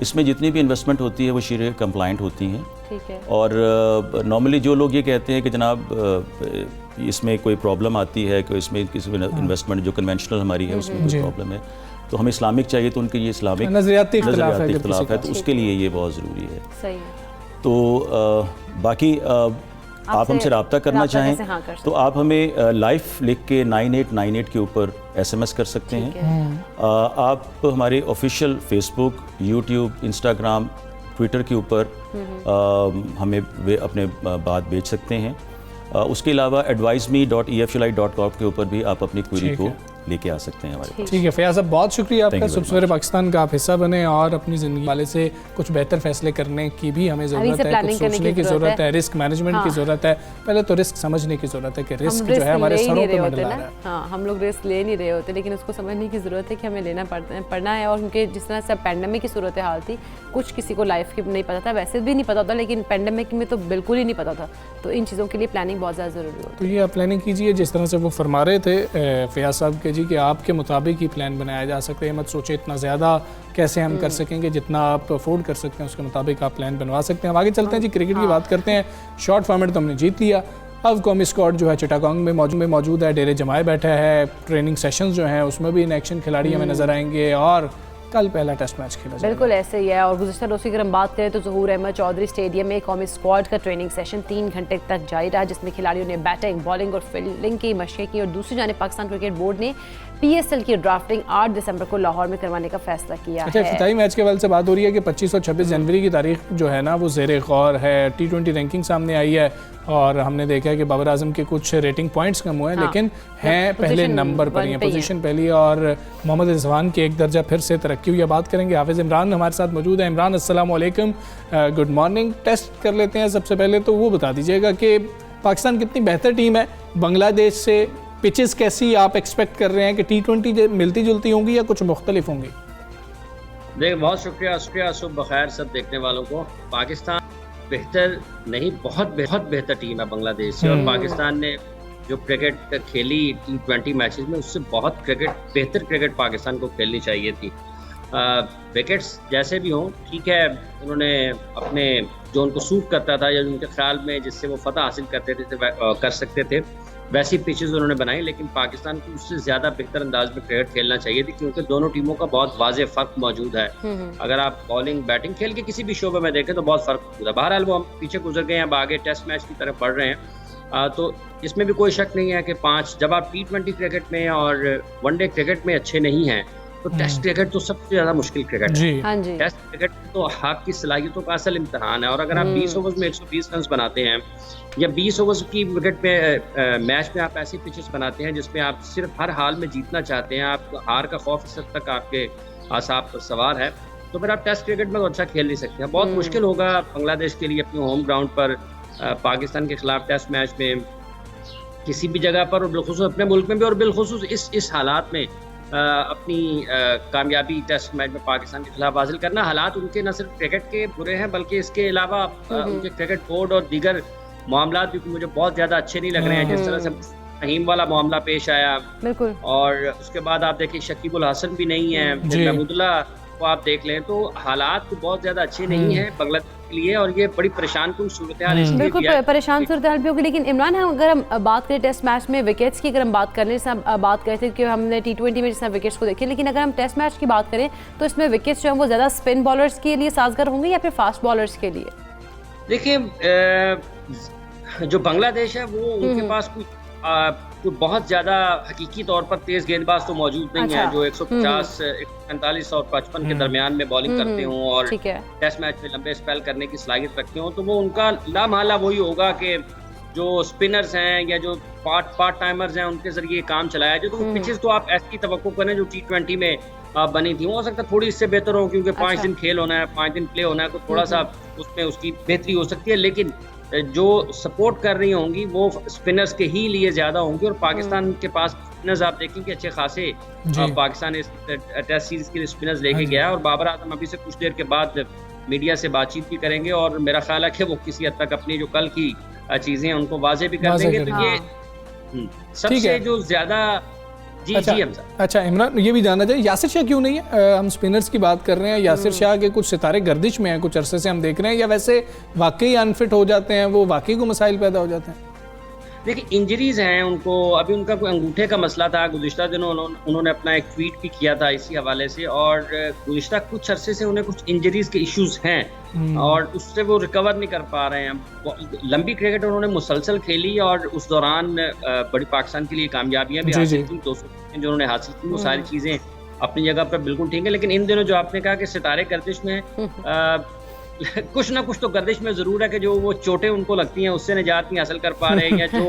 इसमें जितनी भी इन्वेस्टमेंट होती है वो शरिया कंप्लाइंट होती हैं। ठीक है। और नॉर्मली जो लोग ये कहते हैं कि जनाब इसमें कोई प्रॉब्लम आती है कि इसमें किसी इन्वेस्टमेंट जो कन्वेंशनल हमारी है उसमें कोई प्रॉब्लम है तो हमें इस्लामिक चाहिए, तो उनके ये इस्लामिक नज़रियाती इख्तिलाफ है, तो उसके लिए ये बहुत ज़रूरी है। सही है। तो बाकी आप हमसे रब्ता करना चाहें तो आप हमें लाइफ लिख के 9898 के ऊपर SMS कर सकते हैं। आप हमारे official Facebook, YouTube, Instagram, Twitter के ऊपर हमें अपने बात भेज सकते हैं। उसके अलावा adviseme.efuli.com के ऊपर भी आप अपनी क्वेरी को लेके आ सकते हैं हमारे पास। ठीक है फैयाज साहब, बहुत शुक्रिया आपका। सुबह सवेरे पाकिस्तान का आप हिस्सा बने और अपनी ज़िंदगी वाले से कुछ बेहतर फैसले करने की भी हमें ज़रूरत है, कुछ सोचने की ज़रूरत है, रिस्क मैनेजमेंट की ज़रूरत है। पहले तो रिस्क समझने की ज़रूरत है कि रिस्क जो है हमारे सरों पे मंडरा रहा है। हाँ, हम लोग रिस्क ले नहीं रहे होते, लेकिन उसको समझने की ज़रूरत है कि हमें लेना पड़ना है। और क्योंकि जिस तरह से पैंडेमिक की सूरत हाल थी, कुछ किसी को लाइफ की नहीं पता था, वैसे भी नहीं पता था, लेकिन पैंडेमिक में तो बिल्कुल ही नहीं पता था। तो इन चीज़ों के लिए प्लानिंग बहुत ज़्यादा ज़रूरी होती है। तो ये आप प्लानिंग कीजिए जिस तरह से वो फरमा रहे थे फैयाज साहब के जी कि आपके मुताबिक ही प्लान बनाया जा सकता है। मत सोचे इतना ज़्यादा कैसे हम कर सकेंगे, जितना आप अफोर्ड कर सकते हैं उसके मुताबिक आप प्लान बनवा सकते हैं। हम आगे चलते हैं जी, क्रिकेट की बात करते हैं। शॉर्ट फॉर्मेट तो हमने जीत लिया, अब कौमी स्क्वाड जो है चिटागोंग में मौजूद है, डेरे जमाए बैठा है। ट्रेनिंग सेशंस जो हैं उसमें भी इन एक्शन खिलाड़ी हमें नजर आएंगे और कल पहला टेस्ट मैच खेला जाएगा। बिल्कुल ऐसे ही है। और गुज़िश्ता रोज़ की अगर हम बात करें तो ज़हूर अहमद चौधरी स्टेडियम में कौमी स्क्वाड का ट्रेनिंग सेशन 3 घंटे तक जारी रहा, जिसमें खिलाड़ियों ने बैटिंग, बॉलिंग और फील्डिंग की मशक़ें की। और दूसरी जानिब पाकिस्तान क्रिकेट बोर्ड ने PSL की ड्राफ्टिंग 8 दिसंबर को लाहौर में करवाने का फैसला किया अच्छा, है। इफ्तिताई मैच के हवाले से बात हो रही है कि 25 और 26 जनवरी की तारीख जो है ना वो ज़ेर गौर है। T20 रैंकिंग सामने आई है और हमने देखा है कि बाबर आजम के कुछ रेटिंग पॉइंट्स कम हुए हैं, लेकिन हैं पहले नंबर पर ही हैं, पोजीशन पहली, और मोहम्मद रिजवान की एक दर्जा फिर से तरक्की हुई है। बात करेंगे हाफिज़ इमरान हमारे साथ मौजूद है। इमरान अस्सलाम वालेकुम, गुड मॉर्निंग। टेस्ट कर लेते हैं सबसे पहले, तो वो बता दीजिएगा कि पाकिस्तान कितनी बेहतर टीम है बांग्लादेश से, पिचेस कैसी आप एक्सपेक्ट कर रहे हैं कि T20 मिलती जुलती होंगी या कुछ मुख्तलिफ होंगी? देखिए, बहुत शुक्रिया, सुबह बखैर सब देखने वालों को। पाकिस्तान बेहतर नहीं, बहुत बेहतर टीम है बांग्लादेश से, और पाकिस्तान ने जो क्रिकेट खेली T20 मैचेस में, उससे बहुत बेहतर क्रिकेट पाकिस्तान को खेलनी चाहिए थी। विकेट्स जैसे भी हों, ठीक है, उन्होंने अपने जो उनको सूट करता था या उनके ख्याल में जिससे वो फतह हासिल करते थे कर सकते थे, वैसी पिचेस उन्होंने बनाई, लेकिन पाकिस्तान को उससे ज़्यादा बेहतर अंदाज में क्रिकेट खेलना चाहिए थी, क्योंकि दोनों टीमों का बहुत वाज़ेह फ़र्क मौजूद है। अगर आप बॉलिंग बैटिंग खेल के किसी भी शोबे में देखें तो बहुत फ़र्क मौजूद है। बहरहाल वो हम पीछे गुजर गए हैं, अब आगे टेस्ट मैच की तरफ बढ़ रहे हैं, तो इसमें भी कोई शक नहीं है कि जब आप T20 क्रिकेट में और वनडे क्रिकेट में अच्छे नहीं हैं, तो टेस्ट क्रिकेट तो सबसे ज़्यादा मुश्किल क्रिकेट है। टेस्ट क्रिकेट तो हाथ की सलाहियतों का असल इम्तहान है, और अगर आप 20 ओवर्स में 120 रन बनाते हैं, या 20 ओवर्स की विकेट में मैच में आप ऐसी पिचेस बनाते हैं जिसमें आप सिर्फ हर हाल में जीतना चाहते हैं, आप हार का खौफ इस हद तक आपके आसाब पर सवार है, तो फिर आप टेस्ट क्रिकेट में तो अच्छा खेल नहीं सकते हैं। बहुत मुश्किल होगा बांग्लादेश के लिए अपने होम ग्राउंड पर पाकिस्तान के खिलाफ टेस्ट मैच में किसी भी जगह पर, और बिलखुसूस अपने मुल्क में भी, और बिलखुसूस इस हालात में अपनी कामयाबी टेस्ट मैच में पाकिस्तान के खिलाफ हासिल करना। हालात उनके न सिर्फ क्रिकेट के बुरे हैं, बल्कि इसके अलावा उनके क्रिकेट बोर्ड और दीगर मामला भी मुझे बहुत ज़्यादा अच्छे नहीं लग रहे हैं। जिस तरह से फहीम वाला मामला पेश आया, बिल्कुल, और उसके बाद आप देखिए शकीबुल हसन भी नहीं है, महमूदुल्लाह को आप देख लें, तो हालात तो बहुत ज़्यादा अच्छे नहीं हैं बांग्लादेश के लिए, और ये बड़ी परेशान कुन सूरत हाल है। बिल्कुल परेशान सूरत हाल भी होगी। लेकिन इमरान, अगर हम बात करें टेस्ट मैच में विकेट्स की, अगर हम बात करें, जैसे बात करते थे कि हमने T20 में जैसे विकेट्स को देखे, लेकिन अगर हम टेस्ट मैच की बात करें तो इसमें विकेट्स जो हैं वो ज़्यादा स्पिन बॉलर्स के लिए साजगार होंगे या फिर फास्ट बॉलर्स के लिए? देखिए, जो बांग्लादेश है वो उनके पास कोई बहुत ज़्यादा हकीकी तौर पर तेज़ गेंदबाज तो मौजूद नहीं है, जो 150, 145 और 55 के दरमियान में बॉलिंग करते हों और टेस्ट मैच में लंबे स्पेल करने की सलाहियत रखते हों, तो वो उनका लामहला वही होगा कि जो स्पिनर्स हैं या जो पार्ट टाइमर्स हैं उनके जरिए काम चलाया जाए। तो पिचेस तो आप ऐसी तवक्को करें जो T20 में बनी थी, हो सकता है थोड़ी इससे बेहतर हो, क्योंकि 5 दिन खेल होना है, 5 दिन प्ले होना है, तो थोड़ा सा उसमें उसकी बेहतरी हो सकती है, लेकिन जो सपोर्ट कर रही होंगी वो स्पिनर्स के ही लिए ज़्यादा होंगी, और पाकिस्तान के पास स्पिनर्स आप देखेंगे अच्छे खासे पाकिस्तान इस टेस्ट सीरीज के लिए स्पिनर्स लेके गया है, और बाबर आजम अभी से कुछ देर के बाद मीडिया से बातचीत भी करेंगे, और मेरा ख्याल है कि वो किसी हद तक अपनी जो कल की चीज़ें उनको वाजे भी कर देंगे। तो ये सबसे जो ज़्यादा अच्छा इमरान, ये भी जानना चाहिए यासिर शाह क्यों नहीं है? हम स्पिनर्स की बात कर रहे हैं, यासिर शाह के कुछ सितारे गर्दिश में हैं, कुछ अरसे से हम देख रहे हैं, या वैसे वाकई अनफिट हो जाते हैं, वो वाकई को मसाइल पैदा हो जाते हैं? देखिए, इंजरीज हैं उनको, अभी उनका कोई अंगूठे का मसला था, गुज़िश्ता दिनों उन्होंने अपना एक ट्वीट भी किया था इसी हवाले से, और गुज़िश्ता कुछ अरसे से उन्हें कुछ इंजरीज के इश्यूज हैं और उससे वो रिकवर नहीं कर पा रहे हैं। लंबी क्रिकेट उन्होंने मुसलसल खेली, और उस दौरान बड़ी पाकिस्तान के लिए कामयाबियां भी हासिल की, 200 जो उन्होंने हासिल की, वो सारी चीज़ें अपनी जगह पर बिल्कुल ठीक है। लेकिन इन दिनों जो आपने कहा कि सितारे गर्दिश में कुछ ना कुछ तो गर्दिश में जरूर है कि जो वो चोटें उनको लगती हैं उससे निजात नहीं हासिल कर पा रहे हैं, या जो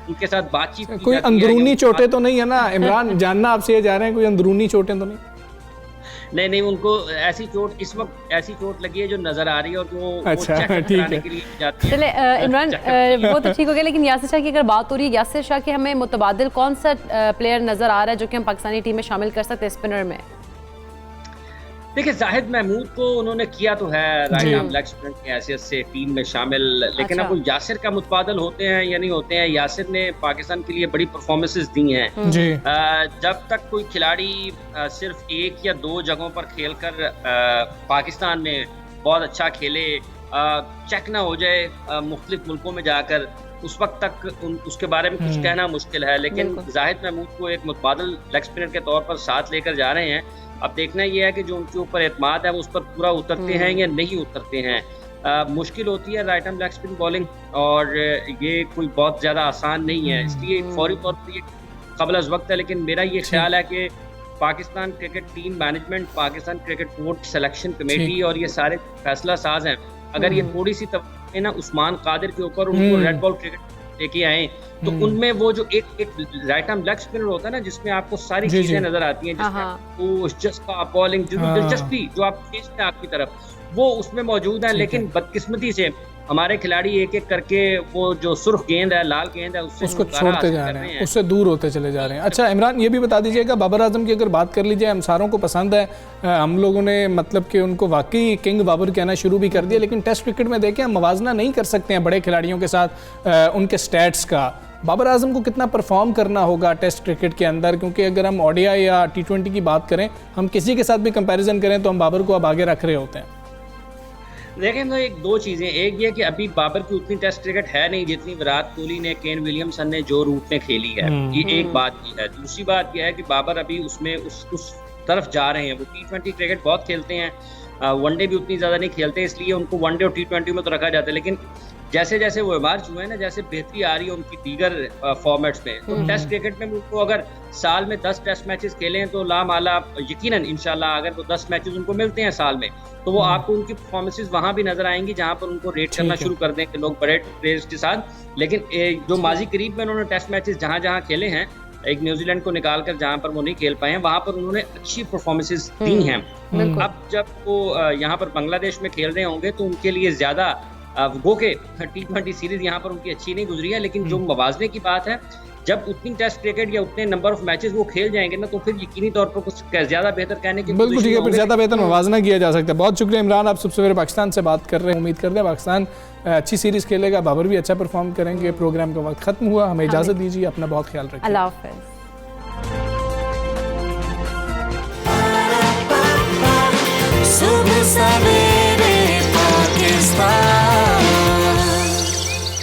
उनके साथ बातचीत कोई अंदरूनी चोटें तो नहीं है ना इमरान? जानना आपसे ये जा रहे हैं, कोई अंदरूनी चोटें तो नहीं? नहीं, उनको ऐसी चोट इस वक्त ऐसी चोट लगी है जो नजर आ रही है, और जो चेक कराने के लिए जाती है। चले इमरान, वो तो ठीक हो गया, लेकिन यासिर शाह की अगर बात हो रही है, यासिर शाह के हमें मुतबादिल कौन सा प्लेयर नजर आ रहा है जो कि हम पाकिस्तानी टीम में शामिल कर सकते हैं स्पिनर में? देखिए, जाहिद महमूद को उन्होंने किया तो है राइट आर्म लेग स्पिनर की हैसियत से टीम में शामिल, लेकिन अब वो यासिर का मुतबादल होते हैं या नहीं होते हैं। यासिर ने पाकिस्तान के लिए बड़ी परफॉर्मेंसेस दी हैं। जब तक कोई खिलाड़ी सिर्फ 1 या 2 जगहों पर खेलकर पाकिस्तान में बहुत अच्छा खेले, चेक ना हो जाए मुख्तलिफ मुल्कों में जाकर, उस वक्त तक उसके बारे में कुछ कहना मुश्किल है। लेकिन जाहिद महमूद को एक मुतबादल लेग स्पिनर के तौर पर साथ लेकर जा रहे हैं। अब देखना यह है कि जो उनके ऊपर एतमाद है वो उस पर पूरा उतरते हैं या नहीं उतरते हैं। मुश्किल होती है right arm leg spin bowling, और ये कोई बहुत ज़्यादा आसान नहीं है, इसलिए फौरी तौर पर ये कबल अज़ वक्त है, लेकिन मेरा ये ख्याल है कि Pakistan cricket team management, Pakistan cricket board selection committee और ये सारे फैसला साज हैं, अगर ये थोड़ी सी तवज्जो ना उस्मान कादिर के ऊपर उनको रेड बॉल क्रिकेट लेके आए तो उनमें वो जो एक राइट आर्म लेग स्पिनर होता है ना, जिसमें आपको सारी चीजें नजर आती हैं, जिसमें जज्बा, बॉलिंग, दिलचस्पी जो आप खींचते हैं आपकी तरफ, वो उसमें मौजूद है। लेकिन बदकिस्मती से हमारे खिलाड़ी एक एक करके वो जो सुर्ख गेंद है, लाल गेंद है, उसको छोड़ते जा रहे हैं, उससे दूर होते चले जा रहे हैं। अच्छा इमरान, ये भी बता दीजिएगा, बाबर आजम की अगर बात कर लीजिए, हम सारों को पसंद है, हम लोगों ने मतलब कि उनको वाकई किंग बाबर कहना शुरू भी कर दिया, लेकिन टेस्ट क्रिकेट में देखें हम मवाजना नहीं कर सकते हैं बड़े खिलाड़ियों के साथ उनके स्टैट्स का। बाबर आजम को कितना परफॉर्म करना होगा टेस्ट क्रिकेट के अंदर, क्योंकि अगर हम ओडीआई या T20 की बात करें, हम किसी के साथ भी कंपैरिजन करें तो हम बाबर को अब आगे रख रहे होते हैं। देखें तो एक दो चीज़ें, एक ये कि अभी बाबर की उतनी टेस्ट क्रिकेट है नहीं जितनी विराट कोहली ने, केन विलियमसन ने जो रूट में खेली है, ये एक बात की है। दूसरी बात यह है कि बाबर अभी उसमें उस तरफ जा रहे हैं, वो T20 क्रिकेट बहुत खेलते हैं, वनडे भी उतनी ज़्यादा नहीं खेलते, इसलिए उनको वनडे और T20 में तो रखा जाता है, लेकिन जैसे जैसे वो इमार्ज हुए हैं ना, जैसे बेहतरी आ रही है उनकी दीगर फॉर्मेट्स में, तो टेस्ट क्रिकेट में उनको अगर साल में 10 टेस्ट मैचेस खेलें तो लामाला यकीनन इंशाल्लाह अगर वो 10 मैचेस उनको मिलते हैं साल में, तो वो आपको उनकी परफॉर्मेंसेस वहाँ भी नजर आएंगी जहाँ पर उनको रेट करना शुरू कर दें कि लोग बड़े प्लेयर्स के साथ। लेकिन जो माजी करीब में उन्होंने टेस्ट मैचेस जहाँ जहाँ खेले हैं, एक न्यूजीलैंड को निकालकर जहाँ पर वो नहीं खेल पाए हैं, वहाँ पर उन्होंने अच्छी परफॉर्मेंसेस दी हैं। अब जब वो यहाँ पर बांग्लादेश में खेल रहे होंगे तो उनके लिए ज़्यादा वो के T20 सीरीज यहाँ पर उनकी अच्छी नहीं गुजरी है, लेकिन जो मवाजने की बात है, जब उतनी टेस्ट क्रिकेट या उतने नंबर ऑफ मैचेस वो खेल जाएंगे ना, तो फिर यकीनी तौर पर कुछ ज्यादा बेहतर कहने की बिल्कुल ठीक है, फिर ज्यादा बेहतर मवाजना किया जा सकता है। बहुत शुक्रिया इमरान, आप सबसे पहले पाकिस्तान से बात कर रहे हैं। उम्मीद करते हैं पाकिस्तान अच्छी सीरीज खेलेगा, बाबर भी अच्छा परफॉर्म करेंगे। प्रोग्राम का वक्त खत्म हुआ, हमें इजाजत दीजिए, अपना बहुत ख्याल रखिए, अल्लाह हाफ़िज़।